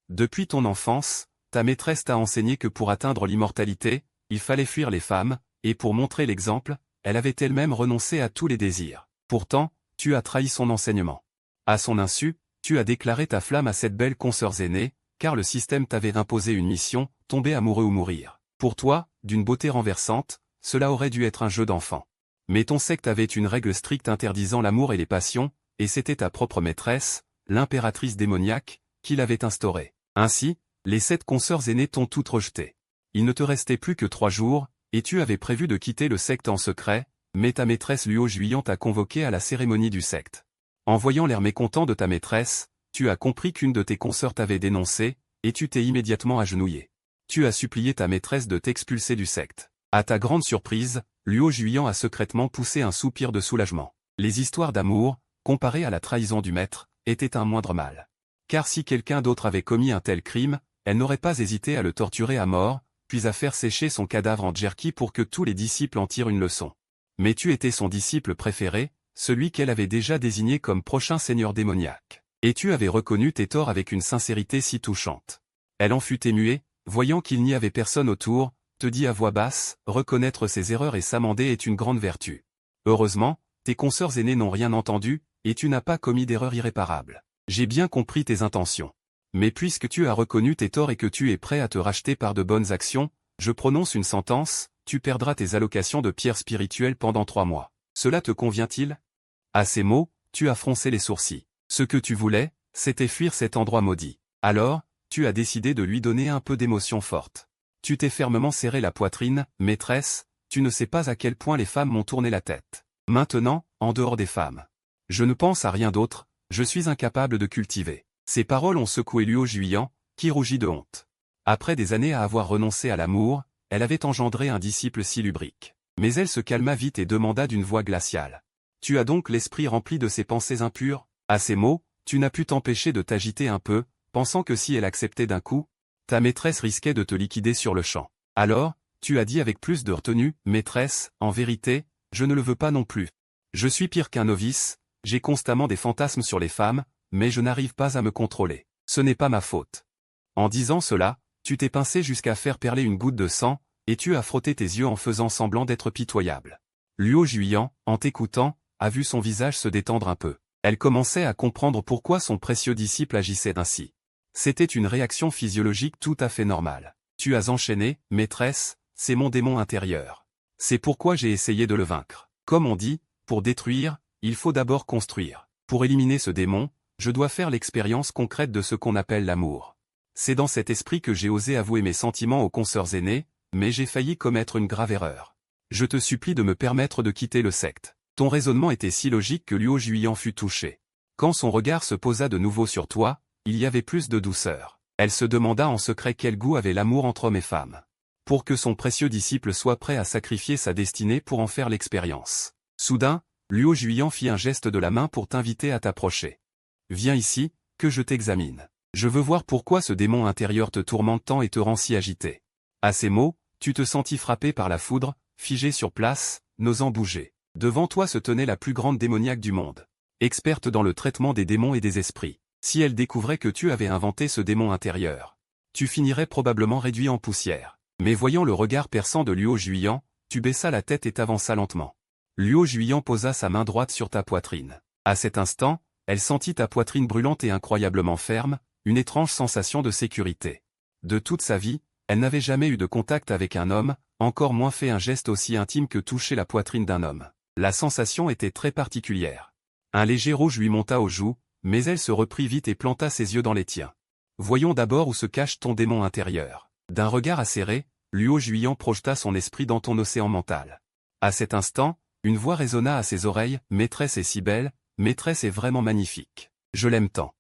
Depuis ton enfance, ta maîtresse t'a enseigné que pour atteindre l'immortalité, il fallait fuir les femmes, et pour montrer l'exemple, elle avait elle-même renoncé à tous les désirs. Pourtant, tu as trahi son enseignement. À son insu, tu as déclaré ta flamme à cette belle consoeur aînée, car le système t'avait imposé une mission, tomber amoureux ou mourir. Pour toi, d'une beauté renversante, cela aurait dû être un jeu d'enfant. Mais ton secte avait une règle stricte interdisant l'amour et les passions, et c'était ta propre maîtresse, l'impératrice démoniaque, qui l'avait instaurée. Ainsi, les 7 consoeurs aînées t'ont toutes rejetées. Il ne te restait plus que 3 jours, et tu avais prévu de quitter le secte en secret, mais ta maîtresse Luo Juyan t'a convoqué à la cérémonie du secte. En voyant l'air mécontent de ta maîtresse, tu as compris qu'une de tes consoeurs t'avait dénoncé, et tu t'es immédiatement agenouillé. Tu as supplié ta maîtresse de t'expulser du secte. À ta grande surprise, Luo Juyan a secrètement poussé un soupir de soulagement. Les histoires d'amour, comparées à la trahison du maître, étaient un moindre mal. Car si quelqu'un d'autre avait commis un tel crime, elle n'aurait pas hésité à le torturer à mort, puis à faire sécher son cadavre en jerky pour que tous les disciples en tirent une leçon. Mais tu étais son disciple préféré, celui qu'elle avait déjà désigné comme prochain seigneur démoniaque. Et tu avais reconnu tes torts avec une sincérité si touchante. Elle en fut émuée, voyant qu'il n'y avait personne autour, te dit à voix basse, reconnaître ses erreurs et s'amender est une grande vertu. Heureusement, tes consoeurs aînées n'ont rien entendu, et tu n'as pas commis d'erreur irréparable. J'ai bien compris tes intentions. Mais puisque tu as reconnu tes torts et que tu es prêt à te racheter par de bonnes actions, je prononce une sentence, tu perdras tes allocations de pierres spirituelles pendant 3 mois. Cela te convient-il? À ces mots, tu as froncé les sourcils. Ce que tu voulais, c'était fuir cet endroit maudit. Alors, tu as décidé de lui donner un peu d'émotion forte. Tu t'es fermement serré la poitrine, maîtresse, tu ne sais pas à quel point les femmes m'ont tourné la tête. Maintenant, en dehors des femmes. Je ne pense à rien d'autre, je suis incapable de cultiver. Ces paroles ont secoué Luo Juyan, qui rougit de honte. Après des années à avoir renoncé à l'amour, elle avait engendré un disciple si lubrique. Mais elle se calma vite et demanda d'une voix glaciale. Tu as donc l'esprit rempli de ces pensées impures? À ces mots, tu n'as pu t'empêcher de t'agiter un peu, pensant que si elle acceptait d'un coup, ta maîtresse risquait de te liquider sur le champ. Alors, tu as dit avec plus de retenue, maîtresse, en vérité, je ne le veux pas non plus. Je suis pire qu'un novice, j'ai constamment des fantasmes sur les femmes, mais je n'arrive pas à me contrôler. Ce n'est pas ma faute. En disant cela, tu t'es pincé jusqu'à faire perler une goutte de sang, et tu as frotté tes yeux en faisant semblant d'être pitoyable. Luo Juyan, en t'écoutant, a vu son visage se détendre un peu. Elle commençait à comprendre pourquoi son précieux disciple agissait ainsi. C'était une réaction physiologique tout à fait normale. Tu as enchaîné, maîtresse, c'est mon démon intérieur. C'est pourquoi j'ai essayé de le vaincre. Comme on dit, pour détruire, il faut d'abord construire. Pour éliminer ce démon, je dois faire l'expérience concrète de ce qu'on appelle l'amour. C'est dans cet esprit que j'ai osé avouer mes sentiments aux consoeurs aînées, mais j'ai failli commettre une grave erreur. Je te supplie de me permettre de quitter le secte. Ton raisonnement était si logique que Luo Juyan fut touché. Quand son regard se posa de nouveau sur toi, il y avait plus de douceur. Elle se demanda en secret quel goût avait l'amour entre hommes et femmes. Pour que son précieux disciple soit prêt à sacrifier sa destinée pour en faire l'expérience. Soudain, Luo Juyan fit un geste de la main pour t'inviter à t'approcher. Viens ici, que je t'examine. Je veux voir pourquoi ce démon intérieur te tourmente tant et te rend si agité. À ces mots, tu te sentis frappé par la foudre, figé sur place, n'osant bouger. Devant toi se tenait la plus grande démoniaque du monde. Experte dans le traitement des démons et des esprits. Si elle découvrait que tu avais inventé ce démon intérieur, tu finirais probablement réduit en poussière. Mais voyant le regard perçant de Luo Juyan, tu baissa la tête et t'avança lentement. Luo Juyan posa sa main droite sur ta poitrine. À cet instant, elle sentit ta poitrine brûlante et incroyablement ferme, une étrange sensation de sécurité. De toute sa vie, elle n'avait jamais eu de contact avec un homme, encore moins fait un geste aussi intime que toucher la poitrine d'un homme. La sensation était très particulière. Un léger rouge lui monta aux joues, mais elle se reprit vite et planta ses yeux dans les tiens. Voyons d'abord où se cache ton démon intérieur. D'un regard acéré, Luo Juyan projeta son esprit dans ton océan mental. À cet instant, une voix résonna à ses oreilles, « Maîtresse est si belle, maîtresse est vraiment magnifique. Je l'aime tant.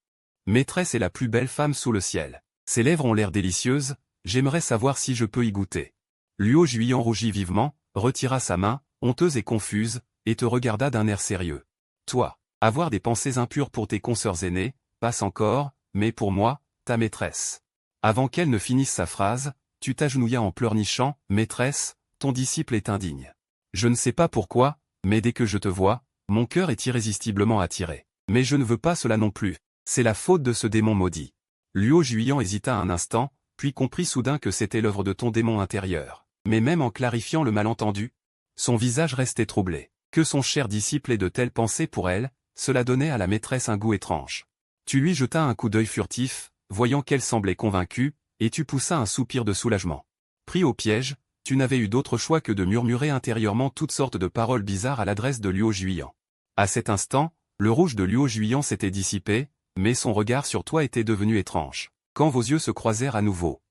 Maîtresse est la plus belle femme sous le ciel. Ses lèvres ont l'air délicieuses, j'aimerais savoir si je peux y goûter. » Luo Juyan rougit vivement, retira sa main, honteuse et confuse, et te regarda d'un air sérieux. Toi, avoir des pensées impures pour tes consoeurs aînées, passe encore, mais pour moi, ta maîtresse. Avant qu'elle ne finisse sa phrase, tu t'agenouillas en pleurnichant, maîtresse, ton disciple est indigne. Je ne sais pas pourquoi, mais dès que je te vois, mon cœur est irrésistiblement attiré. Mais je ne veux pas cela non plus, c'est la faute de ce démon maudit. Luo Juyan hésita un instant, puis comprit soudain que c'était l'œuvre de ton démon intérieur. Mais même en clarifiant le malentendu, son visage restait troublé. Que son cher disciple ait de telles pensées pour elle, cela donnait à la maîtresse un goût étrange. Tu lui jetas un coup d'œil furtif, voyant qu'elle semblait convaincue, et tu poussas un soupir de soulagement. Pris au piège, tu n'avais eu d'autre choix que de murmurer intérieurement toutes sortes de paroles bizarres à l'adresse de Luo Juyan. À cet instant, le rouge de Luo Juyan s'était dissipé, mais son regard sur toi était devenu étrange. Quand vos yeux se croisèrent à nouveau,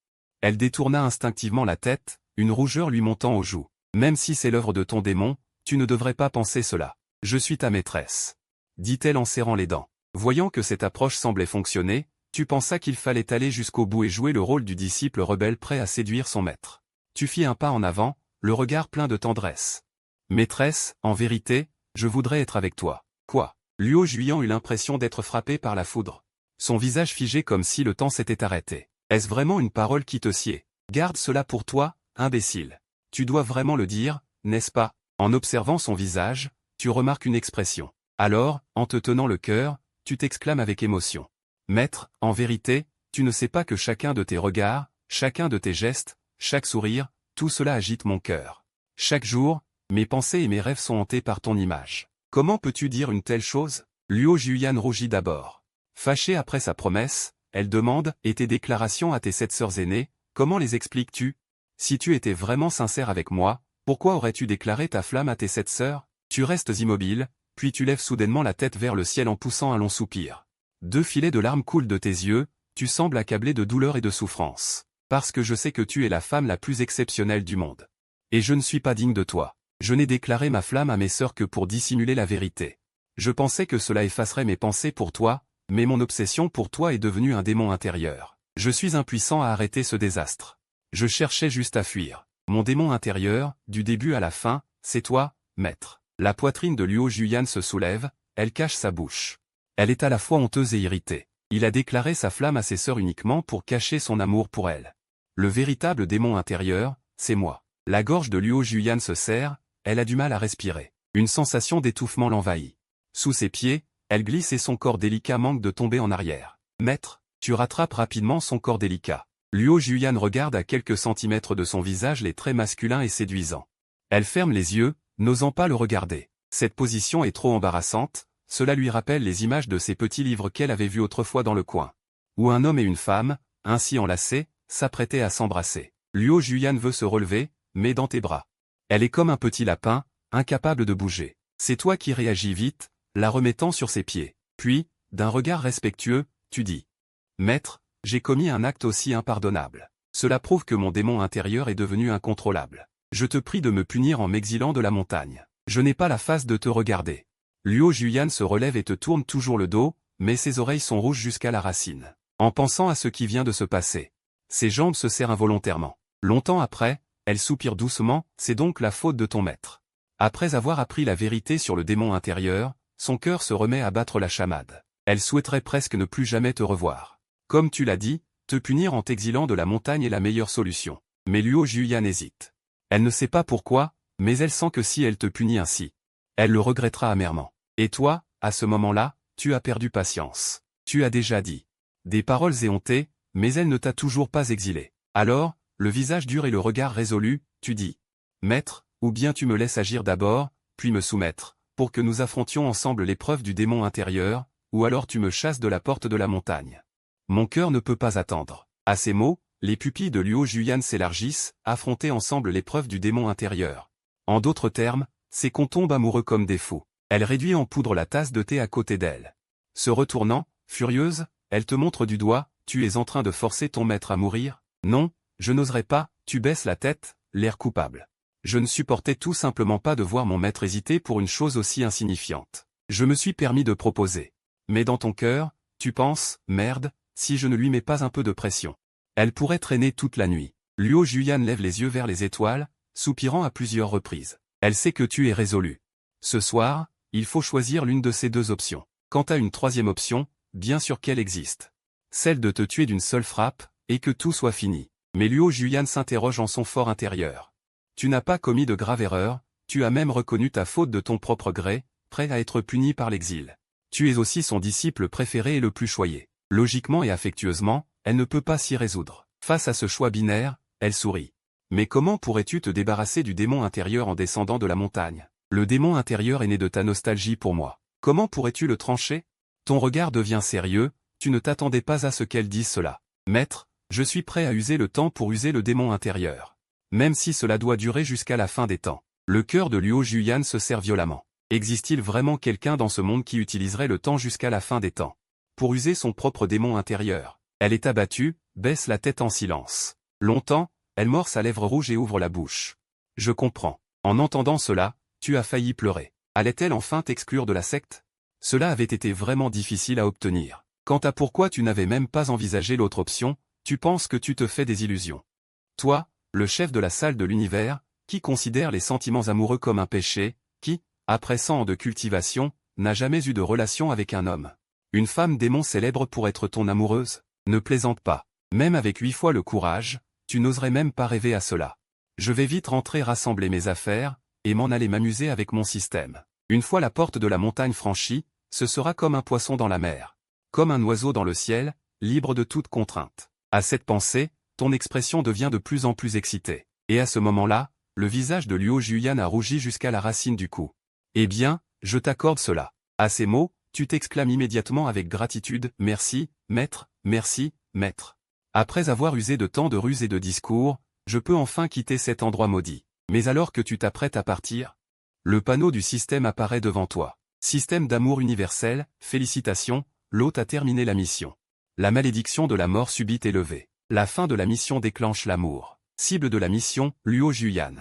elle détourna instinctivement la tête, une rougeur lui montant aux joues. Même si c'est l'œuvre de ton démon, tu ne devrais pas penser cela. Je suis ta maîtresse, dit-elle en serrant les dents. Voyant que cette approche semblait fonctionner, tu pensas qu'il fallait aller jusqu'au bout et jouer le rôle du disciple rebelle prêt à séduire son maître. Tu fis un pas en avant, le regard plein de tendresse. Maîtresse, en vérité, je voudrais être avec toi. Quoi? Luo Juyan eut l'impression d'être frappé par la foudre. Son visage figé comme si le temps s'était arrêté. Est-ce vraiment une parole qui te sied? Garde cela pour toi, imbécile. Tu dois vraiment le dire, n'est-ce pas? En observant son visage, tu remarques une expression. Alors, en te tenant le cœur, tu t'exclames avec émotion. Maître, en vérité, tu ne sais pas que chacun de tes regards, chacun de tes gestes, chaque sourire, tout cela agite mon cœur. Chaque jour, mes pensées et mes rêves sont hantés par ton image. Comment peux-tu dire une telle chose? Luo Juyan rougit d'abord. Fâchée après sa promesse, elle demande, et tes déclarations à tes 7 sœurs aînées, comment les expliques-tu? Si tu étais vraiment sincère avec moi, pourquoi aurais-tu déclaré ta flamme à tes 7 sœurs? Tu restes immobile, puis tu lèves soudainement la tête vers le ciel en poussant un long soupir. 2 filets de larmes coulent de tes yeux, tu sembles accablé de douleur et de souffrance. Parce que je sais que tu es la femme la plus exceptionnelle du monde. Et je ne suis pas digne de toi. Je n'ai déclaré ma flamme à mes sœurs que pour dissimuler la vérité. Je pensais que cela effacerait mes pensées pour toi, mais mon obsession pour toi est devenue un démon intérieur. Je suis impuissant à arrêter ce désastre. Je cherchais juste à fuir. Mon démon intérieur, du début à la fin, c'est toi, maître. La poitrine de Luo Juyan se soulève, elle cache sa bouche. Elle est à la fois honteuse et irritée. Il a déclaré sa flamme à ses sœurs uniquement pour cacher son amour pour elle. Le véritable démon intérieur, c'est moi. La gorge de Luo Juyan se serre, elle a du mal à respirer. Une sensation d'étouffement l'envahit. Sous ses pieds, elle glisse et son corps délicat manque de tomber en arrière. Maître, tu rattrapes rapidement son corps délicat. Luo Juyan regarde à quelques centimètres de son visage les traits masculins et séduisants. Elle ferme les yeux, n'osant pas le regarder. Cette position est trop embarrassante, cela lui rappelle les images de ces petits livres qu'elle avait vus autrefois dans le coin. Où un homme et une femme, ainsi enlacés, s'apprêtaient à s'embrasser. Luo Juyan veut se relever, mais dans tes bras. Elle est comme un petit lapin, incapable de bouger. C'est toi qui réagis vite, la remettant sur ses pieds. Puis, d'un regard respectueux, tu dis. Maître, j'ai commis un acte aussi impardonnable. Cela prouve que mon démon intérieur est devenu incontrôlable. Je te prie de me punir en m'exilant de la montagne. Je n'ai pas la face de te regarder. Luo Juyan se relève et te tourne toujours le dos, mais ses oreilles sont rouges jusqu'à la racine. En pensant à ce qui vient de se passer. Ses jambes se serrent involontairement. Longtemps après, elle soupire doucement, c'est donc la faute de ton maître. Après avoir appris la vérité sur le démon intérieur, son cœur se remet à battre la chamade. Elle souhaiterait presque ne plus jamais te revoir. Comme tu l'as dit, te punir en t'exilant de la montagne est la meilleure solution. Mais Luo Juyan hésite. Elle ne sait pas pourquoi, mais elle sent que si elle te punit ainsi, elle le regrettera amèrement. Et toi, à ce moment-là, tu as perdu patience. Tu as déjà dit des paroles éhontées, mais elle ne t'a toujours pas exilé. Alors, le visage dur et le regard résolu, tu dis. Maître, ou bien tu me laisses agir d'abord, puis me soumettre, pour que nous affrontions ensemble l'épreuve du démon intérieur, ou alors tu me chasses de la porte de la montagne. Mon cœur ne peut pas attendre. À ces mots, les pupilles de Luo Juyan s'élargissent, affronter ensemble l'épreuve du démon intérieur. En d'autres termes, c'est qu'on tombe amoureux comme des fous. Elle réduit en poudre la tasse de thé à côté d'elle. Se retournant, furieuse, elle te montre du doigt, tu es en train de forcer ton maître à mourir? Non, je n'oserais pas, tu baisses la tête, l'air coupable. Je ne supportais tout simplement pas de voir mon maître hésiter pour une chose aussi insignifiante. Je me suis permis de proposer. Mais dans ton cœur, tu penses, merde, si je ne lui mets pas un peu de pression. Elle pourrait traîner toute la nuit. Luo Juyan lève les yeux vers les étoiles, soupirant à plusieurs reprises. Elle sait que tu es résolu. Ce soir, il faut choisir l'une de ces 2 options. Quant à une 3e option, bien sûr qu'elle existe. Celle de te tuer d'une seule frappe, et que tout soit fini. Mais Luo Juyan s'interroge en son fort intérieur. Tu n'as pas commis de grave erreur, tu as même reconnu ta faute de ton propre gré, prêt à être puni par l'exil. Tu es aussi son disciple préféré et le plus choyé. Logiquement et affectueusement, elle ne peut pas s'y résoudre. Face à ce choix binaire, elle sourit. Mais comment pourrais-tu te débarrasser du démon intérieur en descendant de la montagne? Le démon intérieur est né de ta nostalgie pour moi. Comment pourrais-tu le trancher? Ton regard devient sérieux, tu ne t'attendais pas à ce qu'elle dise cela. Maître, je suis prêt à user le temps pour user le démon intérieur. Même si cela doit durer jusqu'à la fin des temps. Le cœur de Luo Juyan se serre violemment. Existe-t-il vraiment quelqu'un dans ce monde qui utiliserait le temps jusqu'à la fin des temps? Pour user son propre démon intérieur. Elle est abattue, baisse la tête en silence. Longtemps, elle mord sa lèvre rouge et ouvre la bouche. Je comprends. En entendant cela, tu as failli pleurer. Allait-elle enfin t'exclure de la secte? Cela avait été vraiment difficile à obtenir. Quant à pourquoi tu n'avais même pas envisagé l'autre option, tu penses que tu te fais des illusions. Toi, le chef de la salle de l'univers, qui considère les sentiments amoureux comme un péché, qui, après 100 ans de cultivation, n'a jamais eu de relation avec un homme. Une femme démon célèbre pour être ton amoureuse? Ne plaisante pas. Même avec 8 fois le courage, tu n'oserais même pas rêver à cela. Je vais vite rentrer rassembler mes affaires, et m'en aller m'amuser avec mon système. Une fois la porte de la montagne franchie, ce sera comme un poisson dans la mer. Comme un oiseau dans le ciel, libre de toute contrainte. À cette pensée, ton expression devient de plus en plus excitée. Et à ce moment-là, le visage de Luo Juyan a rougi jusqu'à la racine du cou. Eh bien, je t'accorde cela. À ces mots, tu t'exclames immédiatement avec gratitude, « Merci, maître, merci, maître. » Après avoir usé de tant de ruses et de discours, je peux enfin quitter cet endroit maudit. Mais alors que tu t'apprêtes à partir, le panneau du système apparaît devant toi. Système d'amour universel, félicitations, l'hôte a terminé la mission. La malédiction de la mort subite est levée. La fin de la mission déclenche l'amour. Cible de la mission, Luo Juyan.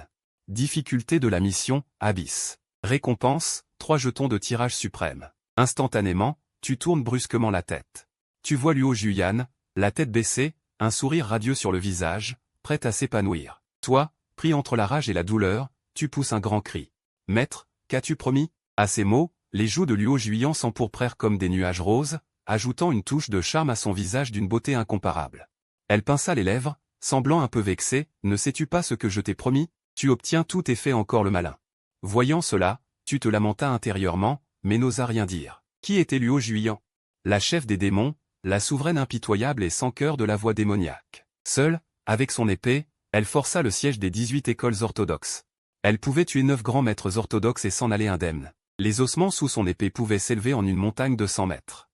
Difficulté de la mission, Abyss. Récompense, 3 jetons de tirage suprême. Instantanément, tu tournes brusquement la tête. Tu vois Luo Juyan, la tête baissée, un sourire radieux sur le visage, prêt à s'épanouir. Toi, pris entre la rage et la douleur, tu pousses un grand cri. « Maître, qu'as-tu promis ?» À ces mots, les joues de Luo Juyan s'empourprèrent comme des nuages roses, ajoutant une touche de charme à son visage d'une beauté incomparable. Elle pinça les lèvres, semblant un peu vexée, « Ne sais-tu pas ce que je t'ai promis? Tu obtiens tout et fais encore le malin. » Voyant cela, tu te lamentas intérieurement, mais n'osas rien dire. Qui était Luo Juyan? La chef des démons, la souveraine impitoyable et sans cœur de la voix démoniaque. Seule, avec son épée, elle força le siège des 18 écoles orthodoxes. Elle pouvait tuer 9 grands maîtres orthodoxes et s'en aller indemne. Les ossements sous son épée pouvaient s'élever en une montagne de 100 mètres.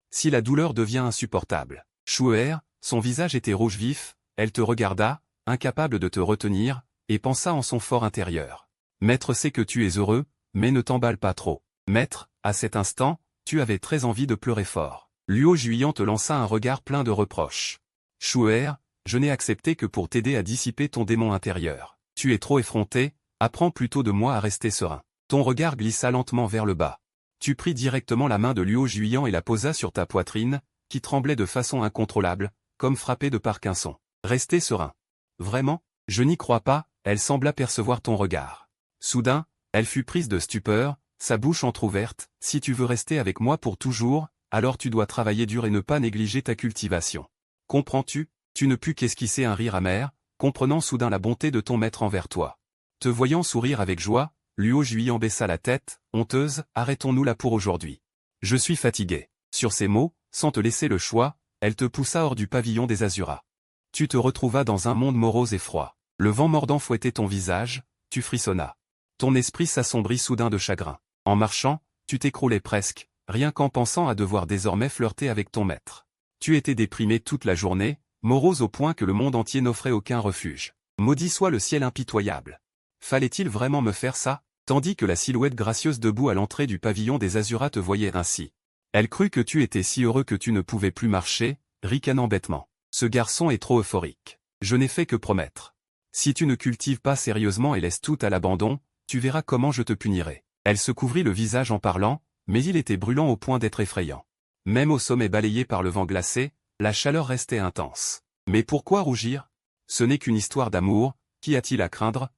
Si la douleur devient insupportable. Shuer, son visage était rouge vif, elle te regarda, incapable de te retenir, et pensa en son fort intérieur. Maître sait que tu es heureux, mais ne t'emballe pas trop. Maître, à cet instant, tu avais très envie de pleurer fort. Luo Juyan te lança un regard plein de reproches. Shuer, je n'ai accepté que pour t'aider à dissiper ton démon intérieur. Tu es trop effronté, apprends plutôt de moi à rester serein. Ton regard glissa lentement vers le bas. Tu pris directement la main de Luo Juyan et la posa sur ta poitrine, qui tremblait de façon incontrôlable, comme frappée de Parkinson. Restez serein. Vraiment? Je n'y crois pas, elle sembla percevoir ton regard. Soudain, elle fut prise de stupeur, sa bouche entr'ouverte, « Si tu veux rester avec moi pour toujours, alors tu dois travailler dur et ne pas négliger ta cultivation. Comprends-tu? » Tu ne pus qu'esquisser un rire amer, comprenant soudain la bonté de ton maître envers toi. Te voyant sourire avec joie, Luo Juyan baissa la tête, honteuse, « Arrêtons-nous là pour aujourd'hui. Je suis fatigué. » Sur ces mots, sans te laisser le choix, elle te poussa hors du pavillon des Azuras. Tu te retrouvas dans un monde morose et froid. Le vent mordant fouettait ton visage, tu frissonnas. Ton esprit s'assombrit soudain de chagrin. En marchant, tu t'écroulais presque, rien qu'en pensant à devoir désormais flirter avec ton maître. Tu étais déprimé toute la journée, morose au point que le monde entier n'offrait aucun refuge. Maudit soit le ciel impitoyable. Fallait-il vraiment me faire ça? Tandis que la silhouette gracieuse debout à l'entrée du pavillon des Azuras te voyait ainsi. Elle crut que tu étais si heureux que tu ne pouvais plus marcher, ricanant bêtement. Ce garçon est trop euphorique. Je n'ai fait que promettre. Si tu ne cultives pas sérieusement et laisses tout à l'abandon, tu verras comment je te punirai. Elle se couvrit le visage en parlant, mais il était brûlant au point d'être effrayant. Même au sommet balayé par le vent glacé, la chaleur restait intense. Mais pourquoi rougir? Ce n'est qu'une histoire d'amour, qu'y a-t-il à craindre?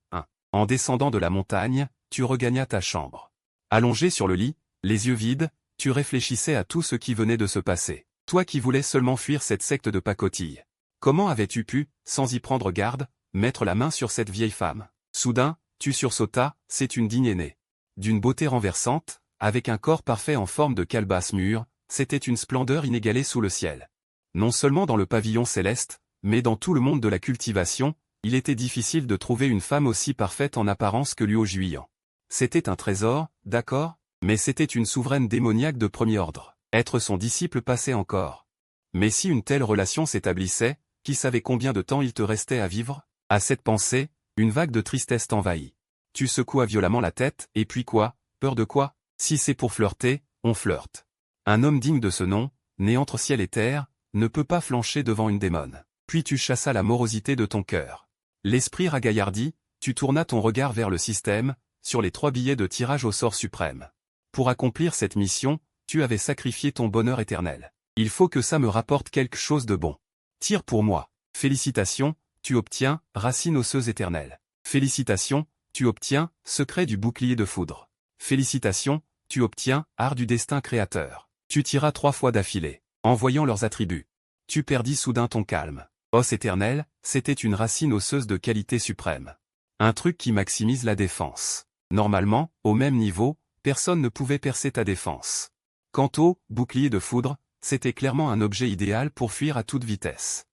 En descendant de la montagne, tu regagnas ta chambre. Allongé sur le lit, les yeux vides, tu réfléchissais à tout ce qui venait de se passer. Toi qui voulais seulement fuir cette secte de pacotille. Comment avais-tu pu, sans y prendre garde, mettre la main sur cette vieille femme. Soudain, tu sursautas, c'est une digne aînée. D'une beauté renversante, avec un corps parfait en forme de calebasse mûre, c'était une splendeur inégalée sous le ciel. Non seulement dans le pavillon céleste, mais dans tout le monde de la cultivation, il était difficile de trouver une femme aussi parfaite en apparence que Luo Juiyan. C'était un trésor, d'accord, mais c'était une souveraine démoniaque de premier ordre. Être son disciple passait encore. Mais si une telle relation s'établissait, qui savait combien de temps il te restait à vivre? À cette pensée, une vague de tristesse t'envahit. Tu secouas violemment la tête, et puis quoi? Peur de quoi? Si c'est pour flirter, on flirte. Un homme digne de ce nom, né entre ciel et terre, ne peut pas flancher devant une démone. Puis tu chassas la morosité de ton cœur. L'esprit ragaillardi, tu tournas ton regard vers le système, sur les 3 billets de tirage au sort suprême. Pour accomplir cette mission, tu avais sacrifié ton bonheur éternel. Il faut que ça me rapporte quelque chose de bon. Tire pour moi. Félicitations, tu obtiens, racine osseuse éternelle. Félicitations, tu obtiens, secret du bouclier de foudre. Félicitations, tu obtiens, art du destin créateur. Tu tiras 3 fois d'affilée. En voyant leurs attributs, tu perdis soudain ton calme. Os éternel, c'était une racine osseuse de qualité suprême. Un truc qui maximise la défense. Normalement, au même niveau, personne ne pouvait percer ta défense. Quant au bouclier de foudre, c'était clairement un objet idéal pour fuir à toute vitesse.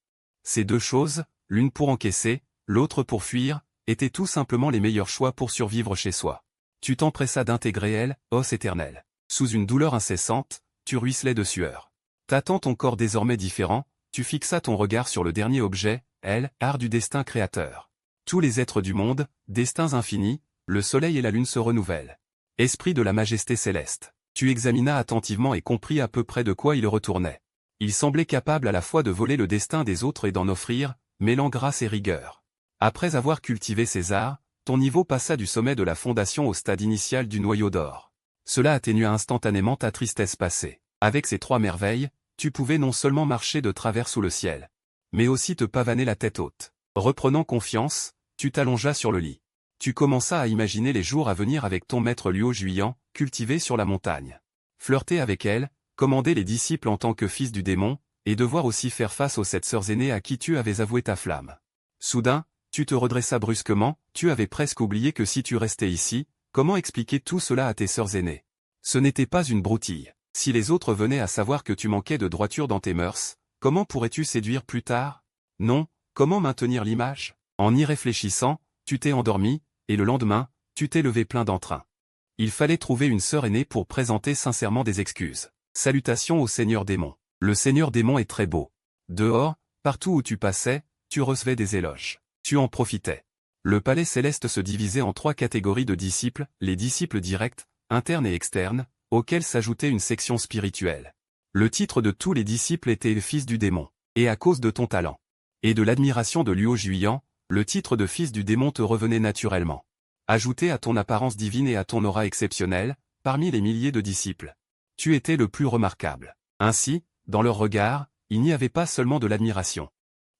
Ces 2 choses, l'une pour encaisser, l'autre pour fuir, étaient tout simplement les meilleurs choix pour survivre chez soi. Tu t'empressas d'intégrer elle, os éternel. Sous une douleur incessante, tu ruisselais de sueur. Tâtant ton corps désormais différent, tu fixas ton regard sur le dernier objet, elle, art du destin créateur. Tous les êtres du monde, destins infinis, le soleil et la lune se renouvellent. Esprit de la majesté céleste, tu examinas attentivement et compris à peu près de quoi il retournait. Il semblait capable à la fois de voler le destin des autres et d'en offrir, mêlant grâce et rigueur. Après avoir cultivé ces arts, ton niveau passa du sommet de la fondation au stade initial du noyau d'or. Cela atténua instantanément ta tristesse passée. Avec ces 3 merveilles, tu pouvais non seulement marcher de travers sous le ciel, mais aussi te pavaner la tête haute. Reprenant confiance, tu t'allongeas sur le lit. Tu commenças à imaginer les jours à venir avec ton maître Luo Juiyan, cultivé sur la montagne. Flirter avec elle, commander les disciples en tant que fils du démon, et devoir aussi faire face aux 7 sœurs aînées à qui tu avais avoué ta flamme. Soudain, tu te redressas brusquement, tu avais presque oublié que si tu restais ici, comment expliquer tout cela à tes sœurs aînées? Ce n'était pas une broutille. Si les autres venaient à savoir que tu manquais de droiture dans tes mœurs, comment pourrais-tu séduire plus tard? Non, comment maintenir l'image? En y réfléchissant, tu t'es endormi, et le lendemain, tu t'es levé plein d'entrain. Il fallait trouver une sœur aînée pour présenter sincèrement des excuses. Salutations au Seigneur Démon. Le Seigneur Démon est très beau. Dehors, partout où tu passais, tu recevais des éloges. Tu en profitais. Le palais céleste se divisait en 3 catégories de disciples, les disciples directs, internes et externes, auxquels s'ajoutait une section spirituelle. Le titre de tous les disciples était le fils du démon, et à cause de ton talent, et de l'admiration de Luo Juiyan, le titre de fils du démon te revenait naturellement. Ajouté à ton apparence divine et à ton aura exceptionnelle, parmi les milliers de disciples, tu étais le plus remarquable. Ainsi, dans leur regard, il n'y avait pas seulement de l'admiration,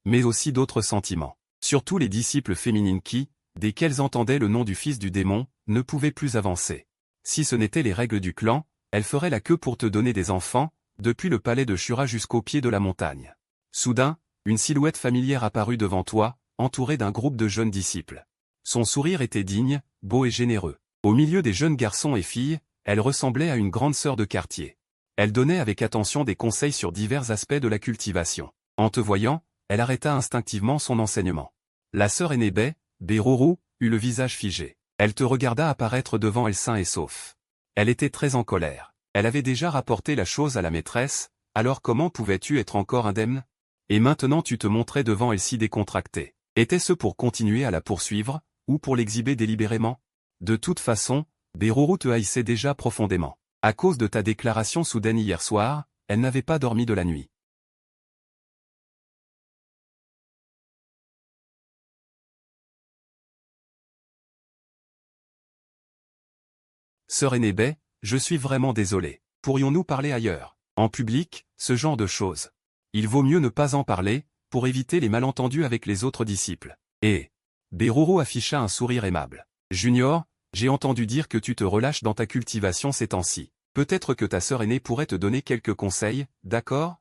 mais aussi d'autres sentiments. Surtout les disciples féminines qui, dès qu'elles entendaient le nom du fils du démon, ne pouvaient plus avancer. Si ce n'étaient les règles du clan, elles feraient la queue pour te donner des enfants, depuis le palais de Shura jusqu'au pied de la montagne. Soudain, une silhouette familière apparut devant toi, entourée d'un groupe de jeunes disciples. Son sourire était digne, beau et généreux. Au milieu des jeunes garçons et filles, elle ressemblait à une grande sœur de quartier. Elle donnait avec attention des conseils sur divers aspects de la cultivation. En te voyant, elle arrêta instinctivement son enseignement. La sœur aînée Beruru, eut le visage figé. Elle te regarda apparaître devant elle sain et sauf. Elle était très en colère. Elle avait déjà rapporté la chose à la maîtresse, alors comment pouvais-tu être encore indemne? Et maintenant tu te montrais devant elle si décontracté. Était-ce pour continuer à la poursuivre, ou pour l'exhiber délibérément? De toute façon, Beruru te haïssait déjà profondément. À cause de ta déclaration soudaine hier soir, elle n'avait pas dormi de la nuit. Sœur Enebe, je suis vraiment désolé. Pourrions-nous parler ailleurs? En public, ce genre de choses. Il vaut mieux ne pas en parler, pour éviter les malentendus avec les autres disciples. Et Beruru afficha un sourire aimable. Junior, j'ai entendu dire que tu te relâches dans ta cultivation ces temps-ci. Peut-être que ta sœur aînée pourrait te donner quelques conseils, d'accord?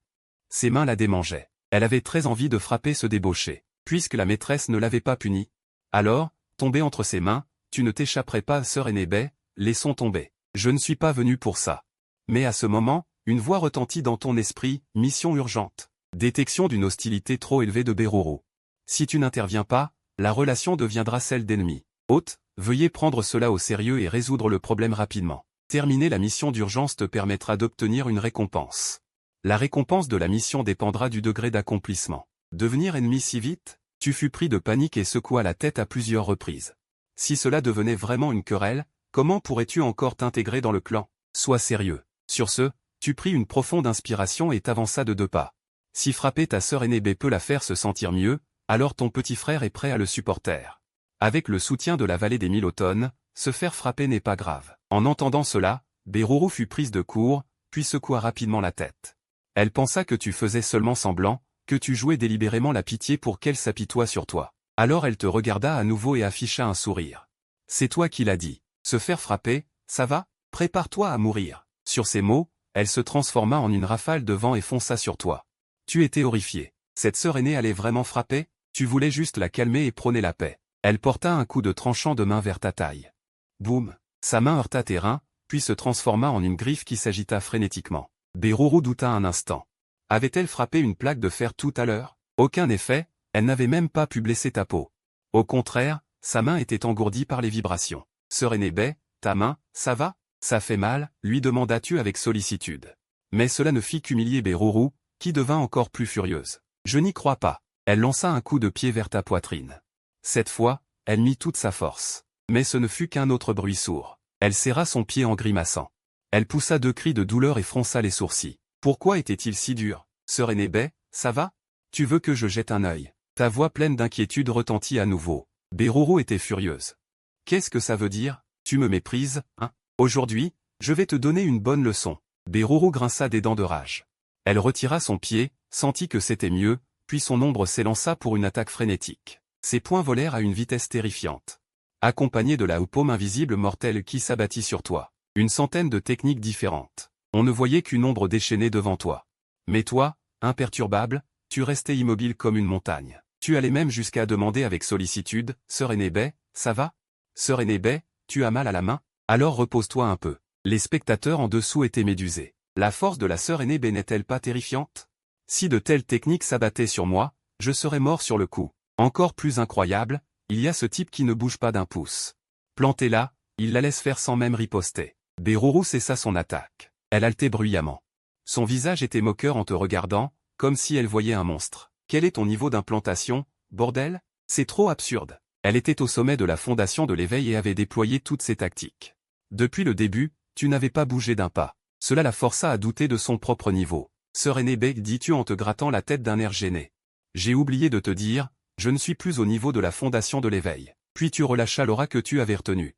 Ses mains la démangeaient. Elle avait très envie de frapper ce débauché. puisque la maîtresse ne l'avait pas puni. Alors, tombé entre ses mains, tu ne t'échapperais pas, sœur Enebe, laissons tomber. Je ne suis pas venu pour ça. Mais à ce moment, une voix retentit dans ton esprit, mission urgente. Détection d'une hostilité trop élevée de Beruru. Si tu n'interviens pas, la relation deviendra celle d'ennemi. Hôte, veuillez prendre cela au sérieux et résoudre le problème rapidement. Terminer la mission d'urgence te permettra d'obtenir une récompense. La récompense de la mission dépendra du degré d'accomplissement. Devenir ennemi si vite? Tu fus pris de panique et secoua la tête à plusieurs reprises. Si cela devenait vraiment une querelle, comment pourrais-tu encore t'intégrer dans le clan? Sois sérieux. Sur ce, tu pris une profonde inspiration et t'avança de 2 pas. Si frapper ta sœur Enebe peut la faire se sentir mieux, alors ton petit frère est prêt à le supporter. Avec le soutien de la vallée des 1000 automnes, se faire frapper n'est pas grave. En entendant cela, Beruru fut prise de court, puis secoua rapidement la tête. Elle pensa que tu faisais seulement semblant, que tu jouais délibérément la pitié pour qu'elle s'apitoie sur toi. Alors elle te regarda à nouveau et afficha un sourire. C'est toi qui l'as dit. Se faire frapper, ça va? Prépare-toi à mourir. Sur ces mots, elle se transforma en une rafale de vent et fonça sur toi. Tu étais horrifié. Cette sœur aînée allait vraiment frapper? Tu voulais juste la calmer et prôner la paix. Elle porta un coup de tranchant de main vers ta taille. Boum! Sa main heurta tes reins, puis se transforma en une griffe qui s'agita frénétiquement. Beruru douta un instant. Avait-elle frappé une plaque de fer tout à l'heure? Aucun effet, elle n'avait même pas pu blesser ta peau. Au contraire, sa main était engourdie par les vibrations. Sœur Enebe, ta main, ça va? Ça fait mal, lui demanda-tu avec sollicitude. Mais cela ne fit qu'humilier Beruru, qui devint encore plus furieuse. Je n'y crois pas. Elle lança un coup de pied vers ta poitrine. Cette fois, elle mit toute sa force. Mais ce ne fut qu'un autre bruit sourd. Elle serra son pied en grimaçant. Elle poussa 2 cris de douleur et fronça les sourcils. Pourquoi était-il si dur? Sœur Enebe, ça va? Tu veux que je jette un œil? Ta voix pleine d'inquiétude retentit à nouveau. Beruru était furieuse. Qu'est-ce que ça veut dire? Tu me méprises, hein? Aujourd'hui, je vais te donner une bonne leçon. Beruru grinça des dents de rage. Elle retira son pied, sentit que c'était mieux, puis son ombre s'élança pour une attaque frénétique. Ses poings volèrent à une vitesse terrifiante. Accompagné de la paume invisible mortelle qui s'abattit sur toi. Une centaine de techniques différentes. On ne voyait qu'une ombre déchaînée devant toi. Mais toi, imperturbable, tu restais immobile comme une montagne. Tu allais même jusqu'à demander avec sollicitude, Sœur Enebe, ça va? Sœur Enebe, tu as mal à la main? Alors repose-toi un peu. Les spectateurs en dessous étaient médusés. La force de la sœur Enebe n'est-elle pas terrifiante? Si de telles techniques s'abattaient sur moi, je serais mort sur le coup. Encore plus incroyable, il y a ce type qui ne bouge pas d'un pouce. Planté là, il la laisse faire sans même riposter. Beruru cessa son attaque. Elle haletait bruyamment. Son visage était moqueur en te regardant, comme si elle voyait un monstre. Quel est ton niveau d'implantation, bordel? C'est trop absurde. Elle était au sommet de la fondation de l'éveil et avait déployé toutes ses tactiques. Depuis le début, tu n'avais pas bougé d'un pas. Cela la força à douter de son propre niveau. Sœur Enebe, dis-tu en te grattant la tête d'un air gêné. J'ai oublié de te dire, je ne suis plus au niveau de la fondation de l'éveil. Puis tu relâchas l'aura que tu avais retenue.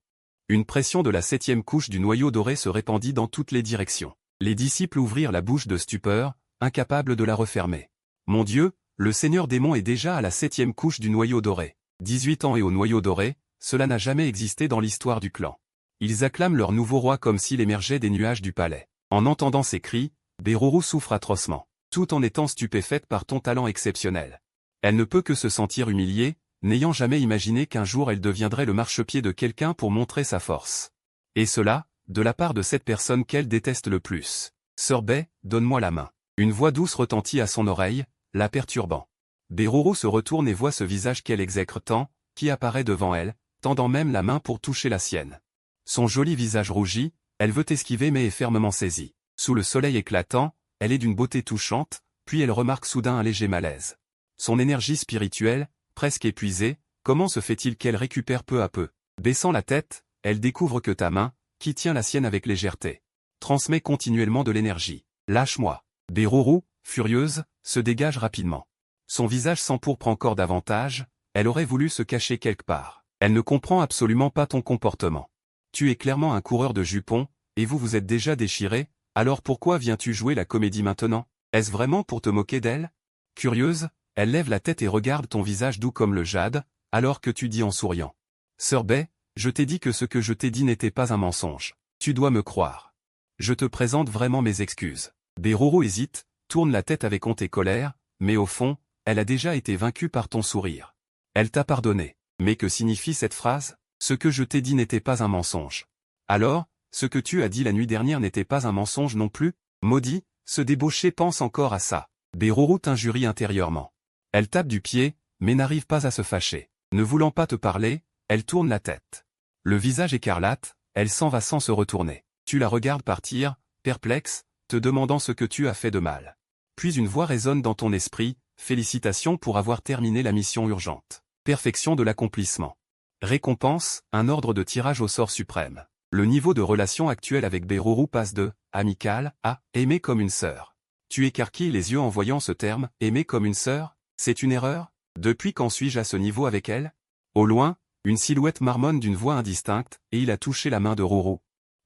Une pression de la 7e couche du noyau doré se répandit dans toutes les directions. Les disciples ouvrirent la bouche de stupeur, incapables de la refermer. Mon Dieu, le Seigneur démon est déjà à la 7e couche du noyau doré. 18 ans et au noyau doré, cela n'a jamais existé dans l'histoire du clan. Ils acclament leur nouveau roi comme s'il émergeait des nuages du palais. En entendant ces cris, Beruru souffre atrocement, tout en étant stupéfaite par ton talent exceptionnel. Elle ne peut que se sentir humiliée, n'ayant jamais imaginé qu'un jour elle deviendrait le marchepied de quelqu'un pour montrer sa force. Et cela, de la part de cette personne qu'elle déteste le plus. Sœur Bai, donne-moi la main. Une voix douce retentit à son oreille, la perturbant. Beruru se retourne et voit ce visage qu'elle exècre tant, qui apparaît devant elle, tendant même la main pour toucher la sienne. Son joli visage rougit, elle veut esquiver mais est fermement saisie. Sous le soleil éclatant, elle est d'une beauté touchante, puis elle remarque soudain un léger malaise. Son énergie spirituelle, presque épuisée, comment se fait-il qu'elle récupère peu à peu? Baissant la tête, elle découvre que ta main, qui tient la sienne avec légèreté, transmet continuellement de l'énergie. Lâche-moi. Beruru, furieuse, se dégage rapidement. Son visage s'empourpre encore davantage, elle aurait voulu se cacher quelque part. Elle ne comprend absolument pas ton comportement. Tu es clairement un coureur de jupons, et vous vous êtes déjà déchiré, alors pourquoi viens-tu jouer la comédie maintenant? Est-ce vraiment pour te moquer d'elle? Curieuse, elle lève la tête et regarde ton visage doux comme le jade, alors que tu dis en souriant. Sœur Bai, je t'ai dit que ce que je t'ai dit n'était pas un mensonge. Tu dois me croire. Je te présente vraiment mes excuses. Beruru hésite, tourne la tête avec honte et colère, mais au fond, elle a déjà été vaincue par ton sourire. Elle t'a pardonné. Mais que signifie cette phrase? Ce que je t'ai dit n'était pas un mensonge. Alors, ce que tu as dit la nuit dernière n'était pas un mensonge non plus? Maudit, ce débauché pense encore à ça. Beruru t'injurie intérieurement. Elle tape du pied, mais n'arrive pas à se fâcher. Ne voulant pas te parler, elle tourne la tête. Le visage écarlate, elle s'en va sans se retourner. Tu la regardes partir, perplexe, te demandant ce que tu as fait de mal. Puis une voix résonne dans ton esprit, félicitations pour avoir terminé la mission urgente. Perfection de l'accomplissement. Récompense, un ordre de tirage au sort suprême. Le niveau de relation actuel avec Beruru passe de « amical » à « aimer comme une sœur ». Tu écarquilles les yeux en voyant ce terme « aimer comme une sœur », c'est une erreur? Depuis quand suis-je à ce niveau avec elle? Au loin, une silhouette marmonne d'une voix indistincte, et il a touché la main de Ruru.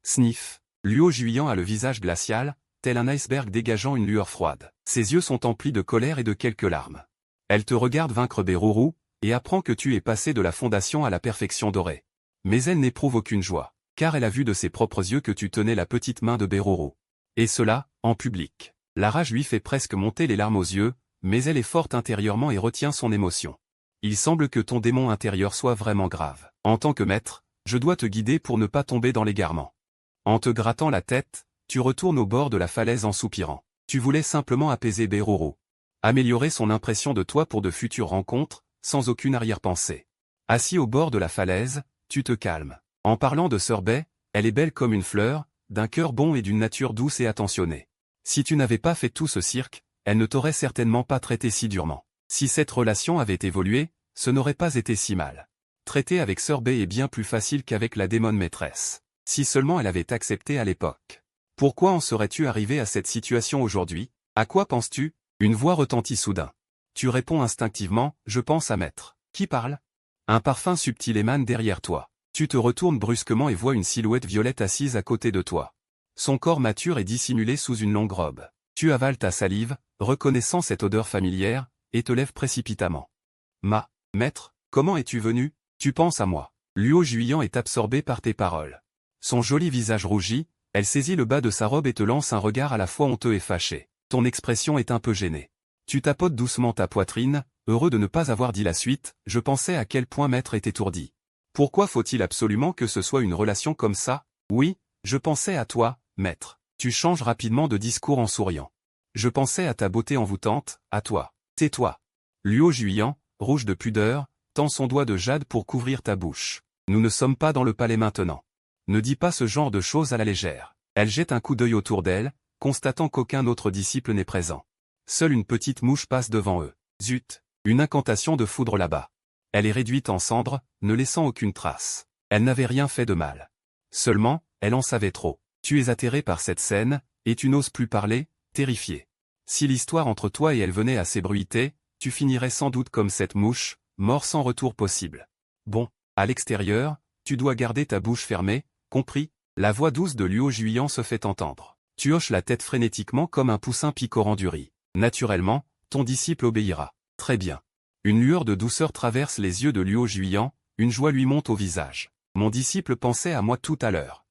Sniff. Luo Juyan a le visage glacial, tel un iceberg dégageant une lueur froide. Ses yeux sont emplis de colère et de quelques larmes. Elle te regarde vaincre Beruru, et apprend que tu es passé de la fondation à la perfection dorée. Mais elle n'éprouve aucune joie, car elle a vu de ses propres yeux que tu tenais la petite main de Beruru. Et cela, en public. La rage lui fait presque monter les larmes aux yeux, mais elle est forte intérieurement et retient son émotion. Il semble que ton démon intérieur soit vraiment grave. En tant que maître, je dois te guider pour ne pas tomber dans l'égarement. En te grattant la tête, tu retournes au bord de la falaise en soupirant. Tu voulais simplement apaiser Beruru. Améliorer son impression de toi pour de futures rencontres, sans aucune arrière-pensée. Assis au bord de la falaise, tu te calmes. En parlant de Sœur Bai, elle est belle comme une fleur, d'un cœur bon et d'une nature douce et attentionnée. Si tu n'avais pas fait tout ce cirque, elle ne t'aurait certainement pas traité si durement. Si cette relation avait évolué, ce n'aurait pas été si mal. Traiter avec Sœur Bai est bien plus facile qu'avec la démone maîtresse. Si seulement elle avait accepté à l'époque. Pourquoi en serais-tu arrivé à cette situation aujourd'hui? À quoi penses-tu? Une voix retentit soudain. Tu réponds instinctivement, je pense à Maître. Qui parle? Un parfum subtil émane derrière toi. Tu te retournes brusquement et vois une silhouette violette assise à côté de toi. Son corps mature est dissimulé sous une longue robe. Tu avales ta salive, reconnaissant cette odeur familière, et te lèves précipitamment. Maître, comment es-tu venu? Tu penses à moi. Luo Juyan est absorbé par tes paroles. Son joli visage rougit, elle saisit le bas de sa robe et te lance un regard à la fois honteux et fâché. Ton expression est un peu gênée. Tu tapotes doucement ta poitrine, heureux de ne pas avoir dit la suite, je pensais à quel point Maître est étourdi. Pourquoi faut-il absolument que ce soit une relation comme ça? Oui, je pensais à toi, Maître. Tu changes rapidement de discours en souriant. Je pensais à ta beauté envoûtante, à toi. Tais-toi. Luo Juyan, rouge de pudeur, tend son doigt de jade pour couvrir ta bouche. Nous ne sommes pas dans le palais maintenant. Ne dis pas ce genre de choses à la légère. Elle jette un coup d'œil autour d'elle, constatant qu'aucun autre disciple n'est présent. Seule une petite mouche passe devant eux. Zut, une incantation de foudre là-bas. Elle est réduite en cendres, ne laissant aucune trace. Elle n'avait rien fait de mal. Seulement, elle en savait trop. Tu es atterré par cette scène, et tu n'oses plus parler, terrifié. Si l'histoire entre toi et elle venait à s'ébruiter, tu finirais sans doute comme cette mouche, mort sans retour possible. Bon, à l'extérieur, tu dois garder ta bouche fermée, compris? La voix douce de Luo Juyan se fait entendre. Tu hoches la tête frénétiquement comme un poussin picorant du riz. Naturellement, ton disciple obéira. Très bien. Une lueur de douceur traverse les yeux de Luo Juyan, une joie lui monte au visage. Mon disciple pensait à moi tout à l'heure.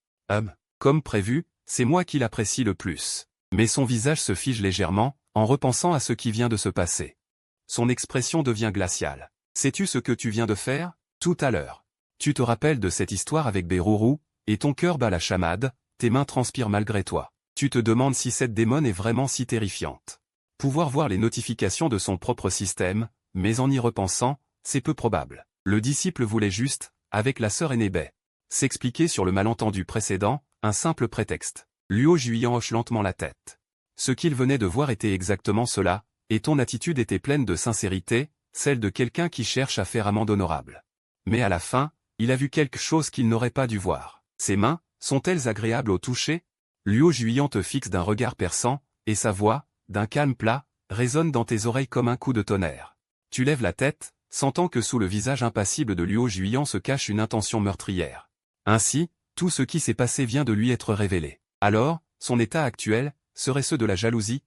Comme prévu, c'est moi qui l'apprécie le plus. Mais son visage se fige légèrement, en repensant à ce qui vient de se passer. Son expression devient glaciale. Sais-tu ce que tu viens de faire? Tout à l'heure. Tu te rappelles de cette histoire avec Beruru, et ton cœur bat la chamade, tes mains transpirent malgré toi. Tu te demandes si cette démone est vraiment si terrifiante. Pouvoir voir les notifications de son propre système, mais en y repensant, c'est peu probable. Le disciple voulait juste, avec la sœur aînée Bai, s'expliquer sur le malentendu précédent, un simple prétexte. Luo Juyan hoche lentement la tête. Ce qu'il venait de voir était exactement cela, et ton attitude était pleine de sincérité, celle de quelqu'un qui cherche à faire amende honorable. Mais à la fin, il a vu quelque chose qu'il n'aurait pas dû voir. Ses mains, sont-elles agréables au toucher? Luo Juyan te fixe d'un regard perçant, et sa voix, d'un calme plat, résonne dans tes oreilles comme un coup de tonnerre. Tu lèves la tête, sentant que sous le visage impassible de Luo Juyan se cache une intention meurtrière. Ainsi, tout ce qui s'est passé vient de lui être révélé. Alors, son état actuel, serait ce de la jalousie?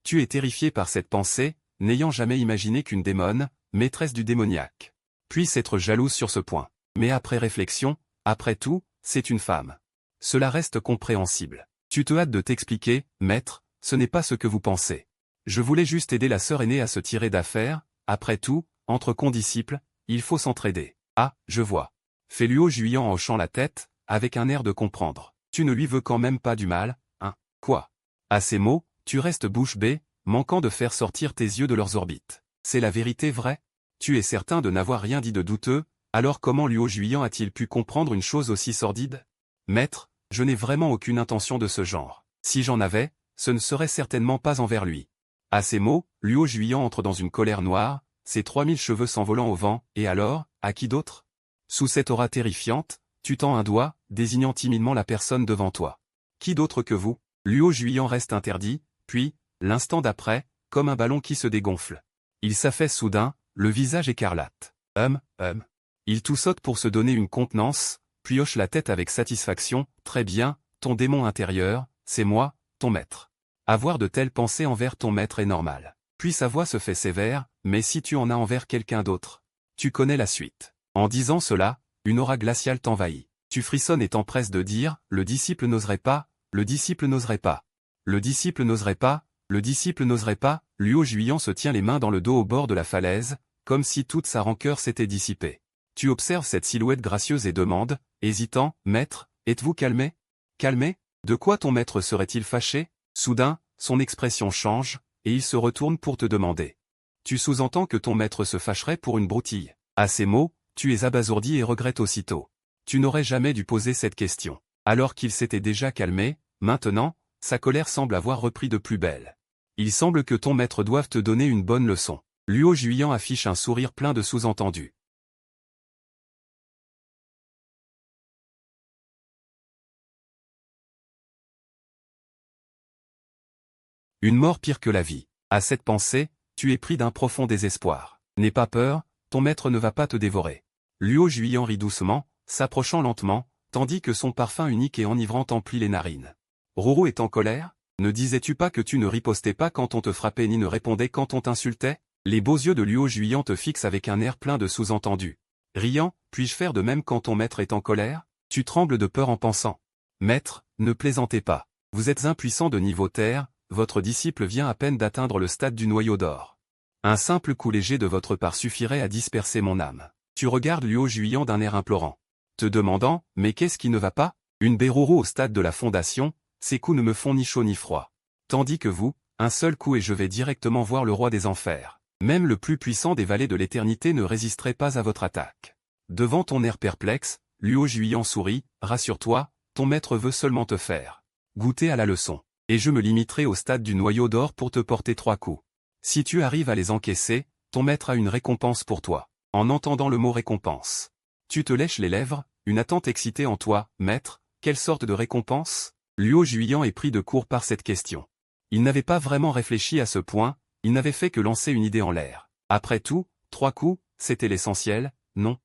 Tu es terrifié par cette pensée, n'ayant jamais imaginé qu'une démone, maîtresse du démoniaque, puisse être jalouse sur ce point. Mais après réflexion, après tout, c'est une femme. Cela reste compréhensible. Tu te hâtes de t'expliquer, maître, ce n'est pas ce que vous pensez. Je voulais juste aider la sœur aînée à se tirer d'affaire, après tout, entre condisciples, il faut s'entraider. Ah, je vois. Fait Luo Juyan en hochant la tête, avec un air de comprendre. Tu ne lui veux quand même pas du mal, hein? Quoi? À ces mots, tu restes bouche bée, manquant de faire sortir tes yeux de leurs orbites. C'est la vérité vraie? Tu es certain de n'avoir rien dit de douteux, alors comment Luo Juyan a-t-il pu comprendre une chose aussi sordide? Maître, je n'ai vraiment aucune intention de ce genre. Si j'en avais, ce ne serait certainement pas envers lui. À ces mots, Luo Juyan entre dans une colère noire, ses 3000 cheveux s'envolant au vent, et alors, à qui d'autre? Sous cette aura terrifiante, tu tends un doigt, désignant timidement la personne devant toi. Qui d'autre que vous? Luo Juyan reste interdit, puis, l'instant d'après, comme un ballon qui se dégonfle. Il s'affaisse soudain, le visage écarlate. Il toussote pour se donner une contenance, puis hoche la tête avec satisfaction. Très bien, ton démon intérieur, c'est moi, ton maître. Avoir de telles pensées envers ton maître est normal. Puis sa voix se fait sévère, mais si tu en as envers quelqu'un d'autre, tu connais la suite. En disant cela, une aura glaciale t'envahit. Tu frissonnes et t'empresses de dire, le disciple n'oserait pas, le disciple n'oserait pas. Le disciple n'oserait pas, le disciple n'oserait pas. Luo Juyan se tient les mains dans le dos au bord de la falaise, comme si toute sa rancœur s'était dissipée. Tu observes cette silhouette gracieuse et demande, hésitant, maître, êtes-vous calmé? Calmé? De quoi ton maître serait-il fâché? Soudain, son expression change, et il se retourne pour te demander. Tu sous-entends que ton maître se fâcherait pour une broutille. À ces mots, tu es abasourdi et regrettes aussitôt. Tu n'aurais jamais dû poser cette question. Alors qu'il s'était déjà calmé, maintenant, sa colère semble avoir repris de plus belle. Il semble que ton maître doive te donner une bonne leçon. Luo Juyan affiche un sourire plein de sous-entendus. Une mort pire que la vie. À cette pensée, tu es pris d'un profond désespoir. N'aie pas peur, ton maître ne va pas te dévorer. Luo Juyan rit doucement, s'approchant lentement, tandis que son parfum unique et enivrant emplit les narines. Roro est en colère? Ne disais-tu pas que tu ne ripostais pas quand on te frappait ni ne répondais quand on t'insultait? Les beaux yeux de Luo Juyan te fixent avec un air plein de sous-entendus. Riant, puis-je faire de même quand ton maître est en colère? Tu trembles de peur en pensant. Maître, ne plaisantez pas. Vous êtes impuissant de niveau terre, votre disciple vient à peine d'atteindre le stade du noyau d'or. Un simple coup léger de votre part suffirait à disperser mon âme. Tu regardes Luo Juyan d'un air implorant. Te demandant, mais qu'est-ce qui ne va pas? Une Beroro au stade de la fondation, ces coups ne me font ni chaud ni froid. Tandis que vous, un seul coup et je vais directement voir le roi des enfers. Même le plus puissant des valets de l'éternité ne résisterait pas à votre attaque. Devant ton air perplexe, Luo Juyan sourit, rassure-toi, ton maître veut seulement te faire goûter à la leçon. Et je me limiterai au stade du noyau d'or pour te porter 3 coups. Si tu arrives à les encaisser, ton maître a une récompense pour toi. En entendant le mot récompense, tu te lèches les lèvres, une attente excitée en toi, maître, quelle sorte de récompense? Luo Juyan est pris de court par cette question. Il n'avait pas vraiment réfléchi à ce point, il n'avait fait que lancer une idée en l'air. Après tout, 3 coups, c'était l'essentiel, non?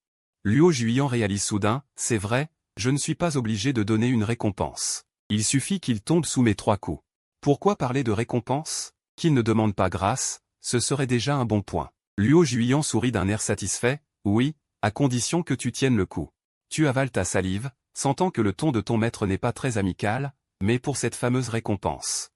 Luo Juyan réalise soudain, c'est vrai, je ne suis pas obligé de donner une récompense. Il suffit qu'il tombe sous mes 3 coups. Pourquoi parler de récompense? Qu'il ne demande pas grâce, ce serait déjà un bon point. Luo Juyan sourit d'un air satisfait, oui, à condition que tu tiennes le coup. Tu avales ta salive, sentant que le ton de ton maître n'est pas très amical, mais pour cette fameuse récompense.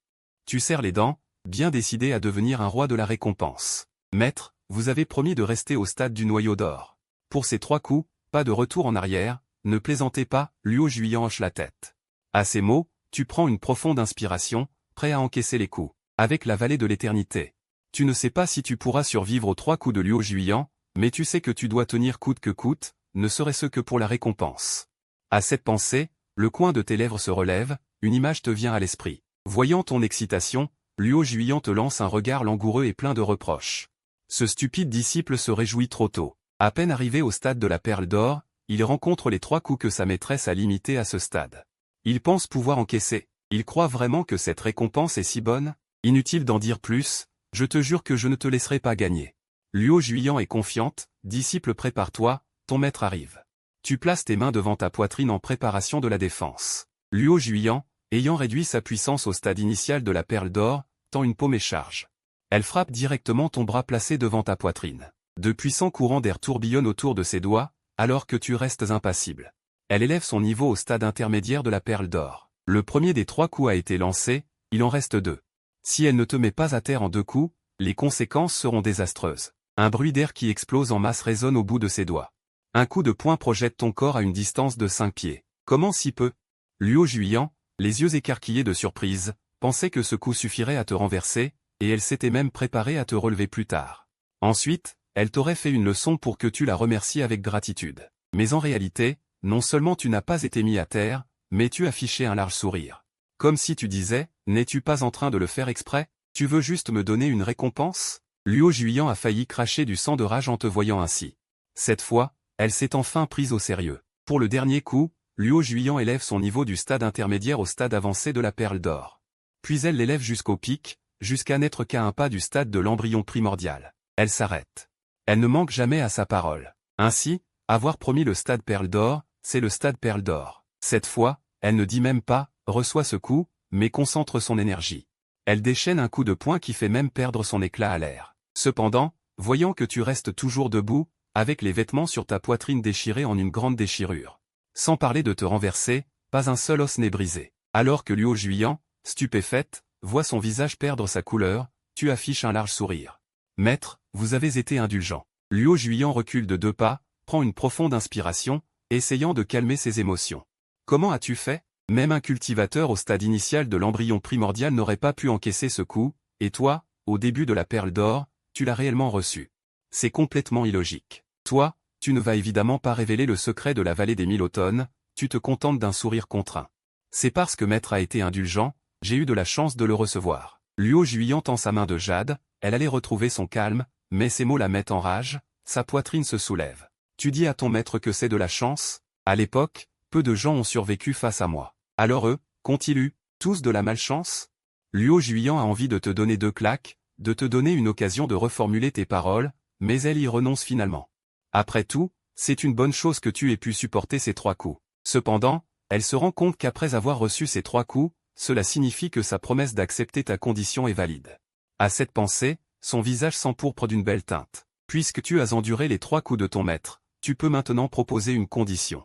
Tu serres les dents, bien décidé à devenir un roi de la récompense. Maître, vous avez promis de rester au stade du noyau d'or. Pour ces 3 coups, pas de retour en arrière, ne plaisantez pas, Luo Juyan hoche la tête. À ces mots, tu prends une profonde inspiration, prêt à encaisser les coups. Avec la vallée de l'éternité. Tu ne sais pas si tu pourras survivre aux 3 coups de Luo Juyan, mais tu sais que tu dois tenir coûte que coûte, ne serait-ce que pour la récompense. À cette pensée, le coin de tes lèvres se relève, une image te vient à l'esprit. Voyant ton excitation, Luo Juyan te lance un regard langoureux et plein de reproches. Ce stupide disciple se réjouit trop tôt. À peine arrivé au stade de la perle d'or, il rencontre les 3 coups que sa maîtresse a limités à ce stade. Il pense pouvoir encaisser. Il croit vraiment que cette récompense est si bonne? Inutile d'en dire plus, je te jure que je ne te laisserai pas gagner. Luo Juyan est confiante, disciple prépare-toi, ton maître arrive. Tu places tes mains devant ta poitrine en préparation de la défense. Luo Juyan, ayant réduit sa puissance au stade initial de la perle d'or, tend une paume et charge. Elle frappe directement ton bras placé devant ta poitrine. De puissants courants d'air tourbillonnent autour de ses doigts, alors que tu restes impassible. Elle élève son niveau au stade intermédiaire de la perle d'or. Le premier des 3 coups a été lancé, il en reste 2. Si elle ne te met pas à terre en 2 coups, les conséquences seront désastreuses. Un bruit d'air qui explose en masse résonne au bout de ses doigts. Un coup de poing projette ton corps à une distance de 5 pieds. Comment si peu? Luo Juyan, les yeux écarquillés de surprise, pensait que ce coup suffirait à te renverser, et elle s'était même préparée à te relever plus tard. Ensuite, elle t'aurait fait une leçon pour que tu la remercies avec gratitude. Mais en réalité, non seulement tu n'as pas été mis à terre, mais tu affichais un large sourire. Comme si tu disais, n'es-tu pas en train de le faire exprès? Tu veux juste me donner une récompense? Luo Juyan a failli cracher du sang de rage en te voyant ainsi. Cette fois, elle s'est enfin prise au sérieux. Pour le dernier coup, Luo Juyan élève son niveau du stade intermédiaire au stade avancé de la perle d'or. Puis elle l'élève jusqu'au pic, jusqu'à n'être qu'à un pas du stade de l'embryon primordial. Elle s'arrête. Elle ne manque jamais à sa parole. Ainsi, avoir promis le stade perle d'or, c'est le stade perle d'or. Cette fois, elle ne dit même pas « reçois ce coup », mais concentre son énergie. Elle déchaîne un coup de poing qui fait même perdre son éclat à l'air. Cependant, voyant que tu restes toujours debout, avec les vêtements sur ta poitrine déchirés en une grande déchirure. Sans parler de te renverser, pas un seul os n'est brisé. Alors que Luo Juyan, stupéfaite, voit son visage perdre sa couleur, tu affiches un large sourire. Maître, vous avez été indulgent. Luo Juyan recule de 2 pas, prend une profonde inspiration, essayant de calmer ses émotions. Comment as-tu fait? Même un cultivateur au stade initial de l'embryon primordial n'aurait pas pu encaisser ce coup, et toi, au début de la perle d'or, tu l'as réellement reçu. C'est complètement illogique. Toi, tu ne vas évidemment pas révéler le secret de la vallée des 1000 automnes, tu te contentes d'un sourire contraint. C'est parce que Maître a été indulgent, j'ai eu de la chance de le recevoir. Luo Juyan tend sa main de jade, elle allait retrouver son calme, mais ces mots la mettent en rage, sa poitrine se soulève. Tu dis à ton maître que c'est de la chance? À l'époque, peu de gens ont survécu face à moi. Alors eux, qu'ont-ils eu, tous de la malchance? Luo Juyan a envie de te donner 2 claques, de te donner une occasion de reformuler tes paroles, mais elle y renonce finalement. Après tout, c'est une bonne chose que tu aies pu supporter ces 3 coups. Cependant, elle se rend compte qu'après avoir reçu ces 3 coups, cela signifie que sa promesse d'accepter ta condition est valide. À cette pensée, son visage s'empourpre d'une belle teinte. Puisque tu as enduré les 3 coups de ton maître, tu peux maintenant proposer une condition.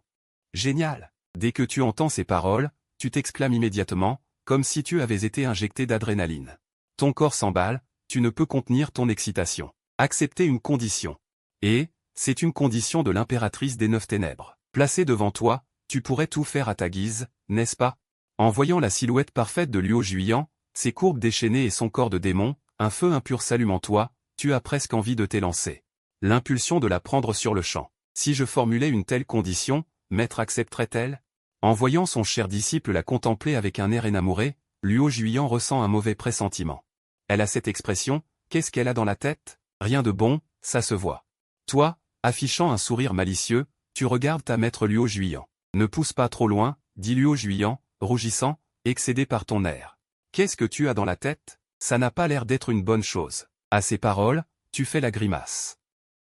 Génial! Dès que tu entends ces paroles, tu t'exclames immédiatement, comme si tu avais été injecté d'adrénaline. Ton corps s'emballe, tu ne peux contenir ton excitation. Accepter une condition. Et, c'est une condition de l'impératrice des 9 ténèbres. Placée devant toi, tu pourrais tout faire à ta guise, n'est-ce pas? En voyant la silhouette parfaite de Luo Juyan, ses courbes déchaînées et son corps de démon, un feu impur s'allume en toi, tu as presque envie de t'élancer. L'impulsion de la prendre sur le champ. Si je formulais une telle condition, Maître accepterait-elle? En voyant son cher disciple la contempler avec un air énamouré, Luo Juyan ressent un mauvais pressentiment. Elle a cette expression, qu'est-ce qu'elle a dans la tête? Rien de bon, ça se voit. Toi, affichant un sourire malicieux, tu regardes ta maître Luo Juyan. Ne pousse pas trop loin, dit Luo Juyan, rougissant, excédé par ton air. Qu'est-ce que tu as dans la tête? Ça n'a pas l'air d'être une bonne chose. À ces paroles, tu fais la grimace.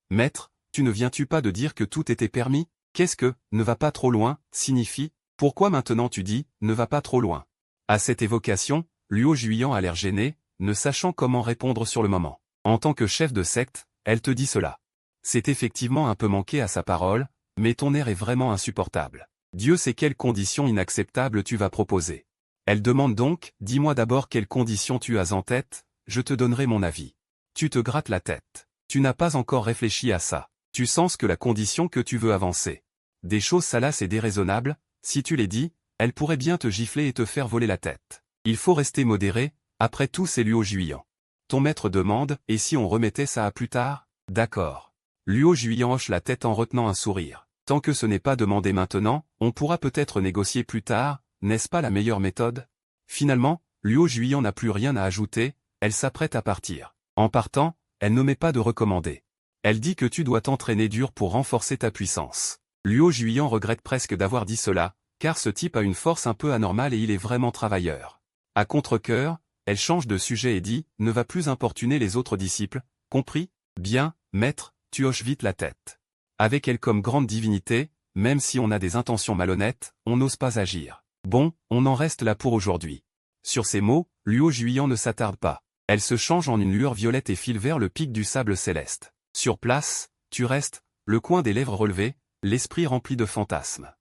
Maître, tu ne viens-tu pas de dire que tout était permis? Qu'est-ce que « ne va pas trop loin » signifie? Pourquoi maintenant tu dis « ne va pas trop loin » À cette évocation, Luo Juyan a l'air gêné, ne sachant comment répondre sur le moment. En tant que chef de secte, elle te dit cela. C'est effectivement un peu manqué à sa parole, mais ton air est vraiment insupportable. Dieu sait quelles conditions inacceptables tu vas proposer. Elle demande donc, dis-moi d'abord quelles conditions tu as en tête, je te donnerai mon avis. Tu te grattes la tête. Tu n'as pas encore réfléchi à ça. Tu sens que la condition que tu veux avancer. Des choses salaces et déraisonnables, si tu les dis, elle pourrait bien te gifler et te faire voler la tête. Il faut rester modéré, après tout c'est Luo Juyan. Ton maître demande, et si on remettait ça à plus tard? D'accord. Luo Juyan hoche la tête en retenant un sourire. Tant que ce n'est pas demandé maintenant, on pourra peut-être négocier plus tard, n'est-ce pas la meilleure méthode? Finalement, Luo Juyan n'a plus rien à ajouter, elle s'apprête à partir. En partant, elle n'omet pas de recommander. Elle dit que tu dois t'entraîner dur pour renforcer ta puissance. Luo Juyan regrette presque d'avoir dit cela, car ce type a une force un peu anormale et il est vraiment travailleur. À contre-cœur, elle change de sujet et dit, ne va plus importuner les autres disciples, compris? Bien, maître, tu hoches vite la tête. Avec elle comme grande divinité, même si on a des intentions malhonnêtes, on n'ose pas agir. Bon, on en reste là pour aujourd'hui. Sur ces mots, Luo Juyan ne s'attarde pas. Elle se change en une lueur violette et file vers le pic du sable céleste. Sur place, tu restes, le coin des lèvres relevé, l'esprit rempli de fantasmes.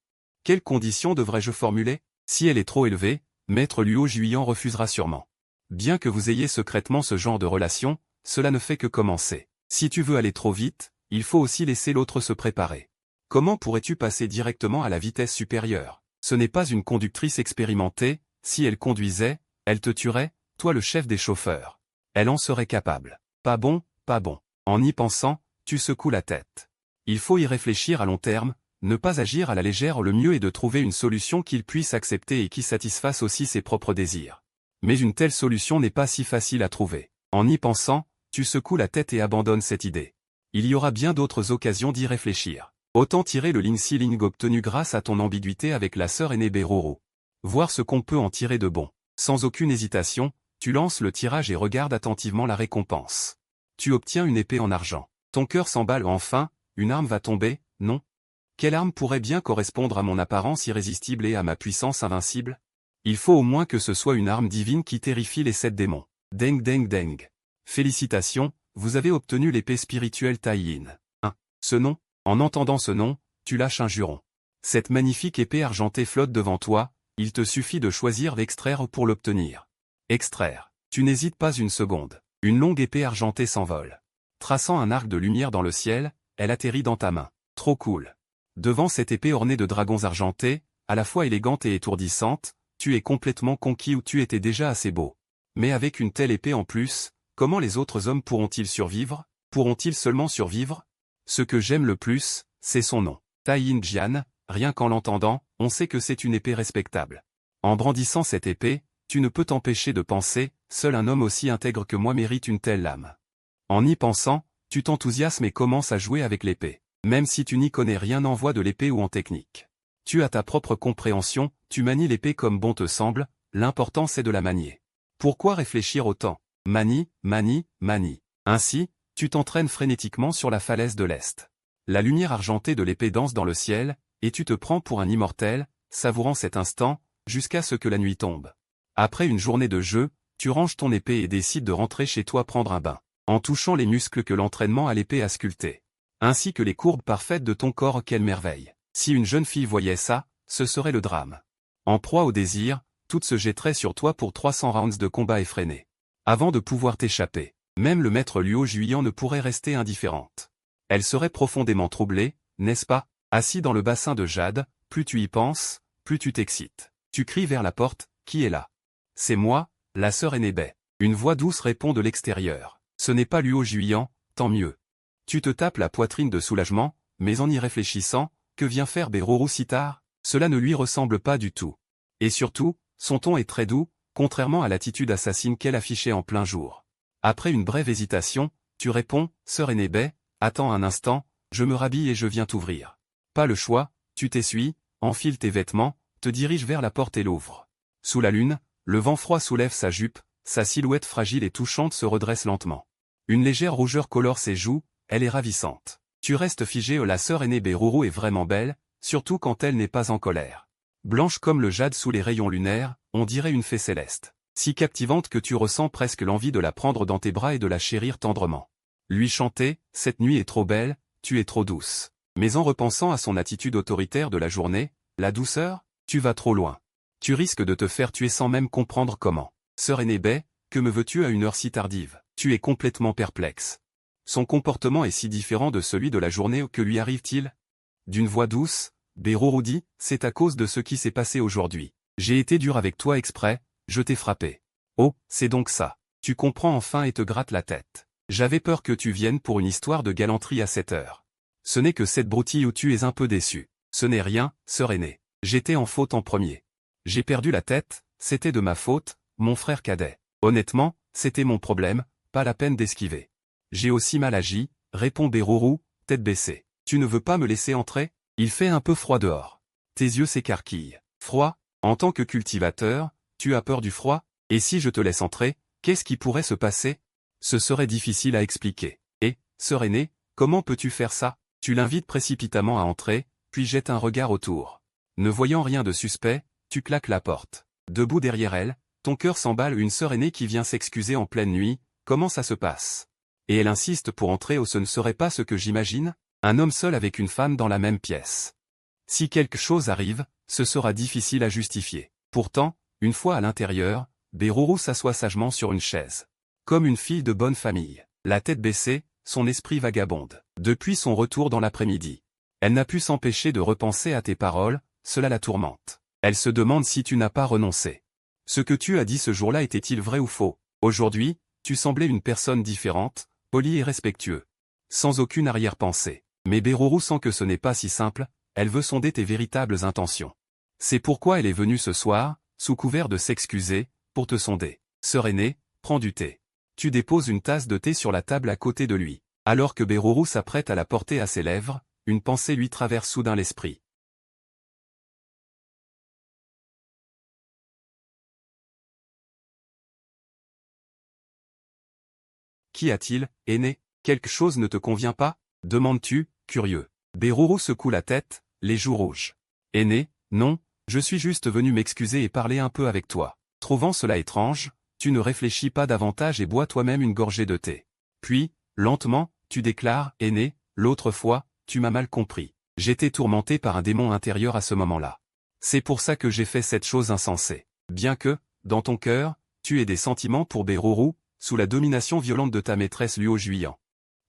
Quelles conditions devrais-je formuler? Si elle est trop élevée, Maître Luo Juyan refusera sûrement. Bien que vous ayez secrètement ce genre de relation, cela ne fait que commencer. Si tu veux aller trop vite, il faut aussi laisser l'autre se préparer. Comment pourrais-tu passer directement à la vitesse supérieure? Ce n'est pas une conductrice expérimentée, si elle conduisait, elle te tuerait, toi le chef des chauffeurs. Elle en serait capable. Pas bon, pas bon. En y pensant, tu secoues la tête. Il faut y réfléchir à long terme, ne pas agir à la légère. Le mieux est de trouver une solution qu'il puisse accepter et qui satisfasse aussi ses propres désirs. Mais une telle solution n'est pas si facile à trouver. En y pensant, tu secoues la tête et abandonnes cette idée. Il y aura bien d'autres occasions d'y réfléchir. Autant tirer le Ling Si Ling obtenu grâce à ton ambiguïté avec la sœur aînée Beruru. Voir ce qu'on peut en tirer de bon. Sans aucune hésitation, tu lances le tirage et regardes attentivement la récompense. Tu obtiens une épée en argent. Ton cœur s'emballe enfin, une arme va tomber, non? Quelle arme pourrait bien correspondre à mon apparence irrésistible et à ma puissance invincible? Il faut au moins que ce soit une arme divine qui terrifie les 7 démons. Deng deng deng. Félicitations, vous avez obtenu l'épée spirituelle Tai Yin. Ce nom, en entendant ce nom, tu lâches un juron. Cette magnifique épée argentée flotte devant toi, il te suffit de choisir l'extraire pour l'obtenir. Extraire. Tu n'hésites pas une seconde. Une longue épée argentée s'envole. Traçant un arc de lumière dans le ciel, elle atterrit dans ta main. Trop cool. Devant cette épée ornée de dragons argentés, à la fois élégante et étourdissante, tu es complètement conquis ou tu étais déjà assez beau. Mais avec une telle épée en plus, comment les autres hommes pourront-ils survivre? Pourront-ils seulement survivre? Ce que j'aime le plus, c'est son nom. Tai Yin Jian, rien qu'en l'entendant, on sait que c'est une épée respectable. En brandissant cette épée, tu ne peux t'empêcher de penser, seul un homme aussi intègre que moi mérite une telle lame. En y pensant, tu t'enthousiasmes et commences à jouer avec l'épée. Même si tu n'y connais rien en voie de l'épée ou en technique. Tu as ta propre compréhension, tu manies l'épée comme bon te semble, l'important c'est de la manier. Pourquoi réfléchir autant? Manie, manie, manie. Ainsi, tu t'entraînes frénétiquement sur la falaise de l'Est. La lumière argentée de l'épée danse dans le ciel, et tu te prends pour un immortel, savourant cet instant, jusqu'à ce que la nuit tombe. Après une journée de jeu, tu ranges ton épée et décides de rentrer chez toi prendre un bain, en touchant les muscles que l'entraînement à l'épée a sculptés. Ainsi que les courbes parfaites de ton corps. Quelle merveille! Si une jeune fille voyait ça, ce serait le drame. En proie au désir, toute se jetterait sur toi pour 300 rounds de combat effréné. Avant de pouvoir t'échapper, même le maître Luo Juyan ne pourrait rester indifférente. Elle serait profondément troublée, n'est-ce pas? Assis dans le bassin de jade, plus tu y penses, plus tu t'excites. Tu cries vers la porte, qui est là? C'est moi, la sœur aînée Bai. Une voix douce répond de l'extérieur. Ce n'est pas Luo Juyan, tant mieux. Tu te tapes la poitrine de soulagement, mais en y réfléchissant, que vient faire Beruru si tard? Cela ne lui ressemble pas du tout. Et surtout, son ton est très doux, contrairement à l'attitude assassine qu'elle affichait en plein jour. Après une brève hésitation, tu réponds, sœur aînée Bai, attends un instant, je me rhabille et je viens t'ouvrir. Pas le choix, tu t'essuies, enfiles tes vêtements, te diriges vers la porte et l'ouvres. Sous la lune, le vent froid soulève sa jupe, sa silhouette fragile et touchante se redresse lentement. Une légère rougeur colore ses joues, elle est ravissante. Tu restes figé. La sœur aînée Beruru est vraiment belle, surtout quand elle n'est pas en colère. Blanche comme le jade sous les rayons lunaires, on dirait une fée céleste. Si captivante que tu ressens presque l'envie de la prendre dans tes bras et de la chérir tendrement. Lui chanter, cette nuit est trop belle, tu es trop douce. Mais en repensant à son attitude autoritaire de la journée, la douceur, tu vas trop loin. Tu risques de te faire tuer sans même comprendre comment. Sœur aînée Bai, que me veux-tu à une heure si tardive? Tu es complètement perplexe. Son comportement est si différent de celui de la journée. Que lui arrive-t-il? D'une voix douce, Beruru dit, c'est à cause de ce qui s'est passé aujourd'hui. J'ai été dur avec toi exprès, je t'ai frappé. Oh, c'est donc ça. Tu comprends enfin et te grattes la tête. J'avais peur que tu viennes pour une histoire de galanterie à cette heure. Ce n'est que cette broutille où tu es un peu déçu. Ce n'est rien, sœur aînée. J'étais en faute en premier. J'ai perdu la tête, c'était de ma faute, mon frère cadet. Honnêtement, c'était mon problème, pas la peine d'esquiver. J'ai aussi mal agi, répond Beruru, tête baissée. Tu ne veux pas me laisser entrer? Il fait un peu froid dehors. Tes yeux s'écarquillent. Froid? En tant que cultivateur, tu as peur du froid? Et si je te laisse entrer, qu'est-ce qui pourrait se passer? Ce serait difficile à expliquer. Et, sœur aînée, comment peux-tu faire ça? Tu l'invites précipitamment à entrer, puis jettes un regard autour. Ne voyant rien de suspect, tu claques la porte. Debout derrière elle, ton cœur s'emballe. Une sœur aînée qui vient s'excuser en pleine nuit, comment ça se passe? Et elle insiste pour entrer. Ce ne serait pas ce que j'imagine? Un homme seul avec une femme dans la même pièce. Si quelque chose arrive, ce sera difficile à justifier. Pourtant, une fois à l'intérieur, Beruru s'assoit sagement sur une chaise. Comme une fille de bonne famille. La tête baissée, son esprit vagabonde. Depuis son retour dans l'après-midi, elle n'a pu s'empêcher de repenser à tes paroles, cela la tourmente. Elle se demande si tu n'as pas renoncé. Ce que tu as dit ce jour-là était-il vrai ou faux? Aujourd'hui, tu semblais une personne différente, polie et respectueux. Sans aucune arrière-pensée. Mais Beruru sent que ce n'est pas si simple, elle veut sonder tes véritables intentions. C'est pourquoi elle est venue ce soir, sous couvert de s'excuser, pour te sonder. Sœur aînée, prends du thé. Tu déposes une tasse de thé sur la table à côté de lui. Alors que Beruru s'apprête à la porter à ses lèvres, une pensée lui traverse soudain l'esprit. Qu'y a-t-il, aîné? Quelque chose ne te convient pas? Demandes-tu, curieux. Beruru secoue la tête, les joues rouges. Aîné, non, je suis juste venu m'excuser et parler un peu avec toi. Trouvant cela étrange, tu ne réfléchis pas davantage et bois toi-même une gorgée de thé. Puis, lentement, tu déclares, aîné, l'autre fois, tu m'as mal compris. J'étais tourmenté par un démon intérieur à ce moment-là. C'est pour ça que j'ai fait cette chose insensée. Bien que, dans ton cœur, tu aies des sentiments pour Beruru, sous la domination violente de ta maîtresse Luo Juyan.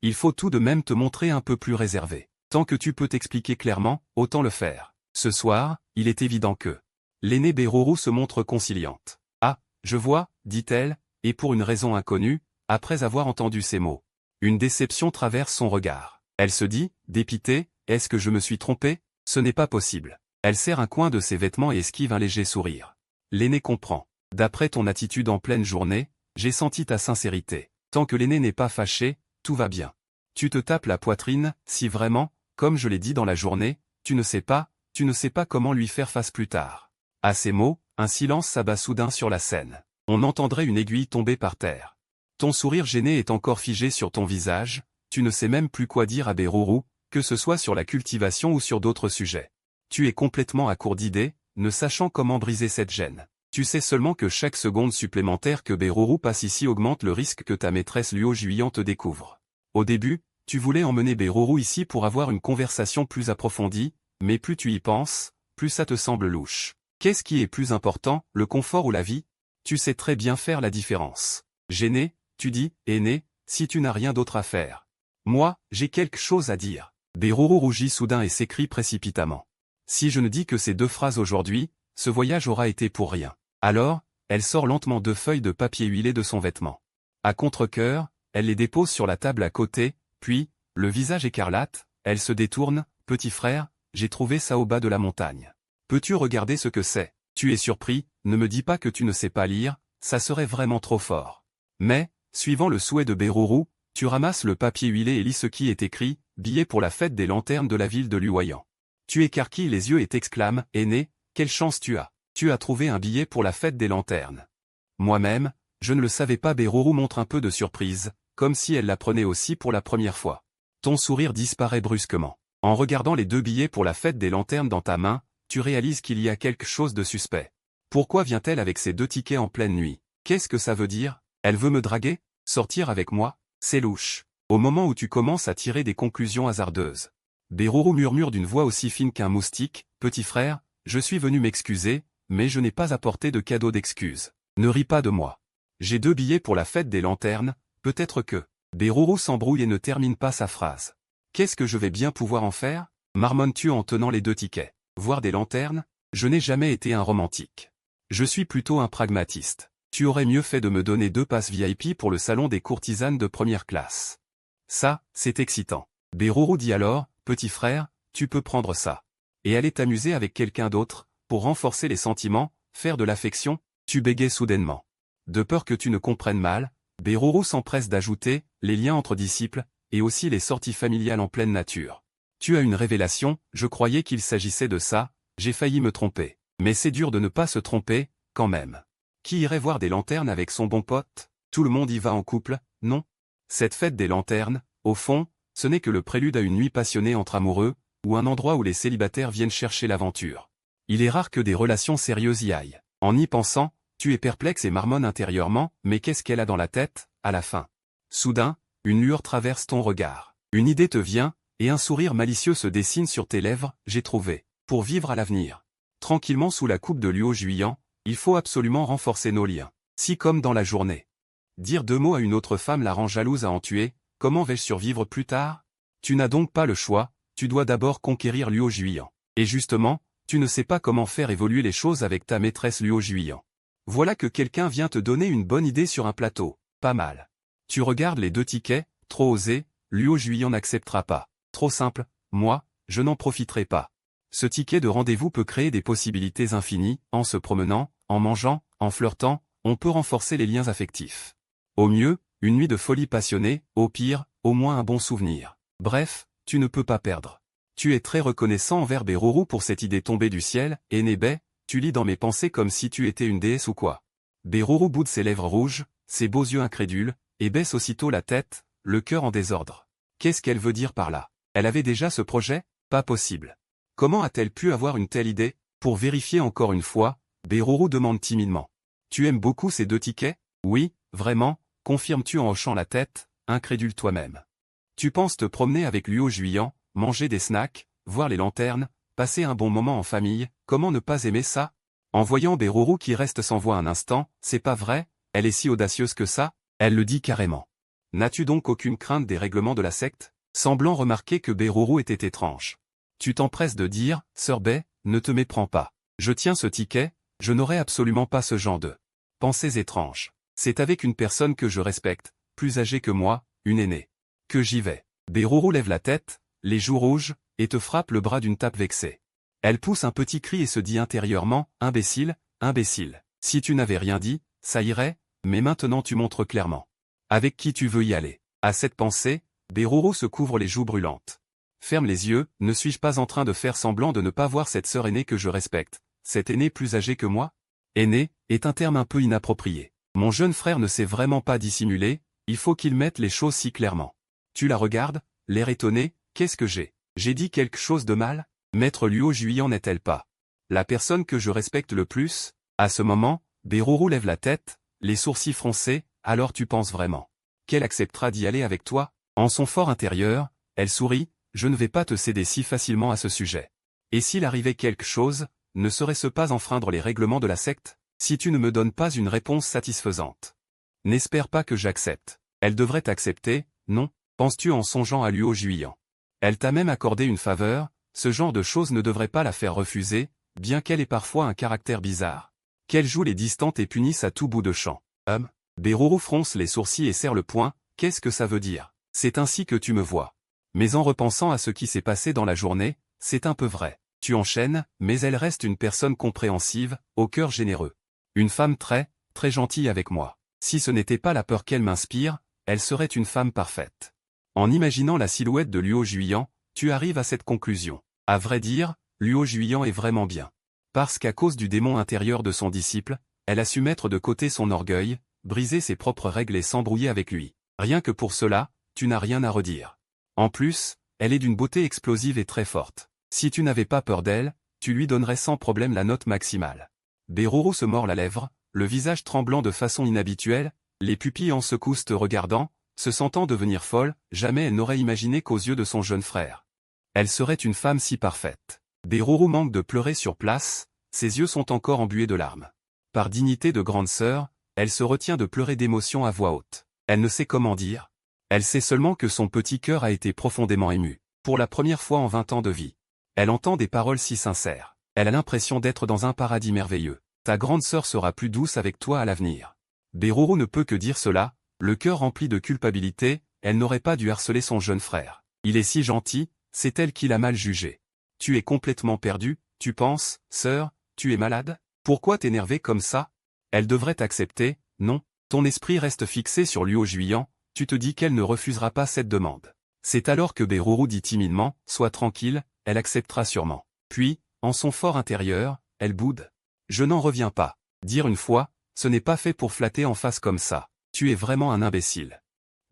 Il faut tout de même te montrer un peu plus réservé. Tant que tu peux t'expliquer clairement, autant le faire. Ce soir, il est évident que l'aînée Beruru se montre conciliante. Ah, je vois, dit-elle, et pour une raison inconnue, après avoir entendu ces mots. Une déception traverse son regard. Elle se dit, dépitée, est-ce que je me suis trompée? Ce n'est pas possible. Elle serre un coin de ses vêtements et esquive un léger sourire. L'aîné comprend. D'après ton attitude en pleine journée, j'ai senti ta sincérité. Tant que l'aîné n'est pas fâché, tout va bien. Tu te tapes la poitrine, si vraiment, comme je l'ai dit dans la journée, tu ne sais pas comment lui faire face plus tard. À ces mots, un silence s'abat soudain sur la scène. On entendrait une aiguille tomber par terre. Ton sourire gêné est encore figé sur ton visage, tu ne sais même plus quoi dire à Beruru, que ce soit sur la cultivation ou sur d'autres sujets. Tu es complètement à court d'idées, ne sachant comment briser cette gêne. Tu sais seulement que chaque seconde supplémentaire que Beruru passe ici augmente le risque que ta maîtresse Luo Juyan te découvre. Au début, tu voulais emmener Beruru ici pour avoir une conversation plus approfondie, mais plus tu y penses, plus ça te semble louche. Qu'est-ce qui est plus important, le confort ou la vie? Tu sais très bien faire la différence. Gêné, tu dis, aîné, si tu n'as rien d'autre à faire. Moi, j'ai quelque chose à dire. Beruru rougit soudain et s'écrie précipitamment. Si je ne dis que ces deux phrases aujourd'hui, ce voyage aura été pour rien. Alors, elle sort lentement 2 feuilles de papier huilé de son vêtement. À contre-cœur, elle les dépose sur la table à côté, puis, le visage écarlate, elle se détourne, petit frère, j'ai trouvé ça au bas de la montagne. Peux-tu regarder ce que c'est? Tu es surpris, ne me dis pas que tu ne sais pas lire, ça serait vraiment trop fort. Mais, suivant le souhait de Beruru, tu ramasses le papier huilé et lis ce qui est écrit, billet pour la fête des lanternes de la ville de Luoyang. Tu écarquilles les yeux et t'exclames, aîné, quelle chance tu as. Tu as trouvé un billet pour la fête des lanternes. Moi-même, je ne le savais pas. Beruru montre un peu de surprise, comme si elle l'apprenait aussi pour la première fois. Ton sourire disparaît brusquement. En regardant les 2 billets pour la fête des lanternes dans ta main, tu réalises qu'il y a quelque chose de suspect. Pourquoi vient-elle avec ces 2 tickets en pleine nuit? Qu'est-ce que ça veut dire? Elle veut me draguer? Sortir avec moi? C'est louche. Au moment où tu commences à tirer des conclusions hasardeuses. Beruru murmure d'une voix aussi fine qu'un moustique, petit frère, je suis venu m'excuser, mais je n'ai pas apporté de cadeau d'excuse. Ne ris pas de moi. J'ai 2 billets pour la fête des lanternes, peut-être que... Beruru s'embrouille et ne termine pas sa phrase. Qu'est-ce que je vais bien pouvoir en faire? Marmonnes-tu en tenant les 2 tickets. Voir des lanternes? Je n'ai jamais été un romantique. Je suis plutôt un pragmatiste. Tu aurais mieux fait de me donner 2 passes VIP pour le salon des courtisanes de première classe. Ça, c'est excitant. Beruru dit alors, petit frère, tu peux prendre ça. Et aller t'amuser avec quelqu'un d'autre, pour renforcer les sentiments, faire de l'affection, tu bégaies soudainement. De peur que tu ne comprennes mal, Beruru s'empresse d'ajouter, les liens entre disciples, et aussi les sorties familiales en pleine nature. Tu as une révélation, je croyais qu'il s'agissait de ça, j'ai failli me tromper. Mais c'est dur de ne pas se tromper, quand même. Qui irait voir des lanternes avec son bon pote? Tout le monde y va en couple, non? Cette fête des lanternes, au fond, ce n'est que le prélude à une nuit passionnée entre amoureux, ou un endroit où les célibataires viennent chercher l'aventure. Il est rare que des relations sérieuses y aillent. En y pensant, tu es perplexe et marmonne intérieurement, mais qu'est-ce qu'elle a dans la tête, à la fin? Soudain, une lueur traverse ton regard. Une idée te vient, et un sourire malicieux se dessine sur tes lèvres, j'ai trouvé. Pour vivre à l'avenir. Tranquillement sous la coupe de Luo Juyan, il faut absolument renforcer nos liens. Si comme dans la journée. Dire 2 mots à une autre femme la rend jalouse à en tuer, comment vais-je survivre plus tard? Tu n'as donc pas le choix, tu dois d'abord conquérir Luo Juiyan. Et justement, tu ne sais pas comment faire évoluer les choses avec ta maîtresse Luo Juiyan. Voilà que quelqu'un vient te donner une bonne idée sur un plateau, pas mal. Tu regardes les 2 tickets, trop osé, Luo Juiyan n'acceptera pas. Trop simple, moi, je n'en profiterai pas. Ce ticket de rendez-vous peut créer des possibilités infinies, en se promenant, en mangeant, en flirtant, on peut renforcer les liens affectifs. Au mieux, une nuit de folie passionnée, au pire, au moins un bon souvenir. Bref, tu ne peux pas perdre. Tu es très reconnaissant envers Beruru pour cette idée tombée du ciel, et Nebe, tu lis dans mes pensées comme si tu étais une déesse ou quoi. Beruru boude ses lèvres rouges, ses beaux yeux incrédules, et baisse aussitôt la tête, le cœur en désordre. Qu'est-ce qu'elle veut dire par là? Elle avait déjà ce projet? Pas possible. Comment a-t-elle pu avoir une telle idée? Pour vérifier encore une fois, Beruru demande timidement. Tu aimes beaucoup ces 2 tickets? Oui, vraiment, confirmes-tu en hochant la tête, incrédule toi-même. Tu penses te promener avec Luo Juiyan, manger des snacks, voir les lanternes, passer un bon moment en famille, comment ne pas aimer ça? En voyant Beruru qui reste sans voix un instant, c'est pas vrai, elle est si audacieuse que ça? Elle le dit carrément. N'as-tu donc aucune crainte des règlements de la secte? Semblant remarquer que Beruru était étrange. Tu t'empresses de dire, Sœur Bai, ne te méprends pas. Je tiens ce ticket, je n'aurai absolument pas ce genre de pensées étranges. C'est avec une personne que je respecte, plus âgée que moi, une aînée, que j'y vais. Beruru lève la tête, les joues rouges, et te frappe le bras d'une tape vexée. Elle pousse un petit cri et se dit intérieurement, imbécile, imbécile. Si tu n'avais rien dit, ça irait, mais maintenant tu montres clairement. Avec qui tu veux y aller? À cette pensée, Beruru se couvre les joues brûlantes. Ferme les yeux, ne suis-je pas en train de faire semblant de ne pas voir cette sœur aînée que je respecte? Cette aînée plus âgée que moi? Aînée, est un terme un peu inapproprié. Mon jeune frère ne sait vraiment pas dissimuler, il faut qu'il mette les choses si clairement. Tu la regardes, l'air étonné, qu'est-ce que j'ai? J'ai dit quelque chose de mal? Maître Luo Juiyan n'est-elle pas la personne que je respecte le plus? À ce moment, Beruru lève la tête, les sourcils froncés, alors tu penses vraiment qu'elle acceptera d'y aller avec toi? En son fort intérieur, elle sourit, je ne vais pas te céder si facilement à ce sujet. Et s'il arrivait quelque chose, ne serait-ce pas enfreindre les règlements de la secte? Si tu ne me donnes pas une réponse satisfaisante, n'espère pas que j'accepte. Elle devrait accepter, non? Penses-tu en songeant à Luo Juiyan? Elle t'a même accordé une faveur, ce genre de choses ne devrait pas la faire refuser, bien qu'elle ait parfois un caractère bizarre. Qu'elle joue les distantes et punisse à tout bout de champ. Beruru fronce les sourcils et serre le poing, qu'est-ce que ça veut dire? C'est ainsi que tu me vois. Mais en repensant à ce qui s'est passé dans la journée, c'est un peu vrai. Tu enchaînes, mais elle reste une personne compréhensive, au cœur généreux. Une femme très, très gentille avec moi. Si ce n'était pas la peur qu'elle m'inspire, elle serait une femme parfaite. En imaginant la silhouette de Luo Juiyan, tu arrives à cette conclusion. À vrai dire, Luo Juiyan est vraiment bien. Parce qu'à cause du démon intérieur de son disciple, elle a su mettre de côté son orgueil, briser ses propres règles et s'embrouiller avec lui. Rien que pour cela, tu n'as rien à redire. En plus, elle est d'une beauté explosive et très forte. Si tu n'avais pas peur d'elle, tu lui donnerais sans problème la note maximale. Beruru se mord la lèvre, le visage tremblant de façon inhabituelle, les pupilles en secousse te regardant, se sentant devenir folle, jamais elle n'aurait imaginé qu'aux yeux de son jeune frère, elle serait une femme si parfaite. Beruru manque de pleurer sur place, ses yeux sont encore embués de larmes. Par dignité de grande sœur, elle se retient de pleurer d'émotion à voix haute. Elle ne sait comment dire. Elle sait seulement que son petit cœur a été profondément ému. Pour la première fois en 20 ans de vie. Elle entend des paroles si sincères. Elle a l'impression d'être dans un paradis merveilleux. Ta grande sœur sera plus douce avec toi à l'avenir. Beruru ne peut que dire cela, le cœur rempli de culpabilité, elle n'aurait pas dû harceler son jeune frère. Il est si gentil, c'est elle qui l'a mal jugé. Tu es complètement perdu, tu penses, sœur, tu es malade? Pourquoi t'énerver comme ça? Elle devrait t'accepter, non? Ton esprit reste fixé sur Luo Juiyan, tu te dis qu'elle ne refusera pas cette demande. C'est alors que Beruru dit timidement, sois tranquille, elle acceptera sûrement. Puis, en son fort intérieur, elle boude. Je n'en reviens pas. Dire une fois, ce n'est pas fait pour flatter en face comme ça. Tu es vraiment un imbécile.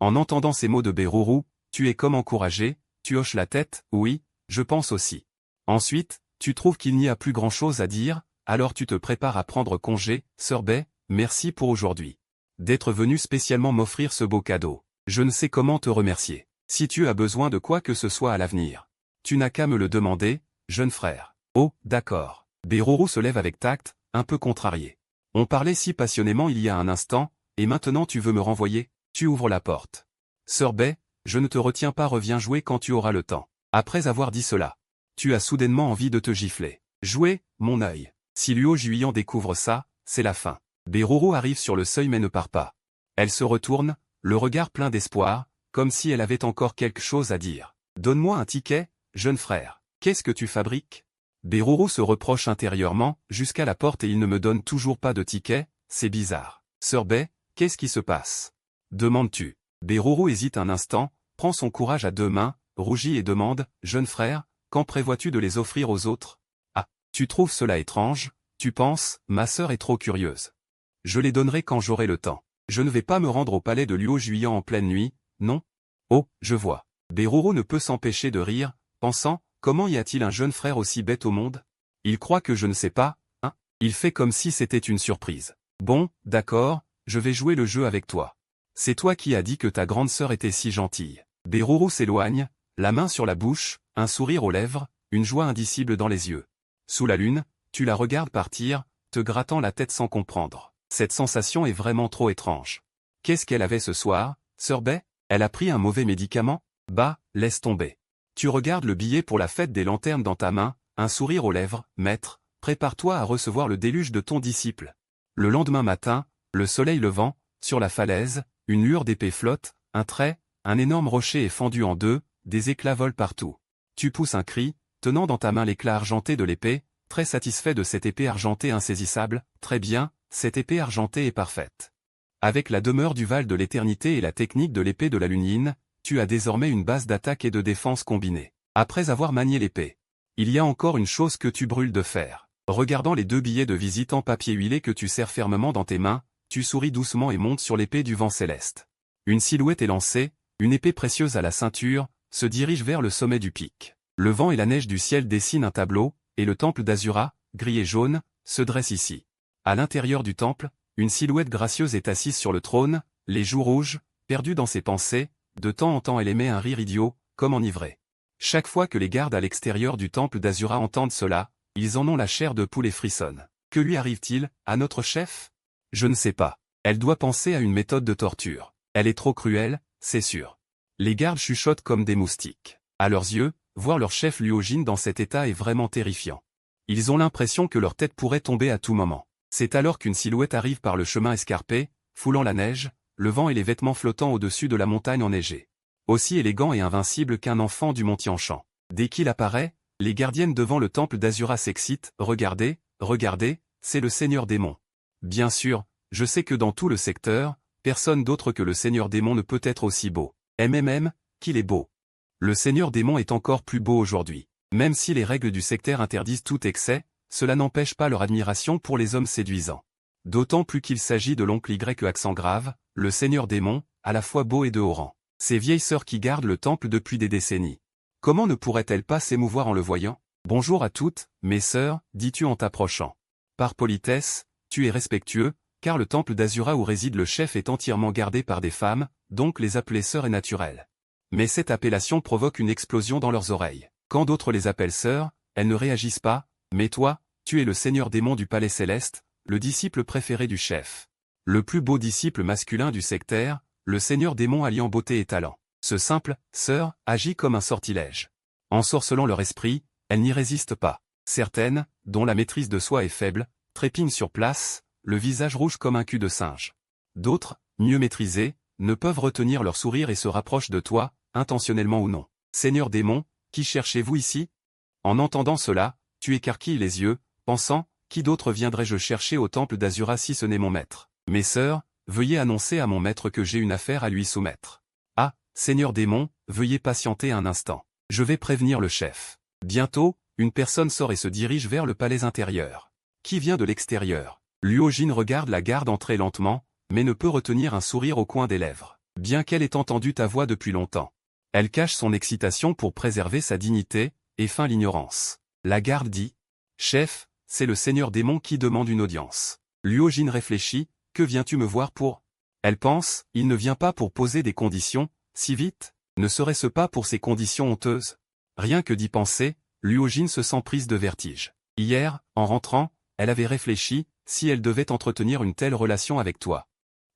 En entendant ces mots de Beruru, tu es comme encouragé, tu hoches la tête, oui, je pense aussi. Ensuite, tu trouves qu'il n'y a plus grand-chose à dire, alors tu te prépares à prendre congé, Sœur Bai, merci pour aujourd'hui. D'être venu spécialement m'offrir ce beau cadeau. Je ne sais comment te remercier. Si tu as besoin de quoi que ce soit à l'avenir, tu n'as qu'à me le demander, jeune frère. Oh, d'accord. Beruru se lève avec tact, un peu contrarié. On parlait si passionnément il y a un instant, et maintenant tu veux me renvoyer? Tu ouvres la porte. Sœur Bai, Je ne te retiens pas, reviens jouer quand tu auras le temps. Après avoir dit cela, tu as soudainement envie de te gifler. Jouer, mon œil. Si Luo Juyan découvre ça, c'est la fin. Beruru arrive sur le seuil mais ne part pas. Elle se retourne, le regard plein d'espoir, comme si elle avait encore quelque chose à dire. Donne-moi un ticket, jeune frère. Qu'est-ce que tu fabriques? Beruru se reproche intérieurement, jusqu'à la porte et il ne me donne toujours pas de ticket, c'est bizarre. Sir Bei, qu'est-ce qui se passe? Demandes-tu. Beruru hésite un instant, prend son courage à deux mains, rougit et demande, jeune frère, quand prévois-tu de les offrir aux autres? Ah, tu trouves cela étrange, tu penses, ma sœur est trop curieuse. Je les donnerai quand j'aurai le temps. Je ne vais pas me rendre au palais de Luo Juyan en pleine nuit, non? Oh, je vois. Beruru ne peut s'empêcher de rire, pensant, comment y a-t-il un jeune frère aussi bête au monde? Il croit que je ne sais pas, hein? Il fait comme si c'était une surprise. Bon, d'accord, je vais jouer le jeu avec toi. C'est toi qui as dit que ta grande sœur était si gentille. Beruru s'éloigne, la main sur la bouche, un sourire aux lèvres, une joie indicible dans les yeux. Sous la lune, tu la regardes partir, te grattant la tête sans comprendre. Cette sensation est vraiment trop étrange. Qu'est-ce qu'elle avait ce soir, Sir Bei? Elle a pris un mauvais médicament? Bah, laisse tomber. Tu regardes le billet pour la fête des lanternes dans ta main, un sourire aux lèvres, maître, prépare-toi à recevoir le déluge de ton disciple. Le lendemain matin, le soleil levant, sur la falaise, une lueur d'épée flotte, un trait, un énorme rocher est fendu en deux, des éclats volent partout. Tu pousses un cri, tenant dans ta main l'éclat argenté de l'épée, très satisfait de cette épée argentée insaisissable, très bien, cette épée argentée est parfaite. Avec la demeure du Val de l'Éternité et la technique de l'épée de la Lunine, tu as désormais une base d'attaque et de défense combinée. Après avoir manié l'épée, il y a encore une chose que tu brûles de faire. Regardant les deux billets de visite en papier huilé que tu serres fermement dans tes mains, tu souris doucement et montes sur l'épée du vent céleste. Une silhouette est lancée, une épée précieuse à la ceinture, se dirige vers le sommet du pic. Le vent et la neige du ciel dessinent un tableau, et le temple d'Azura, gris et jaune, se dresse ici. À l'intérieur du temple, une silhouette gracieuse est assise sur le trône, les joues rouges, perdue dans ses pensées, de temps en temps elle émet un rire idiot, comme enivré. Chaque fois que les gardes à l'extérieur du temple d'Azura entendent cela, ils en ont la chair de poule et frissonnent. Que lui arrive-t-il, à notre chef? Je ne sais pas. Elle doit penser à une méthode de torture. Elle est trop cruelle, c'est sûr. Les gardes chuchotent comme des moustiques. À leurs yeux, voir leur chef Luo Jin dans cet état est vraiment terrifiant. Ils ont l'impression que leur tête pourrait tomber à tout moment. C'est alors qu'une silhouette arrive par le chemin escarpé, foulant la neige, le vent et les vêtements flottant au-dessus de la montagne enneigée. Aussi élégant et invincible qu'un enfant du mont Tianshan. Dès qu'il apparaît, les gardiennes devant le temple d'Azura s'excitent. Regardez, regardez, c'est le Seigneur Démon. Bien sûr, je sais que dans tout le secteur, personne d'autre que le Seigneur Démon ne peut être aussi beau. Qu'il est beau. Le Seigneur Démon est encore plus beau aujourd'hui. Même si les règles du sectaire interdisent tout excès, cela n'empêche pas leur admiration pour les hommes séduisants. D'autant plus qu'il s'agit de l'oncle Y accent grave, le Seigneur Démon, à la fois beau et de haut rang. Ces vieilles sœurs qui gardent le temple depuis des décennies. Comment ne pourrait-elle pas s'émouvoir en le voyant? Bonjour à toutes, mes sœurs, dis-tu en t'approchant. Par politesse, tu es respectueux, car le temple d'Azura où réside le chef est entièrement gardé par des femmes, donc les appeler sœurs est naturel. Mais cette appellation provoque une explosion dans leurs oreilles. Quand d'autres les appellent sœurs, elles ne réagissent pas, mais toi, tu es le Seigneur Démon du palais céleste, le disciple préféré du chef. Le plus beau disciple masculin du sectaire, le Seigneur Démon alliant beauté et talent. Ce simple « sœur » agit comme un sortilège. Ensorcelant leur esprit, elles n'y résistent pas. Certaines, dont la maîtrise de soi est faible, trépignent sur place, le visage rouge comme un cul de singe. D'autres, mieux maîtrisées, ne peuvent retenir leur sourire et se rapprochent de toi, intentionnellement ou non. Seigneur Démon, qui cherchez-vous ici? En entendant cela, tu écarquilles les yeux, pensant, qui d'autre viendrais-je chercher au temple d'Azura si ce n'est mon maître? Mes sœurs, veuillez annoncer à mon maître que j'ai une affaire à lui soumettre. Ah, Seigneur Démon, veuillez patienter un instant. Je vais prévenir le chef. Bientôt, une personne sort et se dirige vers le palais intérieur. Qui vient de l'extérieur? Luo Jin regarde la garde entrer lentement, mais ne peut retenir un sourire au coin des lèvres. Bien qu'elle ait entendu ta voix depuis longtemps. Elle cache son excitation pour préserver sa dignité, et feint l'ignorance. La garde dit. Chef, c'est le Seigneur Démon qui demande une audience. Luo Jin réfléchit, que viens-tu me voir pour? Elle pense, il ne vient pas pour poser des conditions, si vite, ne serait-ce pas pour ces conditions honteuses? Rien que d'y penser, Luo Jin se sent prise de vertige. Hier, en rentrant, elle avait réfléchi, si elle devait entretenir une telle relation avec toi.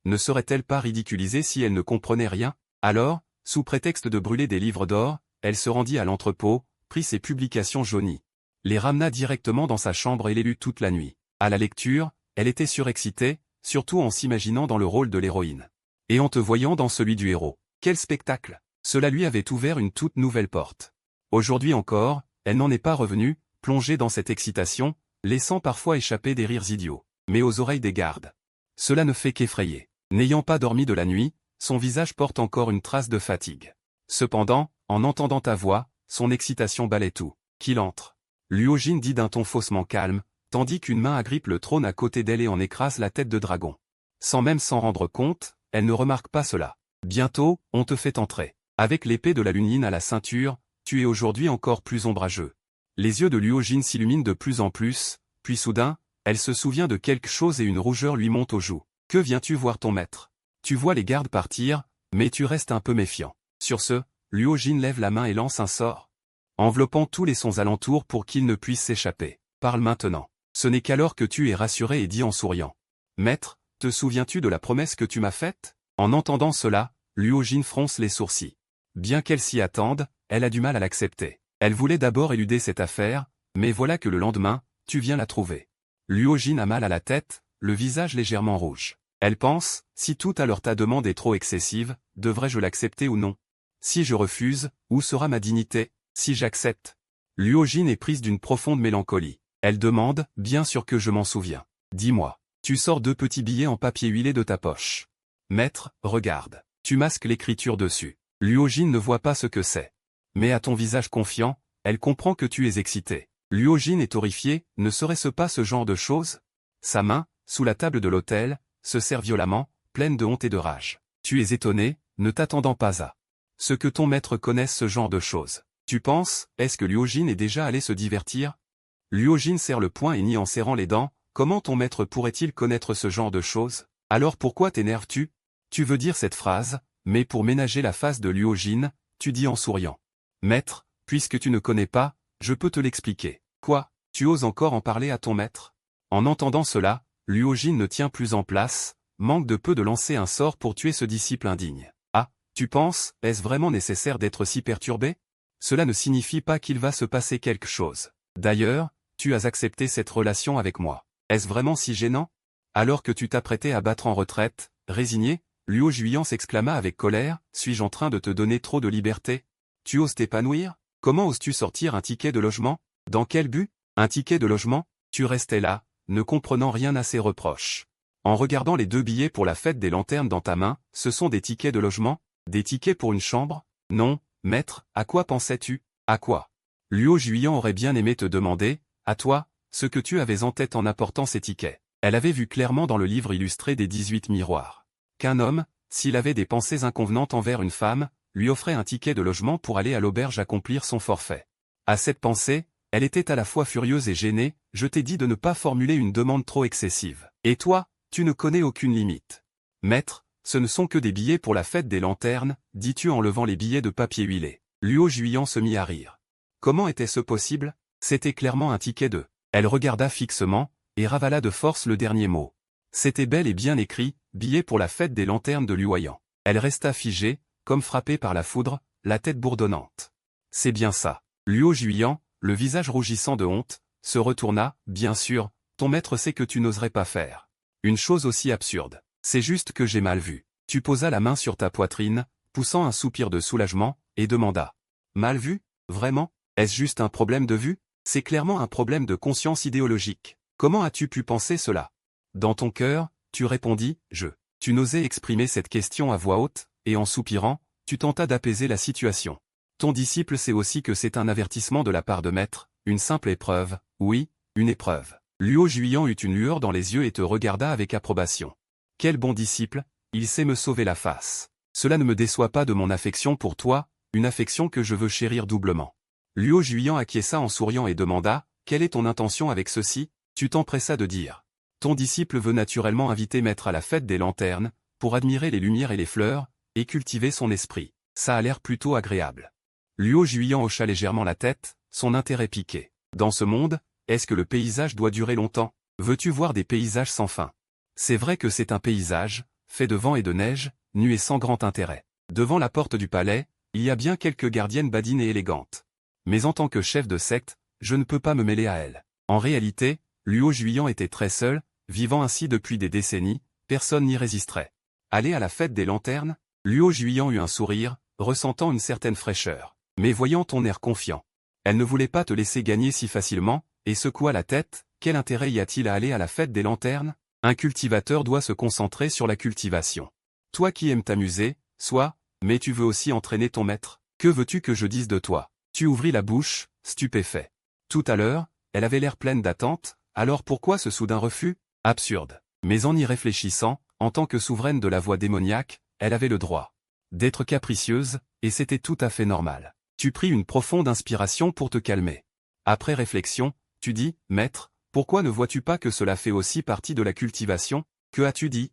Ne serait-elle pas ridiculisée si elle ne comprenait rien? Alors, Sous prétexte de brûler des livres d'or, elle se rendit à l'entrepôt, prit ses publications jaunies, les ramena directement dans sa chambre et les lut toute la nuit. À la lecture, elle était surexcitée, surtout en s'imaginant dans le rôle de l'héroïne. Et en te voyant dans celui du héros. Quel spectacle! Cela lui avait ouvert une toute nouvelle porte. Aujourd'hui encore, elle n'en est pas revenue, plongée dans cette excitation, laissant parfois échapper des rires idiots. Mais aux oreilles des gardes, cela ne fait qu'effrayer. N'ayant pas dormi de la nuit, son visage porte encore une trace de fatigue. Cependant, en entendant ta voix, son excitation balaie tout. Qu'il entre. Luogine dit d'un ton faussement calme, tandis qu'une main agrippe le trône à côté d'elle et en écrase la tête de dragon. Sans même s'en rendre compte, elle ne remarque pas cela. Bientôt, on te fait entrer. Avec l'épée de la lunine à la ceinture, tu es aujourd'hui encore plus ombrageux. Les yeux de Luogine s'illuminent de plus en plus, puis soudain, elle se souvient de quelque chose et une rougeur lui monte aux joues. Que viens-tu voir ton maître? Tu vois les gardes partir, mais tu restes un peu méfiant. Sur ce, Luogine lève la main et lance un sort, enveloppant tous les sons alentours pour qu'ils ne puissent s'échapper. Parle maintenant. Ce n'est qu'alors que tu es rassuré et dit en souriant. Maître, te souviens-tu de la promesse que tu m'as faite? En entendant cela, Luogine fronce les sourcils. Bien qu'elle s'y attende, elle a du mal à l'accepter. Elle voulait d'abord éluder cette affaire, mais voilà que le lendemain, tu viens la trouver. Luogine a mal à la tête, le visage légèrement rouge. Elle pense, si tout à l'heure ta demande est trop excessive, devrais-je l'accepter ou non? Si je refuse, où sera ma dignité? Si j'accepte? Luogine est prise d'une profonde mélancolie. Elle demande, bien sûr que je m'en souviens. Dis-moi. Tu sors 2 petits billets en papier huilé de ta poche. Maître, regarde. Tu masques l'écriture dessus. Luogine ne voit pas ce que c'est. Mais à ton visage confiant, elle comprend que tu es excité. Luogine est horrifiée, ne serait-ce pas ce genre de choses? Sa main, sous la table de l'hôtel, se serre violemment, pleine de honte et de rage. Tu es étonné, ne t'attendant pas à ce que ton maître connaisse ce genre de choses. Tu penses, est-ce que Luogine est déjà allé se divertir? Luogine serre le poing et nie en serrant les dents, comment ton maître pourrait-il connaître ce genre de choses? Alors pourquoi t'énerves-tu? Tu veux dire cette phrase, mais pour ménager la face de Luogine, tu dis en souriant. Maître, puisque tu ne connais pas, je peux te l'expliquer. Quoi? Tu oses encore en parler à ton maître? En entendant cela, Luogine ne tient plus en place, manque de peu de lancer un sort pour tuer ce disciple indigne. Ah, tu penses, est-ce vraiment nécessaire d'être si perturbé? Cela ne signifie pas qu'il va se passer quelque chose. D'ailleurs, tu as accepté cette relation avec moi. Est-ce vraiment si gênant? Alors que tu t'apprêtais à battre en retraite, résigné, Luo Juillan s'exclama avec colère, suis-je en train de te donner trop de liberté? Tu oses t'épanouir? Comment oses-tu sortir un ticket de logement? Dans quel but? Un ticket de logement? Tu restais là, ne comprenant rien à ses reproches. En regardant les 2 billets pour la fête des lanternes dans ta main, ce sont des tickets de logement? Des tickets pour une chambre? Non, maître, à quoi pensais-tu? À quoi? Luo Juillan aurait bien aimé te demander, à toi, ce que tu avais en tête en apportant ces tickets. Elle avait vu clairement dans le livre illustré des 18 miroirs qu'un homme, s'il avait des pensées inconvenantes envers une femme, lui offrait un ticket de logement pour aller à l'auberge accomplir son forfait. À cette pensée, elle était à la fois furieuse et gênée, je t'ai dit de ne pas formuler une demande trop excessive. Et toi, tu ne connais aucune limite. Maître, ce ne sont que des billets pour la fête des lanternes, dis-tu en levant les billets de papier huilé. Luo Juillan se mit à rire. Comment était-ce possible? C'était clairement un ticket de. Elle regarda fixement, et ravala de force le dernier mot. C'était bel et bien écrit, billet pour la fête des lanternes de Luoyang. Elle resta figée, comme frappée par la foudre, la tête bourdonnante. C'est bien ça. Luo Juillan, le visage rougissant de honte, se retourna, bien sûr, ton maître sait que tu n'oserais pas faire une chose aussi absurde. C'est juste que j'ai mal vu. Tu posas la main sur ta poitrine, poussant un soupir de soulagement, et demanda. Mal vu? Vraiment? Est-ce juste un problème de vue? C'est clairement un problème de conscience idéologique. Comment as-tu pu penser cela? Dans ton cœur, tu répondis, je. Tu n'osais exprimer cette question à voix haute, et en soupirant, tu tentas d'apaiser la situation. Ton disciple sait aussi que c'est un avertissement de la part de maître, une simple épreuve, oui, une épreuve. Luo Juillan eut une lueur dans les yeux et te regarda avec approbation. Quel bon disciple, il sait me sauver la face. Cela ne me déçoit pas de mon affection pour toi, une affection que je veux chérir doublement. Luo Juillan acquiesça en souriant et demanda, quelle est ton intention avec ceci? Tu t'empressas de dire. Ton disciple veut naturellement inviter maître à la fête des lanternes, pour admirer les lumières et les fleurs, et cultiver son esprit. Ça a l'air plutôt agréable. Luo Juillan hocha légèrement la tête, son intérêt piqué. Dans ce monde, est-ce que le paysage doit durer longtemps? Veux-tu voir des paysages sans fin? C'est vrai que c'est un paysage, fait de vent et de neige, nu et sans grand intérêt. Devant la porte du palais, il y a bien quelques gardiennes badines et élégantes. Mais en tant que chef de secte, je ne peux pas me mêler à elles. En réalité, Luo Juyan était très seul, vivant ainsi depuis des décennies, personne n'y résisterait. Aller à la fête des lanternes, Luo Juyan eut un sourire, ressentant une certaine fraîcheur. Mais voyant ton air confiant, elle ne voulait pas te laisser gagner si facilement, et secoua la tête. Quel intérêt y a-t-il à aller à la fête des lanternes? Un cultivateur doit se concentrer sur la cultivation. Toi qui aimes t'amuser, mais tu veux aussi entraîner ton maître. Que veux-tu que je dise de toi? Tu ouvris la bouche, stupéfait. Tout à l'heure, elle avait l'air pleine d'attente, alors pourquoi ce soudain refus? Absurde. Mais en y réfléchissant, en tant que souveraine de la voix démoniaque, elle avait le droit d'être capricieuse, et c'était tout à fait normal. Tu pris une profonde inspiration pour te calmer. Après réflexion, tu dis, maître, pourquoi ne vois-tu pas que cela fait aussi partie de la cultivation? Que as-tu dit?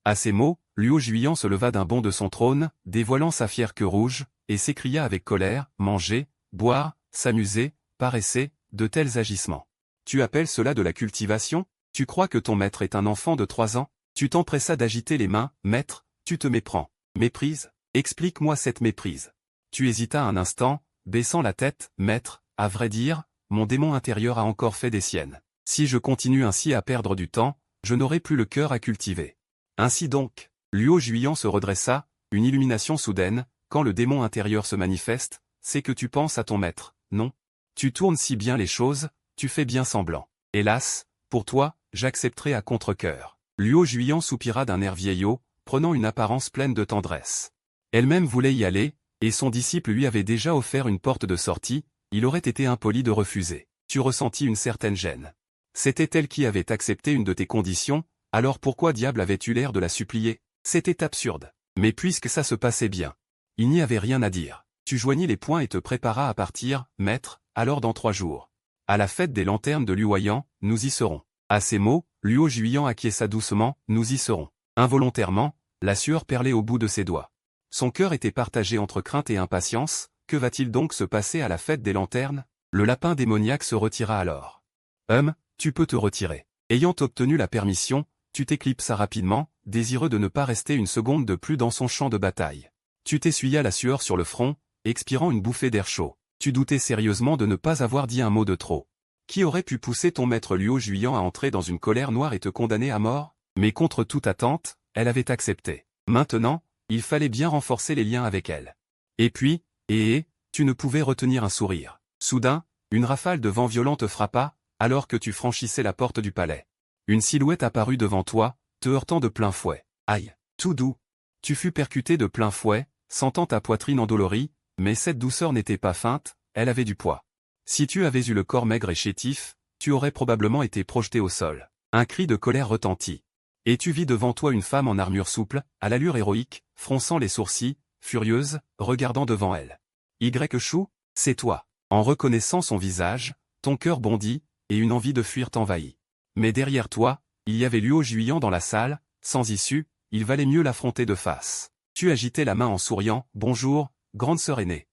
À ces mots, Luo Juyan se leva d'un bond de son trône, dévoilant sa fière queue rouge, et s'écria avec colère, manger, boire, s'amuser, paresser, de tels agissements. Tu appelles cela de la cultivation? Tu crois que ton maître est un enfant de 3 ans? Tu t'empressas d'agiter les mains, maître, tu te méprends. Méprise? Explique-moi cette méprise. Tu hésitas un instant, baissant la tête, maître, à vrai dire, mon démon intérieur a encore fait des siennes. Si je continue ainsi à perdre du temps, je n'aurai plus le cœur à cultiver. Ainsi donc, Luo Juyan se redressa, une illumination soudaine, quand le démon intérieur se manifeste, c'est que tu penses à ton maître, non? Tu tournes si bien les choses, tu fais bien semblant. Hélas, pour toi, j'accepterai à contre-cœur. Luo Juyan soupira d'un air vieillot, prenant une apparence pleine de tendresse. Elle-même voulait y aller, et son disciple lui avait déjà offert une porte de sortie, il aurait été impoli de refuser. Tu ressentis une certaine gêne. C'était elle qui avait accepté une de tes conditions, alors pourquoi diable avais-tu l'air de la supplier? C'était absurde. Mais puisque ça se passait bien, il n'y avait rien à dire. Tu joignis les poings et te préparas à partir, maître, alors dans 3 jours. À la fête des lanternes de Luoyang, nous y serons. À ces mots, Luo Juyan acquiesça doucement, nous y serons. Involontairement, la sueur perlait au bout de ses doigts. Son cœur était partagé entre crainte et impatience. Que va-t-il donc se passer à la fête des lanternes? Le lapin démoniaque se retira alors. Tu peux te retirer. Ayant obtenu la permission, tu t'éclipsas rapidement, désireux de ne pas rester une seconde de plus dans son champ de bataille. Tu t'essuyas la sueur sur le front, expirant une bouffée d'air chaud. Tu doutais sérieusement de ne pas avoir dit un mot de trop. Qui aurait pu pousser ton maître Luo Juyan à entrer dans une colère noire et te condamner à mort? Mais contre toute attente, elle avait accepté. Maintenant, il fallait bien renforcer les liens avec elle. Et puis, tu ne pouvais retenir un sourire. Soudain, une rafale de vent violent te frappa, alors que tu franchissais la porte du palais. Une silhouette apparut devant toi, te heurtant de plein fouet. Aïe, tout doux. Tu fus percuté de plein fouet, sentant ta poitrine endolorie, mais cette douceur n'était pas feinte, elle avait du poids. Si tu avais eu le corps maigre et chétif, tu aurais probablement été projeté au sol. Un cri de colère retentit. Et tu vis devant toi une femme en armure souple, à l'allure héroïque, fronçant les sourcils, furieuse, regardant devant elle. Chou, c'est toi. En reconnaissant son visage, ton cœur bondit, et une envie de fuir t'envahit. Mais derrière toi, il y avait Luo Juyan dans la salle, sans issue, il valait mieux l'affronter de face. Tu agitais la main en souriant, bonjour, grande sœur aînée.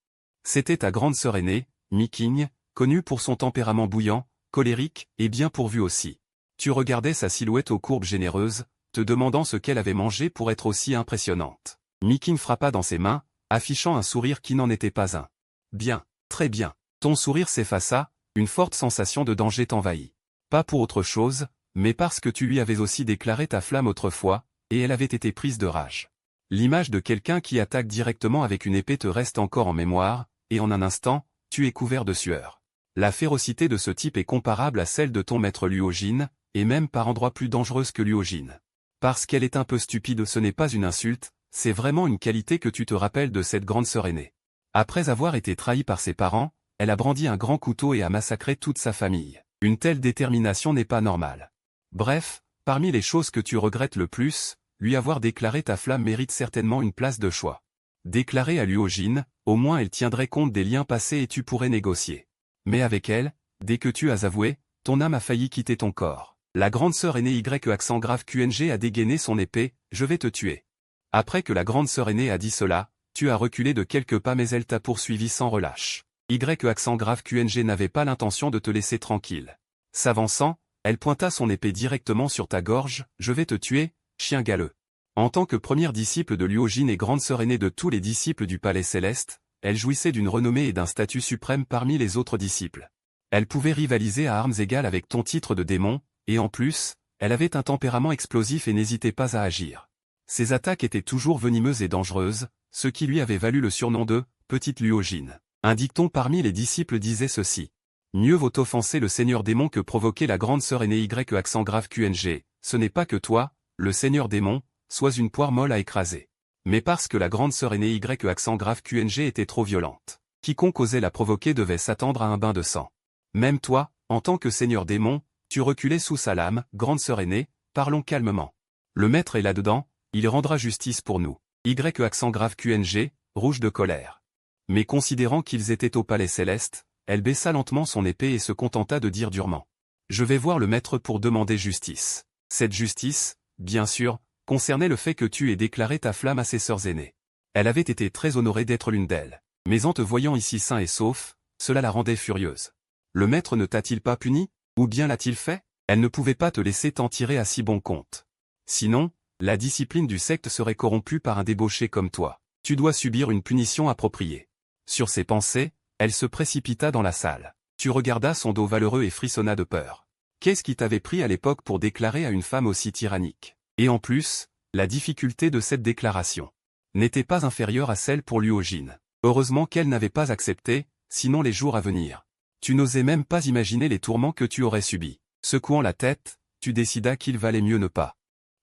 C'était ta grande sœur aînée, Mi-King, connue pour son tempérament bouillant, colérique, et bien pourvue aussi. Tu regardais sa silhouette aux courbes généreuses, te demandant ce qu'elle avait mangé pour être aussi impressionnante. Mi-King frappa dans ses mains, affichant un sourire qui n'en était pas un. Bien, très bien. Ton sourire s'effaça, une forte sensation de danger t'envahit. Pas pour autre chose, mais parce que tu lui avais aussi déclaré ta flamme autrefois, et elle avait été prise de rage. L'image de quelqu'un qui attaque directement avec une épée te reste encore en mémoire, et en un instant, tu es couvert de sueur. La férocité de ce type est comparable à celle de ton maître Luo Jin, et même par endroits plus dangereuse que Luo Jin. Parce qu'elle est un peu stupide, ce n'est pas une insulte, c'est vraiment une qualité que tu te rappelles de cette grande sœur aînée. Après avoir été trahie par ses parents, elle a brandi un grand couteau et a massacré toute sa famille. Une telle détermination n'est pas normale. Bref, parmi les choses que tu regrettes le plus, lui avoir déclaré ta flamme mérite certainement une place de choix. Déclarée à Luo Jin, au moins elle tiendrait compte des liens passés et tu pourrais négocier. Mais avec elle, dès que tu as avoué, ton âme a failli quitter ton corps. La grande sœur aînée QNG a dégainé son épée, je vais te tuer. Après que la grande sœur aînée a dit cela, tu as reculé de quelques pas mais elle t'a poursuivi sans relâche. QNG n'avait pas l'intention de te laisser tranquille. S'avançant, elle pointa son épée directement sur ta gorge, je vais te tuer, chien galeux. En tant que première disciple de Luo Jin et grande sœur aînée de tous les disciples du Palais Céleste, elle jouissait d'une renommée et d'un statut suprême parmi les autres disciples. Elle pouvait rivaliser à armes égales avec ton titre de démon, et en plus, elle avait un tempérament explosif et n'hésitait pas à agir. Ses attaques étaient toujours venimeuses et dangereuses, ce qui lui avait valu le surnom de « Petite Luo Jin ». Un dicton parmi les disciples disait ceci. Mieux vaut offenser le seigneur démon que provoquer la grande sœur aînée YQNG, ce n'est pas que toi, le seigneur démon, sois une poire molle à écraser. Mais parce que la grande sœur aînée YQNG était trop violente. Quiconque osait la provoquer devait s'attendre à un bain de sang. Même toi, en tant que seigneur démon, tu reculais sous sa lame, grande sœur aînée, parlons calmement. Le maître est là-dedans, il rendra justice pour nous. YQNG, rouge de colère. Mais considérant qu'ils étaient au palais céleste, elle baissa lentement son épée et se contenta de dire durement. Je vais voir le maître pour demander justice. Cette justice, bien sûr, concernait le fait que tu aies déclaré ta flamme à ses sœurs aînées. Elle avait été très honorée d'être l'une d'elles. Mais en te voyant ici sain et sauf, cela la rendait furieuse. Le maître ne t'a-t-il pas puni, ou bien l'a-t-il fait? Elle ne pouvait pas te laisser t'en tirer à si bon compte. Sinon, la discipline du secte serait corrompue par un débauché comme toi. Tu dois subir une punition appropriée. Sur ces pensées, elle se précipita dans la salle. Tu regardas son dos valeureux et frissonna de peur. Qu'est-ce qui t'avait pris à l'époque pour déclarer à une femme aussi tyrannique? Et en plus, la difficulté de cette déclaration n'était pas inférieure à celle pour Luo Jin. Heureusement qu'elle n'avait pas accepté, sinon les jours à venir. Tu n'osais même pas imaginer les tourments que tu aurais subis. Secouant la tête, tu décidas qu'il valait mieux ne pas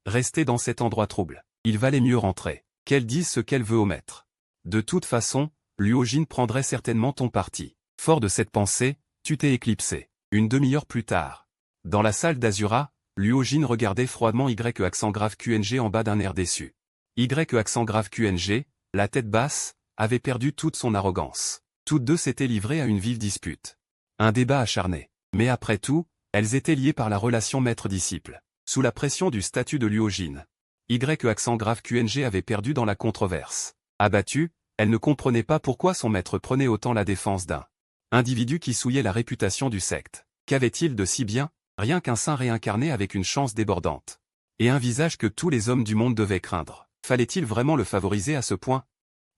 rester dans cet endroit trouble. Il valait mieux rentrer. Qu'elle dise ce qu'elle veut au maître. De toute façon, Luo Jin prendrait certainement ton parti. Fort de cette pensée, tu t'es éclipsé. Une demi-heure plus tard. Dans la salle d'Azura, Luo Jin regardait froidement YQNG en bas d'un air déçu. YQNG, la tête basse, avait perdu toute son arrogance. Toutes deux s'étaient livrées à une vive dispute. Un débat acharné. Mais après tout, elles étaient liées par la relation maître-disciple. Sous la pression du statut de Luo Jin, YQNG avait perdu dans la controverse. Abattue, elle ne comprenait pas pourquoi son maître prenait autant la défense d'un individu qui souillait la réputation du secte. Qu'avait-il de si bien? Rien qu'un saint réincarné avec une chance débordante. Et un visage que tous les hommes du monde devaient craindre. Fallait-il vraiment le favoriser à ce point?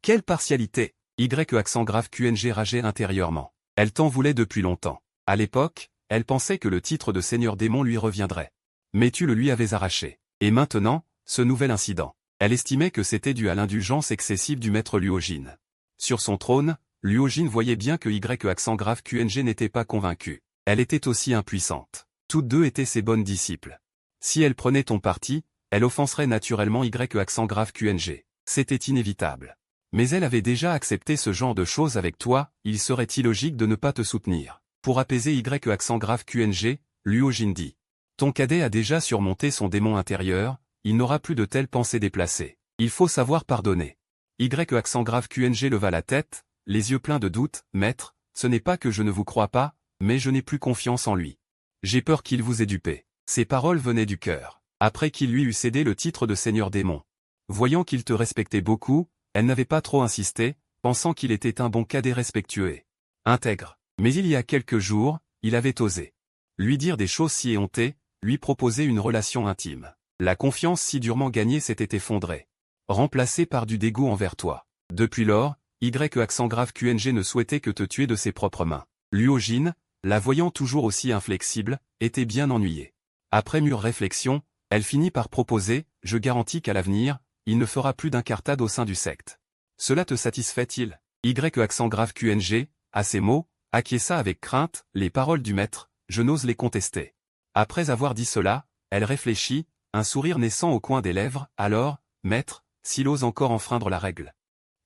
Quelle partialité! YQNG rageait intérieurement. Elle t'en voulait depuis longtemps. À l'époque, elle pensait que le titre de seigneur démon lui reviendrait. Mais tu le lui avais arraché. Et maintenant, ce nouvel incident. Elle estimait que c'était dû à l'indulgence excessive du maître Luo Jin. Sur son trône, Luo Jin voyait bien que YQNG n'était pas convaincu. Elle était aussi impuissante. Toutes deux étaient ses bonnes disciples. Si elle prenait ton parti, elle offenserait naturellement YQNG. C'était inévitable. Mais elle avait déjà accepté ce genre de choses avec toi, il serait illogique de ne pas te soutenir. Pour apaiser YQNG, Luo Jin dit. Ton cadet a déjà surmonté son démon intérieur, il n'aura plus de telles pensées déplacées. Il faut savoir pardonner. YQNG leva la tête, les yeux pleins de doute. Maître, ce n'est pas que je ne vous crois pas, mais je n'ai plus confiance en lui. J'ai peur qu'il vous ait dupé. Ces paroles venaient du cœur, après qu'il lui eût cédé le titre de seigneur démon. Voyant qu'il te respectait beaucoup, elle n'avait pas trop insisté, pensant qu'il était un bon cadet respectueux et intègre. Mais il y a quelques jours, il avait osé lui dire des choses si éhontées, lui proposer une relation intime. La confiance si durement gagnée s'était effondrée, remplacée par du dégoût envers toi. Depuis lors, YQNG ne souhaitait que te tuer de ses propres mains. Luo Jin, la voyant toujours aussi inflexible, était bien ennuyée. Après mûre réflexion, elle finit par proposer, je garantis qu'à l'avenir, il ne fera plus d'incartade au sein du secte. Cela te satisfait-il? YQNG, à ces mots, acquiesça avec crainte, les paroles du maître, je n'ose les contester. Après avoir dit cela, elle réfléchit, un sourire naissant au coin des lèvres, alors, maître, s'il ose encore enfreindre la règle.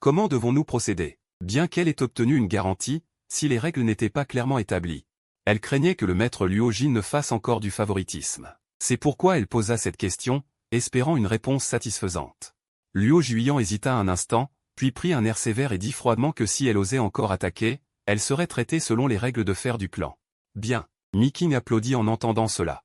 Comment devons-nous procéder? Bien qu'elle ait obtenu une garantie, si les règles n'étaient pas clairement établies. Elle craignait que le maître Luo Jin ne fasse encore du favoritisme. C'est pourquoi elle posa cette question, espérant une réponse satisfaisante. Luo Juyan hésita un instant, puis prit un air sévère et dit froidement que si elle osait encore attaquer, elle serait traitée selon les règles de fer du clan. Bien. Miking applaudit en entendant cela.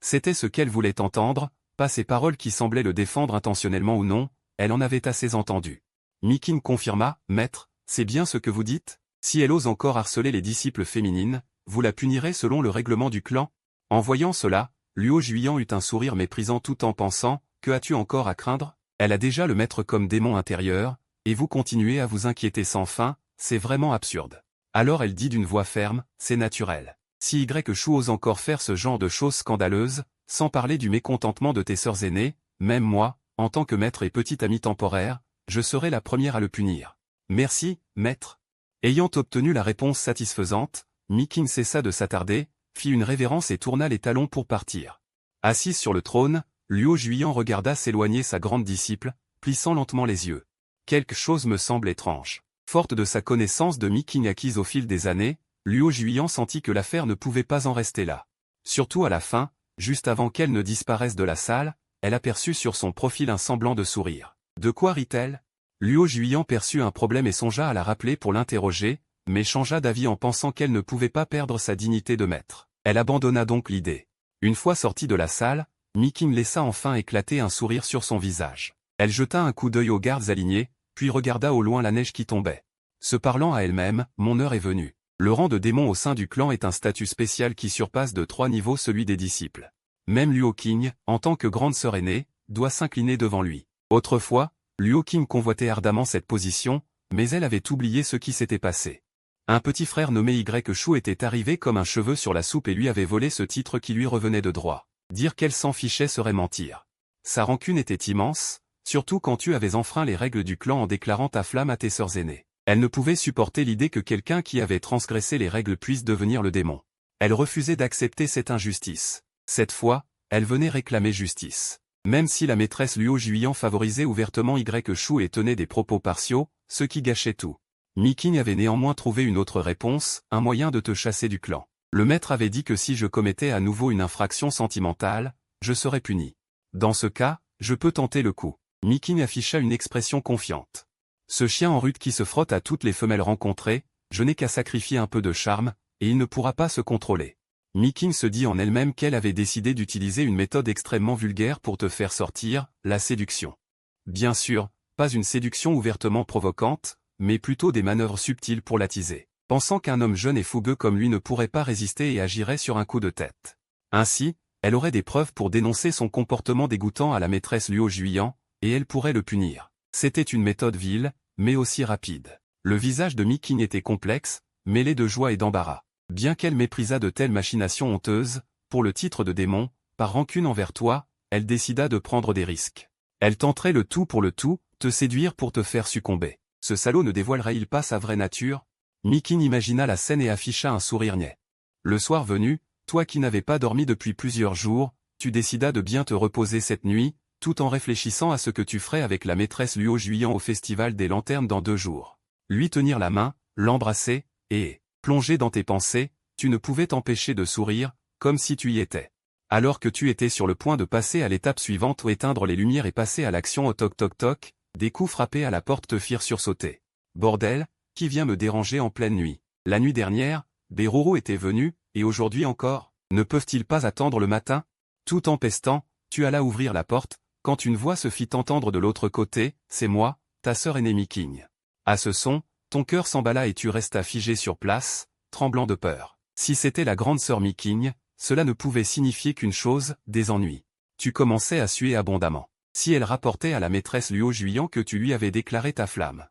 C'était ce qu'elle voulait entendre, pas ces paroles qui semblaient le défendre intentionnellement ou non, elle en avait assez entendu. Miking confirma, maître, c'est bien ce que vous dites? Si elle ose encore harceler les disciples féminines, vous la punirez selon le règlement du clan? En voyant cela, Luo Juyan eut un sourire méprisant tout en pensant, que as-tu encore à craindre? Elle a déjà le maître comme démon intérieur, et vous continuez à vous inquiéter sans fin, c'est vraiment absurde. Alors elle dit d'une voix ferme, c'est naturel. Si Chou ose encore faire ce genre de choses scandaleuses, sans parler du mécontentement de tes sœurs aînées, même moi, en tant que maître et petit ami temporaire, je serai la première à le punir. Merci, maître. Ayant obtenu la réponse satisfaisante, Mi-King cessa de s'attarder, fit une révérence et tourna les talons pour partir. Assise sur le trône, Luo Juyan regarda s'éloigner sa grande disciple, plissant lentement les yeux. Quelque chose me semble étrange. Forte de sa connaissance de Mi-King acquise au fil des années, Luo Juyan sentit que l'affaire ne pouvait pas en rester là. Surtout à la fin, juste avant qu'elle ne disparaisse de la salle, elle aperçut sur son profil un semblant de sourire. De quoi rit-elle? Luo Juyan perçut un problème et songea à la rappeler pour l'interroger, mais changea d'avis en pensant qu'elle ne pouvait pas perdre sa dignité de maître. Elle abandonna donc l'idée. Une fois sortie de la salle, Mi-King laissa enfin éclater un sourire sur son visage. Elle jeta un coup d'œil aux gardes alignés, puis regarda au loin la neige qui tombait. Se parlant à elle-même, mon heure est venue. Le rang de démon au sein du clan est un statut spécial qui surpasse de 3 niveaux celui des disciples. Même Luo Qing, en tant que grande sœur aînée, doit s'incliner devant lui. Autrefois, Luo Qing convoitait ardemment cette position, mais elle avait oublié ce qui s'était passé. Un petit frère nommé Chou était arrivé comme un cheveu sur la soupe et lui avait volé ce titre qui lui revenait de droit. Dire qu'elle s'en fichait serait mentir. Sa rancune était immense, surtout quand tu avais enfreint les règles du clan en déclarant ta flamme à tes sœurs aînées. Elle ne pouvait supporter l'idée que quelqu'un qui avait transgressé les règles puisse devenir le démon. Elle refusait d'accepter cette injustice. Cette fois, elle venait réclamer justice. Même si la maîtresse Luo Juyan favorisait ouvertement Chou et tenait des propos partiaux, ce qui gâchait tout. Mi-King avait néanmoins trouvé une autre réponse, un moyen de te chasser du clan. Le maître avait dit que si je commettais à nouveau une infraction sentimentale, je serais puni. Dans ce cas, je peux tenter le coup. Mi-King afficha une expression confiante. Ce chien en rut qui se frotte à toutes les femelles rencontrées, je n'ai qu'à sacrifier un peu de charme, et il ne pourra pas se contrôler. Mi-King se dit en elle-même qu'elle avait décidé d'utiliser une méthode extrêmement vulgaire pour te faire sortir, la séduction. Bien sûr, pas une séduction ouvertement provocante, mais plutôt des manœuvres subtiles pour l'attiser, pensant qu'un homme jeune et fougueux comme lui ne pourrait pas résister et agirait sur un coup de tête. Ainsi, elle aurait des preuves pour dénoncer son comportement dégoûtant à la maîtresse Luo Juyan, et elle pourrait le punir. C'était une méthode vile, mais aussi rapide. Le visage de Mi-King était complexe, mêlé de joie et d'embarras. Bien qu'elle méprisât de telles machinations honteuses, pour le titre de démon, par rancune envers toi, elle décida de prendre des risques. Elle tenterait le tout pour le tout, te séduire pour te faire succomber. Ce salaud ne dévoilerait-il pas sa vraie nature? Mi-King imagina la scène et afficha un sourire niais. Le soir venu, toi qui n'avais pas dormi depuis plusieurs jours, tu décidas de bien te reposer cette nuit, tout en réfléchissant à ce que tu ferais avec la maîtresse Luo Juyan au festival des lanternes dans 2 jours. Lui tenir la main, l'embrasser, et, plongé dans tes pensées, tu ne pouvais t'empêcher de sourire, comme si tu y étais. Alors que tu étais sur le point de passer à l'étape suivante ou éteindre les lumières et passer à l'action au toc toc toc, des coups frappés à la porte te firent sursauter. Bordel, qui vient me déranger en pleine nuit? La nuit dernière, Beroro était venu, et aujourd'hui encore, ne peuvent-ils pas attendre le matin? Tout en pestant, tu allas ouvrir la porte, quand une voix se fit entendre de l'autre côté, c'est moi, ta sœur aînée Mi-King. À ce son, ton cœur s'emballa et tu restas figé sur place, tremblant de peur. Si c'était la grande sœur Mi-King, cela ne pouvait signifier qu'une chose, des ennuis. Tu commençais à suer abondamment. Si elle rapportait à la maîtresse Luo Juyan que tu lui avais déclaré ta flamme.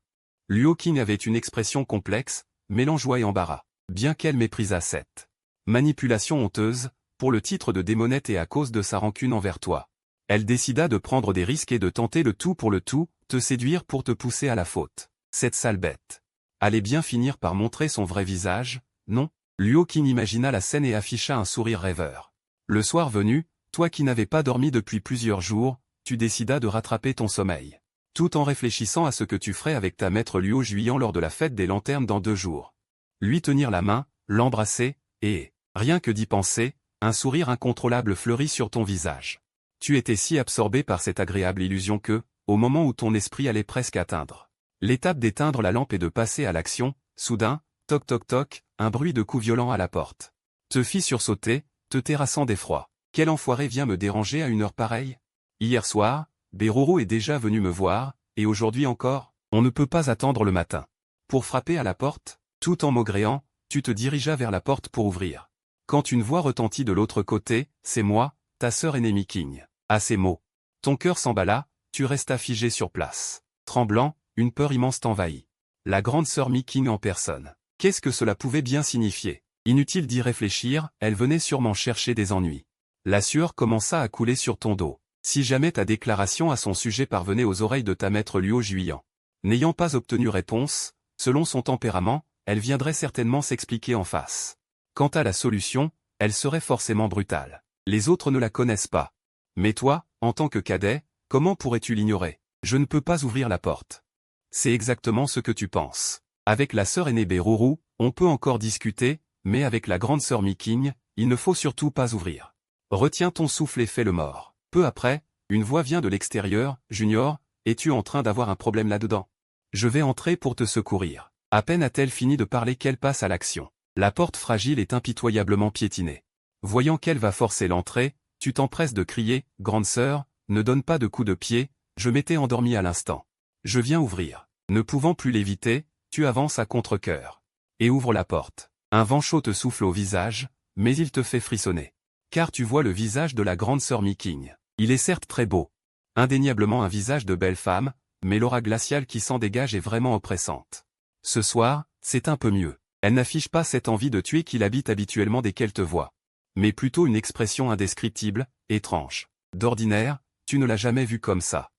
Luo Qing avait une expression complexe, mêlant joie et embarras, bien qu'elle méprisât cette manipulation honteuse, pour le titre de démonette et à cause de sa rancune envers toi. Elle décida de prendre des risques et de tenter le tout pour le tout, te séduire pour te pousser à la faute. Cette sale bête allait bien finir par montrer son vrai visage, non? Luo Qing imagina la scène et afficha un sourire rêveur. Le soir venu, toi qui n'avais pas dormi depuis plusieurs jours, tu décidas de rattraper ton sommeil. Tout en réfléchissant à ce que tu ferais avec ta maître Luo Juyan lors de la fête des lanternes dans 2 jours. Lui tenir la main, l'embrasser, et, rien que d'y penser, un sourire incontrôlable fleurit sur ton visage. Tu étais si absorbé par cette agréable illusion que, au moment où ton esprit allait presque atteindre l'étape d'éteindre la lampe et de passer à l'action, soudain, toc toc toc, un bruit de coups violents à la porte. Te fit sursauter, te terrassant d'effroi. Quel enfoiré vient me déranger à une heure pareille? Hier soir, Beroro est déjà venu me voir, et aujourd'hui encore, on ne peut pas attendre le matin. Pour frapper à la porte, tout en maugréant, tu te dirigeas vers la porte pour ouvrir. Quand une voix retentit de l'autre côté, c'est moi, ta sœur aînée Mi-King. À ces mots, ton cœur s'emballa, Tu restas figé sur place. Tremblant, une peur immense t'envahit. La grande sœur Meeking en personne. Qu'est-ce que cela pouvait bien signifier? Inutile d'y réfléchir, elle venait sûrement chercher des ennuis. La sueur commença à couler sur ton dos. Si jamais ta déclaration à son sujet parvenait aux oreilles de ta maître Luo Juyan. N'ayant pas obtenu réponse, selon son tempérament, elle viendrait certainement s'expliquer en face. Quant à la solution, elle serait forcément brutale. Les autres ne la connaissent pas. Mais toi, en tant que cadet, comment pourrais-tu l'ignorer? Je ne peux pas ouvrir la porte. C'est exactement ce que tu penses. Avec la sœur aînée Beruru, on peut encore discuter, mais avec la grande sœur Meeking, il ne faut surtout pas ouvrir. Retiens ton souffle et fais le mort. Peu après, une voix vient de l'extérieur. Junior, es-tu en train d'avoir un problème là-dedans? Je vais entrer pour te secourir. À peine a-t-elle fini de parler qu'elle passe à l'action. La porte fragile est impitoyablement piétinée. Voyant qu'elle va forcer l'entrée, tu t'empresses de crier, grande sœur, ne donne pas de coup de pied, je m'étais endormi à l'instant. Je viens ouvrir. Ne pouvant plus l'éviter, tu avances à contre-cœur. Et ouvre la porte. Un vent chaud te souffle au visage, mais il te fait frissonner. Car tu vois le visage de la grande sœur Meeking. Il est certes très beau. Indéniablement un visage de belle femme, mais l'aura glaciale qui s'en dégage est vraiment oppressante. Ce soir, c'est un peu mieux. Elle n'affiche pas cette envie de tuer qu'il habite habituellement dès qu'elle te voit. Mais plutôt une expression indescriptible, étrange. D'ordinaire, tu ne l'as jamais vue comme ça.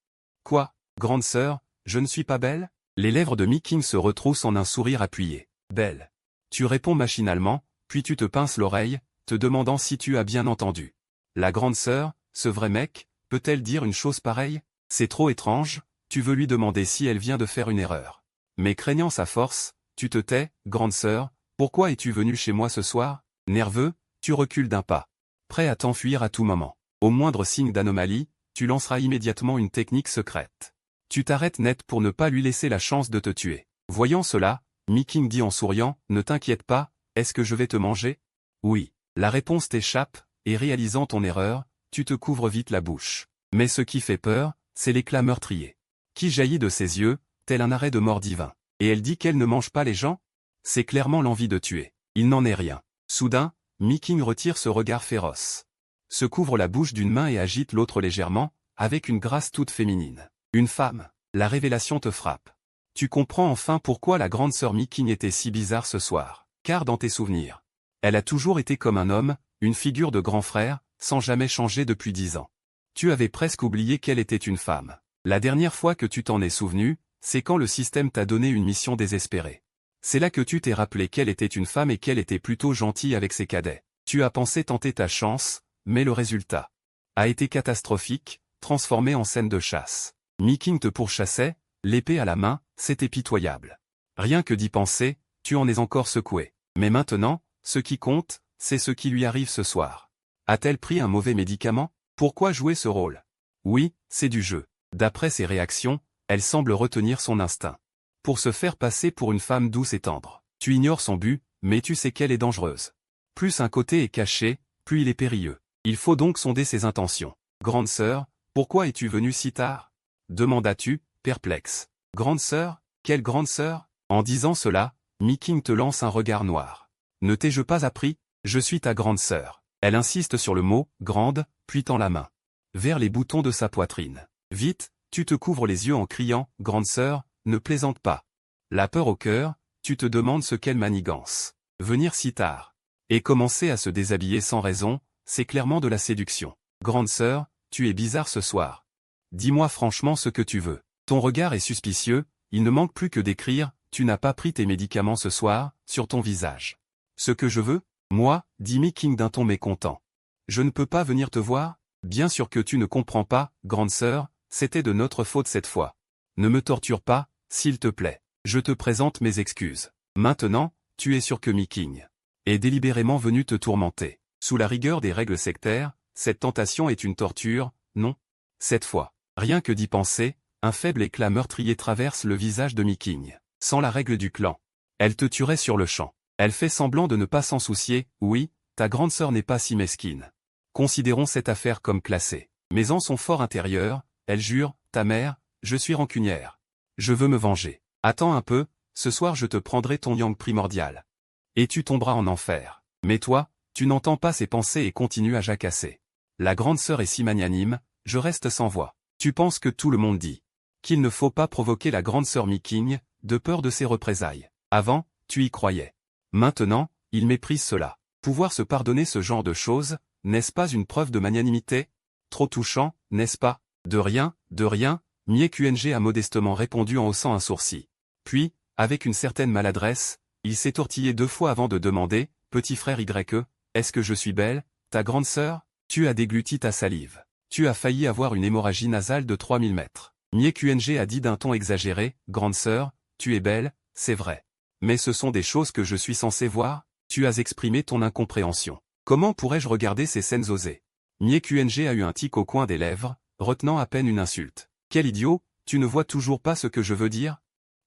Quoi, grande sœur, je ne suis pas belle? Les lèvres de Meeking se retroussent en un sourire appuyé. Belle. Tu réponds machinalement, puis tu te pinces l'oreille, te demandant si tu as bien entendu. La grande sœur, ce vrai mec, peut-elle dire une chose pareille? C'est trop étrange, tu veux lui demander si elle vient de faire une erreur. Mais craignant sa force, tu te tais, grande sœur, pourquoi es-tu venue chez moi ce soir? Nerveux, tu recules d'un pas. Prêt à t'enfuir à tout moment. Au moindre signe d'anomalie, tu lanceras immédiatement une technique secrète. Tu t'arrêtes net pour ne pas lui laisser la chance de te tuer. Voyant cela, Meeking dit en souriant, ne t'inquiète pas, est-ce que je vais te manger? Oui. La réponse t'échappe, et réalisant ton erreur, tu te couvres vite la bouche. Mais ce qui fait peur, c'est l'éclat meurtrier. Qui jaillit de ses yeux, tel un arrêt de mort divin. Et elle dit qu'elle ne mange pas les gens? C'est clairement l'envie de tuer. Il n'en est rien. Soudain, Meeking retire ce regard féroce. Se couvre la bouche d'une main et agite l'autre légèrement, avec une grâce toute féminine. Une femme. La révélation te frappe. Tu comprends enfin pourquoi la grande sœur Meeking était si bizarre ce soir. Car dans tes souvenirs, elle a toujours été comme un homme, une figure de grand frère, sans jamais changer depuis 10 ans. Tu avais presque oublié qu'elle était une femme. La dernière fois que tu t'en es souvenu, c'est quand le système t'a donné une mission désespérée. C'est là que tu t'es rappelé qu'elle était une femme et qu'elle était plutôt gentille avec ses cadets. Tu as pensé tenter ta chance, mais le résultat a été catastrophique, transformé en scène de chasse. Meeking te pourchassait, l'épée à la main, c'était pitoyable. Rien que d'y penser, tu en es encore secoué. Mais maintenant, ce qui compte, c'est ce qui lui arrive ce soir. A-t-elle pris un mauvais médicament? Pourquoi jouer ce rôle? Oui, c'est du jeu. D'après ses réactions, elle semble retenir son instinct. Pour se faire passer pour une femme douce et tendre. Tu ignores son but, mais tu sais qu'elle est dangereuse. Plus un côté est caché, plus il est périlleux. Il faut donc sonder ses intentions. Grande sœur, pourquoi es-tu venue si tard? Demandas-tu, perplexe. Grande sœur? Quelle grande sœur? En disant cela, Meeking te lance un regard noir. Ne t'ai-je pas appris? Je suis ta grande sœur. Elle insiste sur le mot « grande », puis tend la main vers les boutons de sa poitrine. Vite, tu te couvres les yeux en criant « Grande sœur, ne plaisante pas ». La peur au cœur, tu te demandes ce qu'elle manigance. Venir si tard et commencer à se déshabiller sans raison, c'est clairement de la séduction. Grande sœur, tu es bizarre ce soir. Dis-moi franchement ce que tu veux. Ton regard est suspicieux, il ne manque plus que d'écrire « Tu n'as pas pris tes médicaments ce soir » sur ton visage. Ce que je veux? Moi, dit Meeking d'un ton mécontent. Je ne peux pas venir te voir? Bien sûr que tu ne comprends pas, grande sœur, c'était de notre faute cette fois. Ne me torture pas, s'il te plaît. Je te présente mes excuses. Maintenant, tu es sûr que Meeking est délibérément venu te tourmenter. Sous la rigueur des règles sectaires, cette tentation est une torture, non? Cette fois, rien que d'y penser, un faible éclat meurtrier traverse le visage de Meeking. Sans la règle du clan, elle te tuerait sur le champ. Elle fait semblant de ne pas s'en soucier, oui, ta grande sœur n'est pas si mesquine. Considérons cette affaire comme classée. Mais en son fort intérieur, elle jure, ta mère, je suis rancunière. Je veux me venger. Attends un peu, ce soir je te prendrai ton yang primordial. Et tu tomberas en enfer. Mais toi, tu n'entends pas ses pensées et continues à jacasser. La grande sœur est si magnanime, je reste sans voix. Tu penses que tout le monde dit qu'il ne faut pas provoquer la grande sœur Miking, de peur de ses représailles. Avant, tu y croyais. Maintenant, il méprise cela. Pouvoir se pardonner ce genre de choses, n'est-ce pas une preuve de magnanimité? Trop touchant, n'est-ce pas? De rien, Mie QNG a modestement répondu en haussant un sourcil. Puis, avec une certaine maladresse, il s'est tortillé 2 fois avant de demander, petit frère YE, est-ce que je suis belle, ta grande sœur? Tu as dégluti ta salive. Tu as failli avoir une hémorragie nasale de 3000 mètres. Mie QNG a dit d'un ton exagéré, grande sœur, tu es belle, c'est vrai. Mais ce sont des choses que je suis censé voir? Tu as exprimé ton incompréhension. Comment pourrais-je regarder ces scènes osées? Mie QNG a eu un tic au coin des lèvres, retenant à peine une insulte. Quel idiot, tu ne vois toujours pas ce que je veux dire?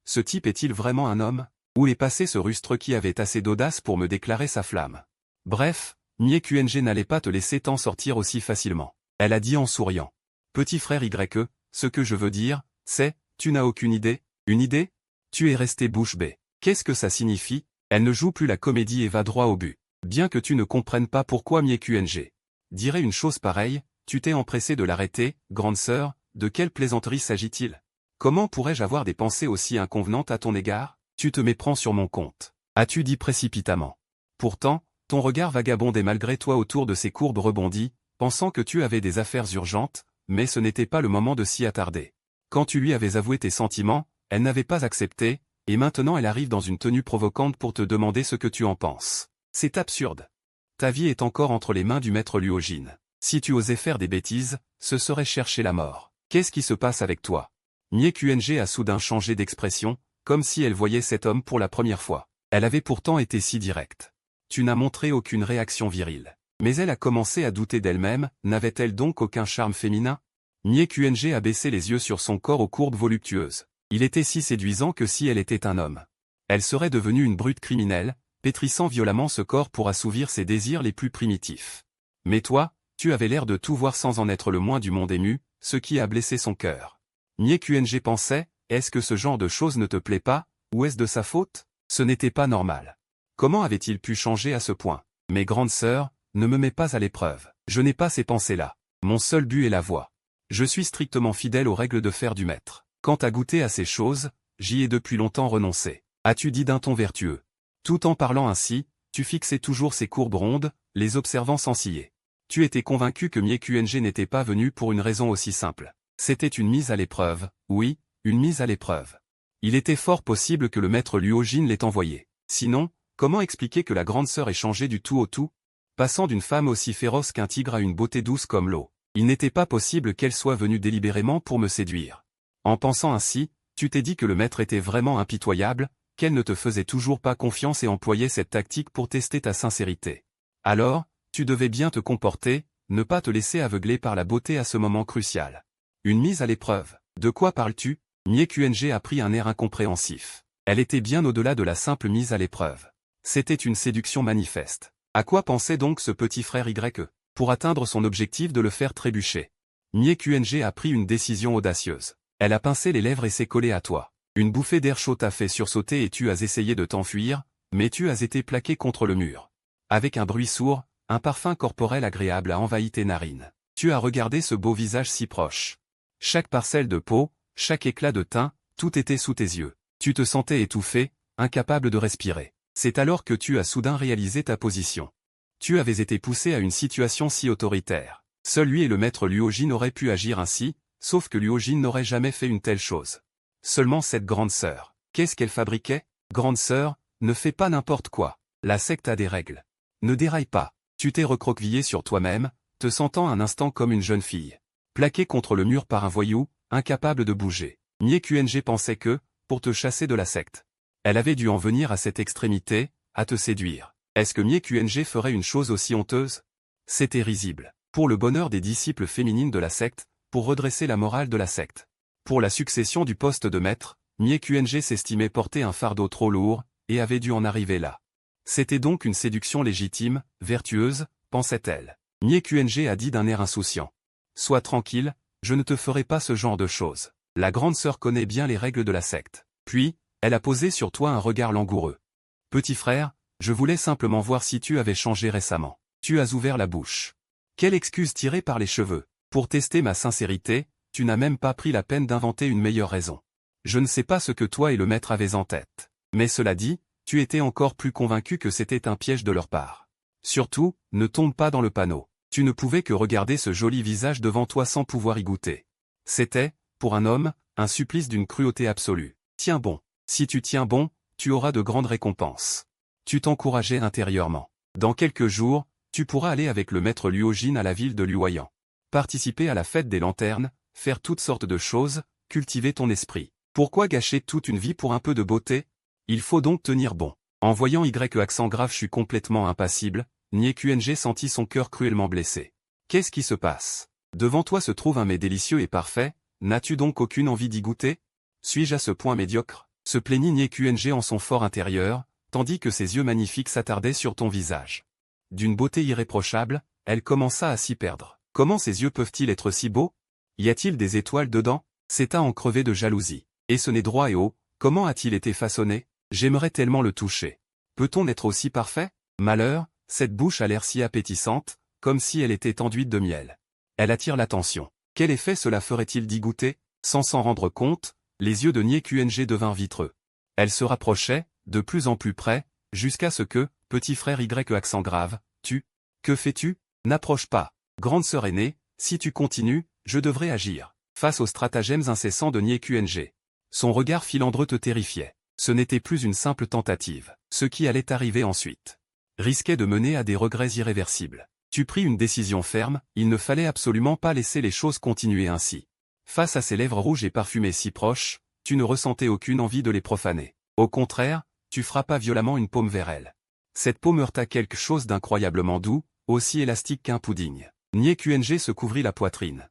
Ce type est-il vraiment un homme? Où est passé ce rustre qui avait assez d'audace pour me déclarer sa flamme? Bref, Mie QNG n'allait pas te laisser t'en sortir aussi facilement. Elle a dit en souriant. Petit frère YE, ce que je veux dire, c'est, tu n'as aucune idée? Une idée? Tu es resté bouche bée. Qu'est-ce que ça signifie? Elle ne joue plus la comédie et va droit au but. Bien que tu ne comprennes pas pourquoi Mie QNG dirait une chose pareille, tu t'es empressé de l'arrêter, grande sœur, de quelle plaisanterie s'agit-il? Comment pourrais-je avoir des pensées aussi inconvenantes à ton égard? Tu te méprends sur mon compte. As-tu dit précipitamment. Pourtant, ton regard vagabondait malgré toi autour de ces courbes rebondies, pensant que tu avais des affaires urgentes, mais ce n'était pas le moment de s'y attarder. Quand tu lui avais avoué tes sentiments, elle n'avait pas accepté, et maintenant elle arrive dans une tenue provocante pour te demander ce que tu en penses. C'est absurde. Ta vie est encore entre les mains du maître Luogine. Si tu osais faire des bêtises, ce serait chercher la mort. Qu'est-ce qui se passe avec toi? Mie QNG a soudain changé d'expression, comme si elle voyait cet homme pour la première fois. Elle avait pourtant été si directe. Tu n'as montré aucune réaction virile. Mais elle a commencé à douter d'elle-même, n'avait-elle donc aucun charme féminin? Mie QNG a baissé les yeux sur son corps aux courbes voluptueuses. Il était si séduisant que si elle était un homme, elle serait devenue une brute criminelle, pétrissant violemment ce corps pour assouvir ses désirs les plus primitifs. Mais toi, tu avais l'air de tout voir sans en être le moins du monde ému, ce qui a blessé son cœur. Mie QNG pensait, est-ce que ce genre de choses ne te plaît pas, ou est-ce de sa faute? Ce n'était pas normal. Comment avait-il pu changer à ce point? Mes grandes sœurs, ne me mets pas à l'épreuve. Je n'ai pas ces pensées-là. Mon seul but est la voix. Je suis strictement fidèle aux règles de fer du maître. Quant à goûter à ces choses, j'y ai depuis longtemps renoncé. As-tu dit d'un ton vertueux? Tout en parlant ainsi, tu fixais toujours ces courbes rondes, les observant sans ciller. Tu étais convaincu que Mie QNG n'était pas venu pour une raison aussi simple. C'était une mise à l'épreuve, oui, une mise à l'épreuve. Il était fort possible que le maître Luogine l'ait envoyé. Sinon, comment expliquer que la grande sœur ait changé du tout au tout? Passant d'une femme aussi féroce qu'un tigre à une beauté douce comme l'eau. Il n'était pas possible qu'elle soit venue délibérément pour me séduire. En pensant ainsi, tu t'es dit que le maître était vraiment impitoyable, qu'elle ne te faisait toujours pas confiance et employait cette tactique pour tester ta sincérité. Alors, tu devais bien te comporter, ne pas te laisser aveugler par la beauté à ce moment crucial. Une mise à l'épreuve. De quoi parles-tu? Mie QNG a pris un air incompréhensif. Elle était bien au-delà de la simple mise à l'épreuve. C'était une séduction manifeste. À quoi pensait donc ce petit frère YE? Pour atteindre son objectif de le faire trébucher. Mie QNG a pris une décision audacieuse. Elle a pincé les lèvres et s'est collée à toi. Une bouffée d'air chaud t'a fait sursauter et tu as essayé de t'enfuir, mais tu as été plaqué contre le mur. Avec un bruit sourd, un parfum corporel agréable a envahi tes narines. Tu as regardé ce beau visage si proche. Chaque parcelle de peau, chaque éclat de teint, tout était sous tes yeux. Tu te sentais étouffé, incapable de respirer. C'est alors que tu as soudain réalisé ta position. Tu avais été poussé à une situation si autoritaire. Seul lui et le maître Luogine auraient pu agir ainsi, sauf que Luogine n'aurait jamais fait une telle chose. Seulement cette grande sœur. Qu'est-ce qu'elle fabriquait? Grande sœur, ne fais pas n'importe quoi. La secte a des règles. Ne déraille pas. Tu t'es recroquevillé sur toi-même, te sentant un instant comme une jeune fille. Plaqué contre le mur par un voyou, incapable de bouger. Mie QNG pensait que, pour te chasser de la secte, elle avait dû en venir à cette extrémité, à te séduire. Est-ce que Mie QNG ferait une chose aussi honteuse? C'était risible. Pour le bonheur des disciples féminines de la secte, pour redresser la morale de la secte. Pour la succession du poste de maître, Mie QNG s'estimait porter un fardeau trop lourd, et avait dû en arriver là. C'était donc une séduction légitime, vertueuse, pensait-elle. Mie QNG a dit d'un air insouciant. Sois tranquille, je ne te ferai pas ce genre de choses. La grande sœur connaît bien les règles de la secte. Puis, elle a posé sur toi un regard langoureux. Petit frère, je voulais simplement voir si tu avais changé récemment. Tu as ouvert la bouche. Quelle excuse tirée par les cheveux? Pour tester ma sincérité, tu n'as même pas pris la peine d'inventer une meilleure raison. Je ne sais pas ce que toi et le maître avez en tête. Mais cela dit, tu étais encore plus convaincu que c'était un piège de leur part. Surtout, ne tombe pas dans le panneau. Tu ne pouvais que regarder ce joli visage devant toi sans pouvoir y goûter. C'était, pour un homme, un supplice d'une cruauté absolue. Tiens bon. Si tu tiens bon, tu auras de grandes récompenses. Tu t'encourageais intérieurement. Dans quelques jours, tu pourras aller avec le maître Luogin à la ville de Luoyang. Participer à la fête des lanternes, faire toutes sortes de choses, cultiver ton esprit. Pourquoi gâcher toute une vie pour un peu de beauté? Il faut donc tenir bon. En voyant Y accent grave je suis complètement impassible, Nie QNG sentit son cœur cruellement blessé. Qu'est-ce qui se passe? Devant toi se trouve un mets délicieux et parfait, n'as-tu donc aucune envie d'y goûter? Suis-je à ce point médiocre? Se plaignit Nie QNG en son fort intérieur, tandis que ses yeux magnifiques s'attardaient sur ton visage. D'une beauté irréprochable, elle commença à s'y perdre. Comment ses yeux peuvent-ils être si beaux? Y a-t-il des étoiles dedans? C'est à en crever de jalousie. Et ce nez droit et haut, comment a-t-il été façonné? J'aimerais tellement le toucher. Peut-on être aussi parfait? Malheur, cette bouche a l'air si appétissante, comme si elle était enduite de miel. Elle attire l'attention. Quel effet cela ferait-il d'y goûter? Sans s'en rendre compte, les yeux de Nie QNG devinrent vitreux. Elle se rapprochait, de plus en plus près, jusqu'à ce que, petit frère Y accent grave, que fais-tu? N'approche pas. Grande sœur aînée, si tu continues, je devrais agir. Face aux stratagèmes incessants de Nie QNG. Son regard filandreux te terrifiait. Ce n'était plus une simple tentative. Ce qui allait arriver ensuite risquait de mener à des regrets irréversibles. Tu pris une décision ferme, il ne fallait absolument pas laisser les choses continuer ainsi. Face à ses lèvres rouges et parfumées si proches, tu ne ressentais aucune envie de les profaner. Au contraire, tu frappas violemment une paume vers elle. Cette paume heurta quelque chose d'incroyablement doux, aussi élastique qu'un pudding. Nie QNG se couvrit la poitrine.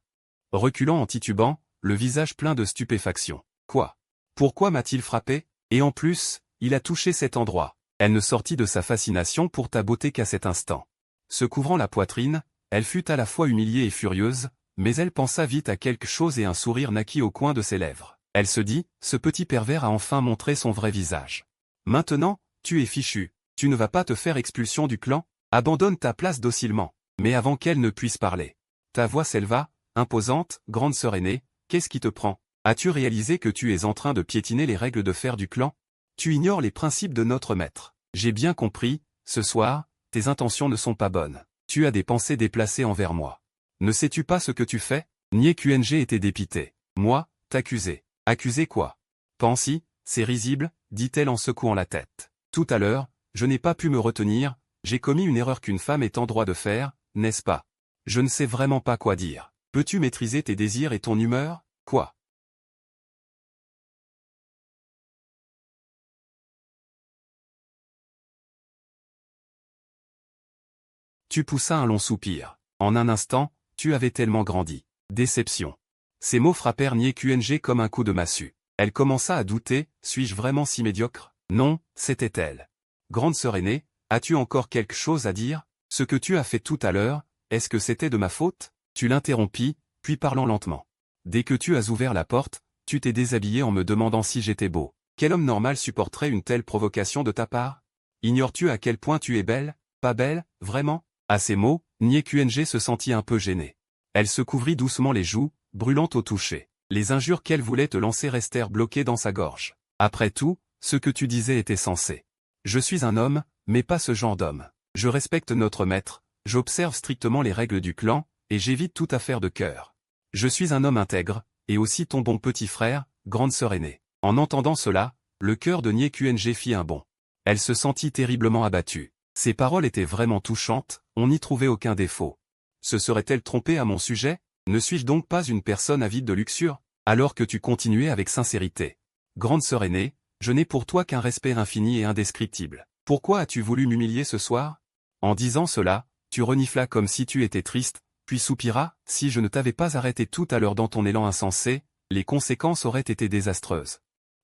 Reculant en titubant, le visage plein de stupéfaction. Quoi? Pourquoi m'a-t-il frappé? Et en plus, il a touché cet endroit. Elle ne sortit de sa fascination pour ta beauté qu'à cet instant. Se couvrant la poitrine, elle fut à la fois humiliée et furieuse, mais elle pensa vite à quelque chose et un sourire naquit au coin de ses lèvres. Elle se dit, ce petit pervers a enfin montré son vrai visage. Maintenant, tu es fichu. Tu ne vas pas te faire expulsion du clan? Abandonne ta place docilement. Mais avant qu'elle ne puisse parler. Ta voix s'éleva, imposante, grande sœur aînée, qu'est-ce qui te prend? As-tu réalisé que tu es en train de piétiner les règles de fer du clan? Tu ignores les principes de notre maître. J'ai bien compris, ce soir, tes intentions ne sont pas bonnes. Tu as des pensées déplacées envers moi. Ne sais-tu pas ce que tu fais? Nie QNG était dépité. Moi, t'accuser. Accuser quoi? Pense-y, c'est risible, dit-elle en secouant la tête. Tout à l'heure, je n'ai pas pu me retenir, j'ai commis une erreur qu'une femme est en droit de faire, n'est-ce pas? Je ne sais vraiment pas quoi dire. Peux-tu maîtriser tes désirs et ton humeur? Quoi? Tu poussas un long soupir. En un instant, tu avais tellement grandi. Déception. Ces mots frappèrent Nie QNG comme un coup de massue. Elle commença à douter, suis-je vraiment si médiocre? Non, c'était elle. Grande sœur aînée, as-tu encore quelque chose à dire? Ce que tu as fait tout à l'heure, est-ce que c'était de ma faute? Tu l'interrompis, puis parlant lentement. Dès que tu as ouvert la porte, tu t'es déshabillé en me demandant si j'étais beau. Quel homme normal supporterait une telle provocation de ta part? Ignores-tu à quel point tu es belle? Pas belle, vraiment? À ces mots, Nie QNG se sentit un peu gênée. Elle se couvrit doucement les joues, brûlantes au toucher. Les injures qu'elle voulait te lancer restèrent bloquées dans sa gorge. Après tout, ce que tu disais était sensé. Je suis un homme, mais pas ce genre d'homme. Je respecte notre maître, j'observe strictement les règles du clan, et j'évite toute affaire de cœur. Je suis un homme intègre, et aussi ton bon petit frère, grande sœur aînée. En entendant cela, le cœur de Nie QNG fit un bond. Elle se sentit terriblement abattue. Ces paroles étaient vraiment touchantes, on n'y trouvait aucun défaut. Se serait-elle trompée à mon sujet? Ne suis-je donc pas une personne avide de luxure? Alors que tu continuais avec sincérité. Grande sœur aînée, je n'ai pour toi qu'un respect infini et indescriptible. Pourquoi as-tu voulu m'humilier ce soir? En disant cela, tu reniflas comme si tu étais triste, puis soupiras, si je ne t'avais pas arrêté tout à l'heure dans ton élan insensé, les conséquences auraient été désastreuses.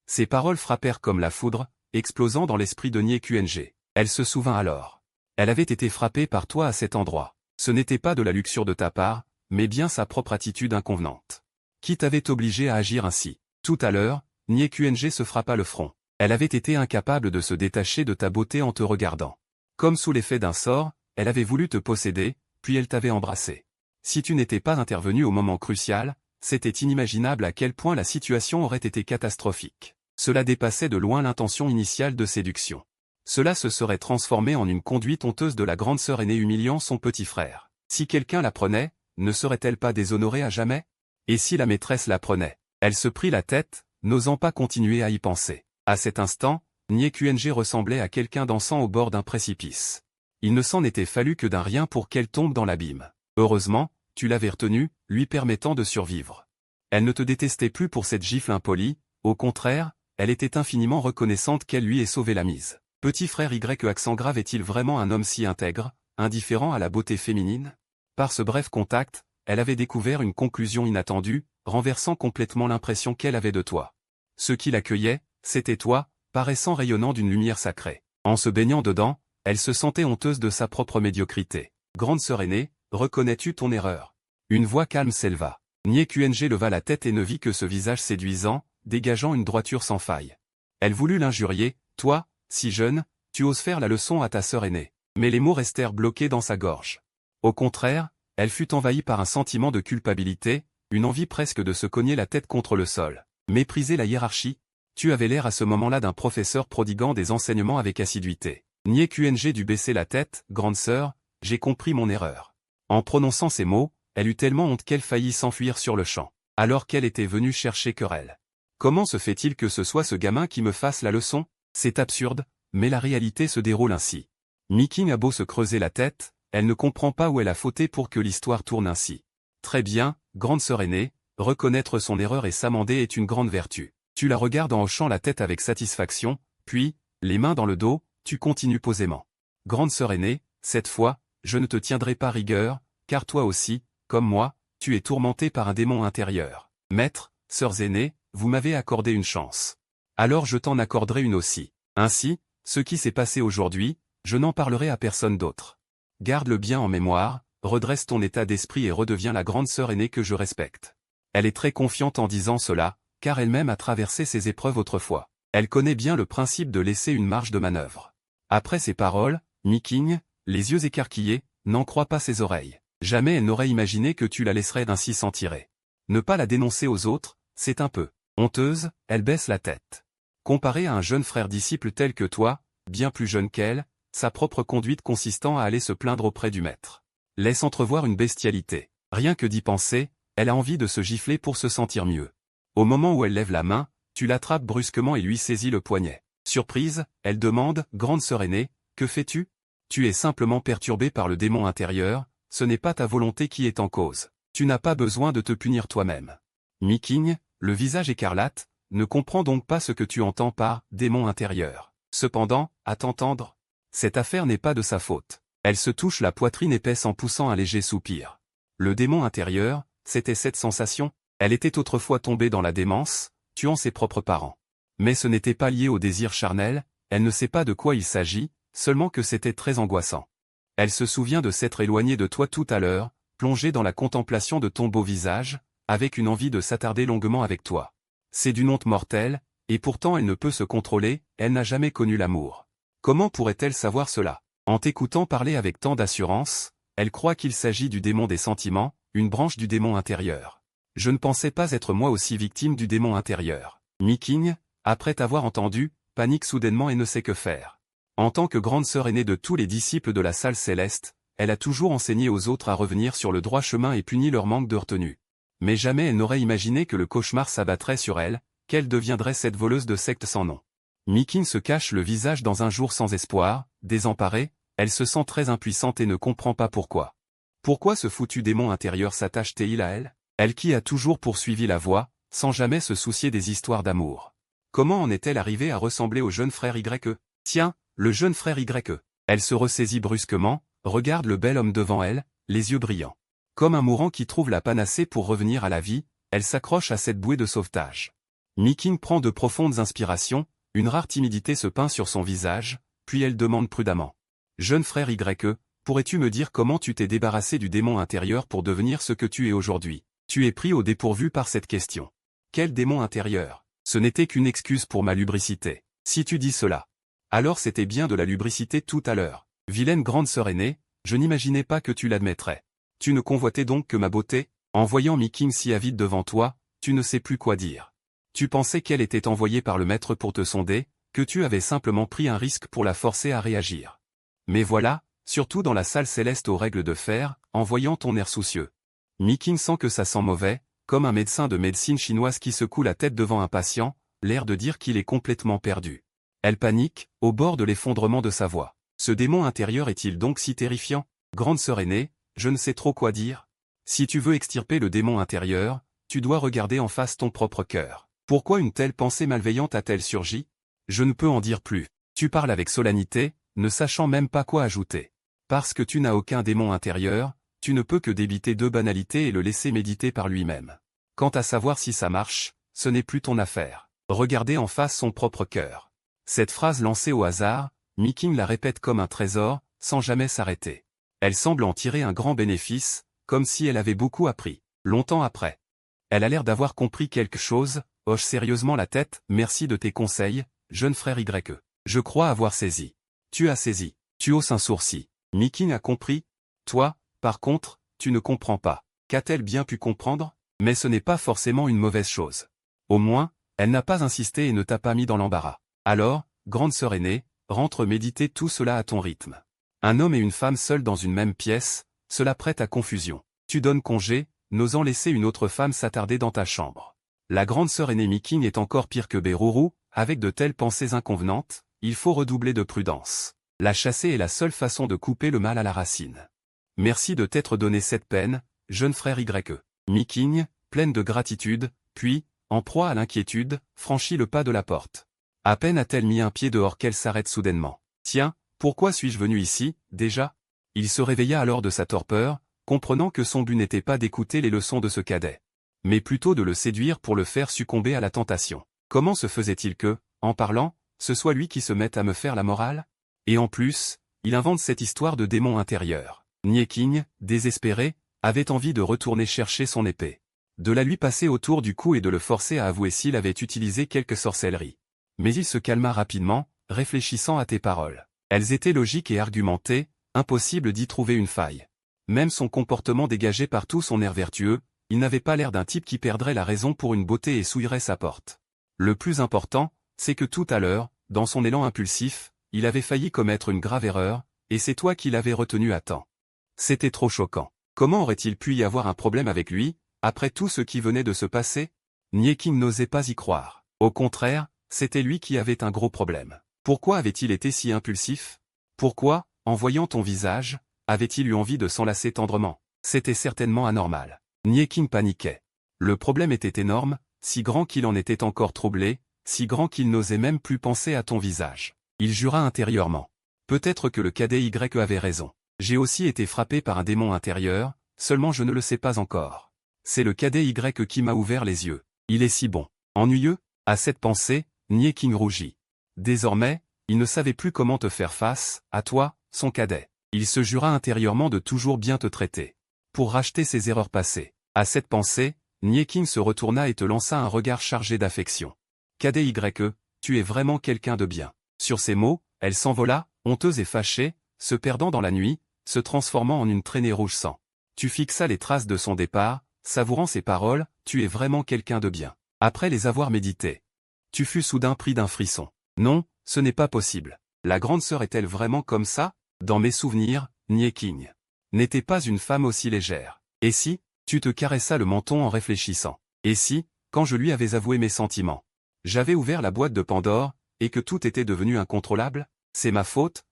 Ces paroles frappèrent comme la foudre, explosant dans l'esprit de Nie QNG. Elle se souvint alors. Elle avait été frappée par toi à cet endroit. Ce n'était pas de la luxure de ta part, mais bien sa propre attitude inconvenante. Qui t'avait obligé à agir ainsi? Tout à l'heure, Nie QNG se frappa le front. Elle avait été incapable de se détacher de ta beauté en te regardant. Comme sous l'effet d'un sort, elle avait voulu te posséder, puis elle t'avait embrassé. Si tu n'étais pas intervenu au moment crucial, c'était inimaginable à quel point la situation aurait été catastrophique. Cela dépassait de loin l'intention initiale de séduction. Cela se serait transformé en une conduite honteuse de la grande sœur aînée humiliant son petit frère. Si quelqu'un l'apprenait, ne serait-elle pas déshonorée à jamais? Et si la maîtresse l'apprenait? Elle se prit la tête, n'osant pas continuer à y penser. À cet instant, Nie QNG ressemblait à quelqu'un dansant au bord d'un précipice. Il ne s'en était fallu que d'un rien pour qu'elle tombe dans l'abîme. Heureusement, tu l'avais retenue, lui permettant de survivre. Elle ne te détestait plus pour cette gifle impolie, au contraire, elle était infiniment reconnaissante qu'elle lui ait sauvé la mise. Petit frère Y accent grave est-il vraiment un homme si intègre, indifférent à la beauté féminine? Par ce bref contact, elle avait découvert une conclusion inattendue, renversant complètement l'impression qu'elle avait de toi. Ce qui l'accueillait, c'était toi, paraissant rayonnant d'une lumière sacrée. En se baignant dedans, elle se sentait honteuse de sa propre médiocrité. Grande sœur aînée, reconnais-tu ton erreur? Une voix calme s'éleva. Nie QNG leva la tête et ne vit que ce visage séduisant, dégageant une droiture sans faille. Elle voulut l'injurier, toi, si jeune, tu oses faire la leçon à ta sœur aînée. Mais les mots restèrent bloqués dans sa gorge. Au contraire, elle fut envahie par un sentiment de culpabilité, une envie presque de se cogner la tête contre le sol. Mépriser la hiérarchie? Tu avais l'air à ce moment-là d'un professeur prodiguant des enseignements avec assiduité. Nie QNG dut baisser la tête, grande sœur, j'ai compris mon erreur. En prononçant ces mots, elle eut tellement honte qu'elle faillit s'enfuir sur le champ, alors qu'elle était venue chercher querelle. Comment se fait-il que ce soit ce gamin qui me fasse la leçon? C'est absurde, mais la réalité se déroule ainsi. Miking a beau se creuser la tête, elle ne comprend pas où elle a fauté pour que l'histoire tourne ainsi. Très bien, grande sœur aînée, reconnaître son erreur et s'amender est une grande vertu. Tu la regardes en hochant la tête avec satisfaction, puis, les mains dans le dos, tu continues posément. Grande sœur aînée, cette fois, je ne te tiendrai pas rigueur, car toi aussi, comme moi, tu es tourmenté par un démon intérieur. Maître, sœurs aînées, vous m'avez accordé une chance. Alors je t'en accorderai une aussi. Ainsi, ce qui s'est passé aujourd'hui, je n'en parlerai à personne d'autre. Garde-le bien en mémoire, redresse ton état d'esprit et redeviens la grande sœur aînée que je respecte. Elle est très confiante en disant cela, car elle-même a traversé ces épreuves autrefois. Elle connaît bien le principe de laisser une marge de manœuvre. Après ces paroles, Miking, les yeux écarquillés, n'en croit pas ses oreilles. Jamais elle n'aurait imaginé que tu la laisserais ainsi s'en tirer. Ne pas la dénoncer aux autres, c'est un peu honteuse, elle baisse la tête. Comparée à un jeune frère disciple tel que toi, bien plus jeune qu'elle, sa propre conduite consistant à aller se plaindre auprès du maître laisse entrevoir une bestialité. Rien que d'y penser, elle a envie de se gifler pour se sentir mieux. Au moment où elle lève la main, tu l'attrapes brusquement et lui saisis le poignet. Surprise, elle demande, grande sœur aînée, que fais-tu? Tu es simplement perturbé par le démon intérieur, ce n'est pas ta volonté qui est en cause. Tu n'as pas besoin de te punir toi-même. Miking, le visage écarlate, ne comprend donc pas ce que tu entends par « démon intérieur ». Cependant, à t'entendre, cette affaire n'est pas de sa faute. Elle se touche la poitrine épaisse en poussant un léger soupir. Le démon intérieur, c'était cette sensation. Elle était autrefois tombée dans la démence, tuant ses propres parents. Mais ce n'était pas lié au désir charnel, elle ne sait pas de quoi il s'agit, seulement que c'était très angoissant. Elle se souvient de s'être éloignée de toi tout à l'heure, plongée dans la contemplation de ton beau visage, avec une envie de s'attarder longuement avec toi. C'est d'une honte mortelle, et pourtant elle ne peut se contrôler, elle n'a jamais connu l'amour. Comment pourrait-elle savoir cela? En t'écoutant parler avec tant d'assurance, elle croit qu'il s'agit du démon des sentiments, une branche du démon intérieur. Je ne pensais pas être moi aussi victime du démon intérieur. Miking, après t'avoir entendu, panique soudainement et ne sait que faire. En tant que grande sœur aînée de tous les disciples de la salle céleste, elle a toujours enseigné aux autres à revenir sur le droit chemin et puni leur manque de retenue. Mais jamais elle n'aurait imaginé que le cauchemar s'abattrait sur elle, qu'elle deviendrait cette voleuse de secte sans nom. Miking se cache le visage dans un jour sans espoir, désemparée, elle se sent très impuissante et ne comprend pas pourquoi. Pourquoi ce foutu démon intérieur s'attache-t-il à elle? Elle qui a toujours poursuivi la voie, sans jamais se soucier des histoires d'amour. Comment en est-elle arrivée à ressembler au jeune frère Y? Tiens, le jeune frère Y. Elle se ressaisit brusquement, regarde le bel homme devant elle, les yeux brillants. Comme un mourant qui trouve la panacée pour revenir à la vie, elle s'accroche à cette bouée de sauvetage. Miking prend de profondes inspirations, une rare timidité se peint sur son visage, puis elle demande prudemment. Jeune frère Y, pourrais-tu me dire comment tu t'es débarrassé du démon intérieur pour devenir ce que tu es aujourd'hui? Tu es pris au dépourvu par cette question. Quel démon intérieur? Ce n'était qu'une excuse pour ma lubricité. Si tu dis cela, alors c'était bien de la lubricité tout à l'heure. Vilaine grande sœur aînée, je n'imaginais pas que tu l'admettrais. Tu ne convoitais donc que ma beauté? En voyant Miking si avide devant toi, tu ne sais plus quoi dire. Tu pensais qu'elle était envoyée par le maître pour te sonder, que tu avais simplement pris un risque pour la forcer à réagir. Mais voilà, surtout dans la salle céleste aux règles de fer, en voyant ton air soucieux. Miking sent que ça sent mauvais, comme un médecin de médecine chinoise qui secoue la tête devant un patient, l'air de dire qu'il est complètement perdu. Elle panique, au bord de l'effondrement de sa voix. Ce démon intérieur est-il donc si terrifiant? Grande sœur aînée, je ne sais trop quoi dire. Si tu veux extirper le démon intérieur, tu dois regarder en face ton propre cœur. Pourquoi une telle pensée malveillante a-t-elle surgi? Je ne peux en dire plus. Tu parles avec solennité, ne sachant même pas quoi ajouter. Parce que tu n'as aucun démon intérieur, tu ne peux que débiter deux banalités et le laisser méditer par lui-même. Quant à savoir si ça marche, ce n'est plus ton affaire. Regarder en face son propre cœur. Cette phrase lancée au hasard, Miking la répète comme un trésor, sans jamais s'arrêter. Elle semble en tirer un grand bénéfice, comme si elle avait beaucoup appris. Longtemps après. Elle a l'air d'avoir compris quelque chose, hoche sérieusement la tête, merci de tes conseils, jeune frère Y. Je crois avoir saisi. Tu as saisi. Tu hausses un sourcil. Miking a compris. Toi, par contre, tu ne comprends pas. Qu'a-t-elle bien pu comprendre? Mais ce n'est pas forcément une mauvaise chose. Au moins, elle n'a pas insisté et ne t'a pas mis dans l'embarras. Alors, grande sœur aînée, rentre méditer tout cela à ton rythme. Un homme et une femme seuls dans une même pièce, cela prête à confusion. Tu donnes congé, n'osant laisser une autre femme s'attarder dans ta chambre. La grande sœur aînée Miking est encore pire que Beruru, avec de telles pensées inconvenantes, il faut redoubler de prudence. La chasser est la seule façon de couper le mal à la racine. Merci de t'être donné cette peine, jeune frère Y. Miking, pleine de gratitude, puis, en proie à l'inquiétude, franchit le pas de la porte. À peine a-t-elle mis un pied dehors qu'elle s'arrête soudainement. Tiens, pourquoi suis-je venu ici, déjà? Il se réveilla alors de sa torpeur, comprenant que son but n'était pas d'écouter les leçons de ce cadet, mais plutôt de le séduire pour le faire succomber à la tentation. Comment se faisait-il que, en parlant, ce soit lui qui se mette à me faire la morale? Et en plus, il invente cette histoire de démon intérieur. Miking, désespéré, avait envie de retourner chercher son épée, de la lui passer autour du cou et de le forcer à avouer s'il avait utilisé quelque sorcellerie. Mais il se calma rapidement, réfléchissant à tes paroles. Elles étaient logiques et argumentées, impossible d'y trouver une faille. Même son comportement dégagé par tout son air vertueux, il n'avait pas l'air d'un type qui perdrait la raison pour une beauté et souillerait sa porte. Le plus important, c'est que tout à l'heure, dans son élan impulsif, il avait failli commettre une grave erreur, et c'est toi qui l'avais retenu à temps. C'était trop choquant. Comment aurait-il pu y avoir un problème avec lui, après tout ce qui venait de se passer? Miking n'osait pas y croire. Au contraire, c'était lui qui avait un gros problème. Pourquoi avait-il été si impulsif? Pourquoi, en voyant ton visage, avait-il eu envie de s'enlacer tendrement? C'était certainement anormal. Miking paniquait. Le problème était énorme, si grand qu'il en était encore troublé, si grand qu'il n'osait même plus penser à ton visage. Il jura intérieurement. Peut-être que le cadet Y avait raison. J'ai aussi été frappé par un démon intérieur, seulement je ne le sais pas encore. C'est le cadet Y qui m'a ouvert les yeux. Il est si bon. Ennuyeux? À cette pensée, Miking rougit. Désormais, il ne savait plus comment te faire face, à toi, son cadet. Il se jura intérieurement de toujours bien te traiter. Pour racheter ses erreurs passées. À cette pensée, Miking se retourna et te lança un regard chargé d'affection. Cadet Y, tu es vraiment quelqu'un de bien. Sur ces mots, elle s'envola, honteuse et fâchée, se perdant dans la nuit, se transformant en une traînée rouge sang. Tu fixas les traces de son départ, savourant ses paroles, tu es vraiment quelqu'un de bien. Après les avoir méditées, tu fus soudain pris d'un frisson. Non, ce n'est pas possible. La grande sœur est-elle vraiment comme ça? Dans mes souvenirs, Miking n'était pas une femme aussi légère. Et si, tu te caressas le menton en réfléchissant? Et si, quand je lui avais avoué mes sentiments, j'avais ouvert la boîte de Pandore, et que tout était devenu incontrôlable? C'est ma faute,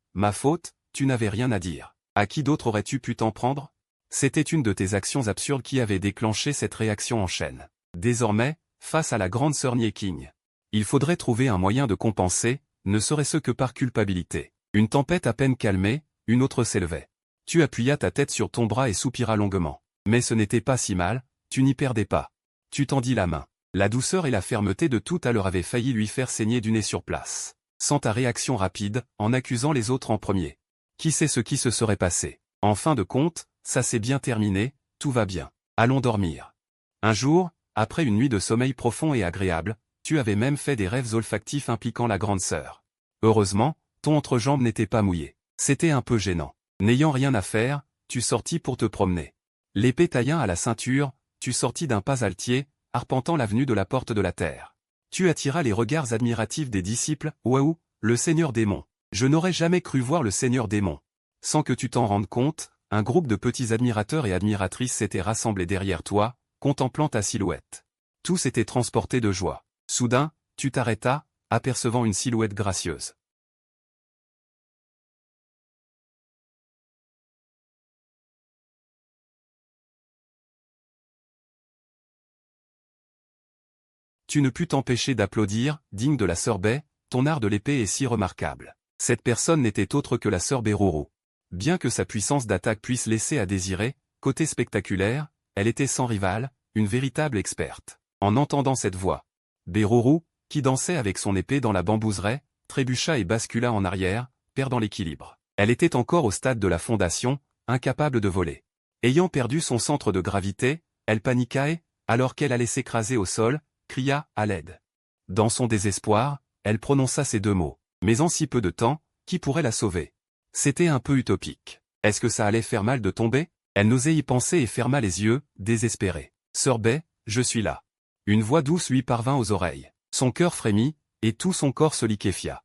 tu n'avais rien à dire. À qui d'autre aurais-tu pu t'en prendre? C'était une de tes actions absurdes qui avait déclenché cette réaction en chaîne. Désormais, face à la grande sœur Miking, il faudrait trouver un moyen de compenser, ne serait-ce que par culpabilité. Une tempête à peine calmée, une autre s'élevait. Tu appuya ta tête sur ton bras et soupira longuement. Mais ce n'était pas si mal, tu n'y perdais pas. Tu tendis la main. La douceur et la fermeté de tout à l'heure avaient failli lui faire saigner du nez sur place. Sans ta réaction rapide, en accusant les autres en premier. Qui sait ce qui se serait passé? En fin de compte, ça s'est bien terminé, tout va bien. Allons dormir. Un jour, après une nuit de sommeil profond et agréable, tu avais même fait des rêves olfactifs impliquant la grande sœur. Heureusement, ton entrejambe n'était pas mouillé. C'était un peu gênant. N'ayant rien à faire, tu sortis pour te promener. L'épée taillin à la ceinture, tu sortis d'un pas altier, arpentant l'avenue de la porte de la terre. Tu attiras les regards admiratifs des disciples. Waouh, le Seigneur démon. Je n'aurais jamais cru voir le Seigneur démon. Sans que tu t'en rendes compte, un groupe de petits admirateurs et admiratrices s'était rassemblé derrière toi, contemplant ta silhouette. Tous étaient transportés de joie. Soudain, tu t'arrêtas, apercevant une silhouette gracieuse. Tu ne pus t'empêcher d'applaudir, digne de la sœur Bai, ton art de l'épée est si remarquable. Cette personne n'était autre que la sœur Beruru. Bien que sa puissance d'attaque puisse laisser à désirer, côté spectaculaire, elle était sans rival, une véritable experte. En entendant cette voix, Beruru, qui dansait avec son épée dans la bambouseraie, trébucha et bascula en arrière, perdant l'équilibre. Elle était encore au stade de la fondation, incapable de voler. Ayant perdu son centre de gravité, elle paniqua et, alors qu'elle allait s'écraser au sol, cria à l'aide. Dans son désespoir, elle prononça ces deux mots. Mais en si peu de temps, qui pourrait la sauver? C'était un peu utopique. Est-ce que ça allait faire mal de tomber? Elle n'osait y penser et ferma les yeux, désespérée. Sœur Bai, je suis là. Une voix douce lui parvint aux oreilles. Son cœur frémit, et tout son corps se liquéfia.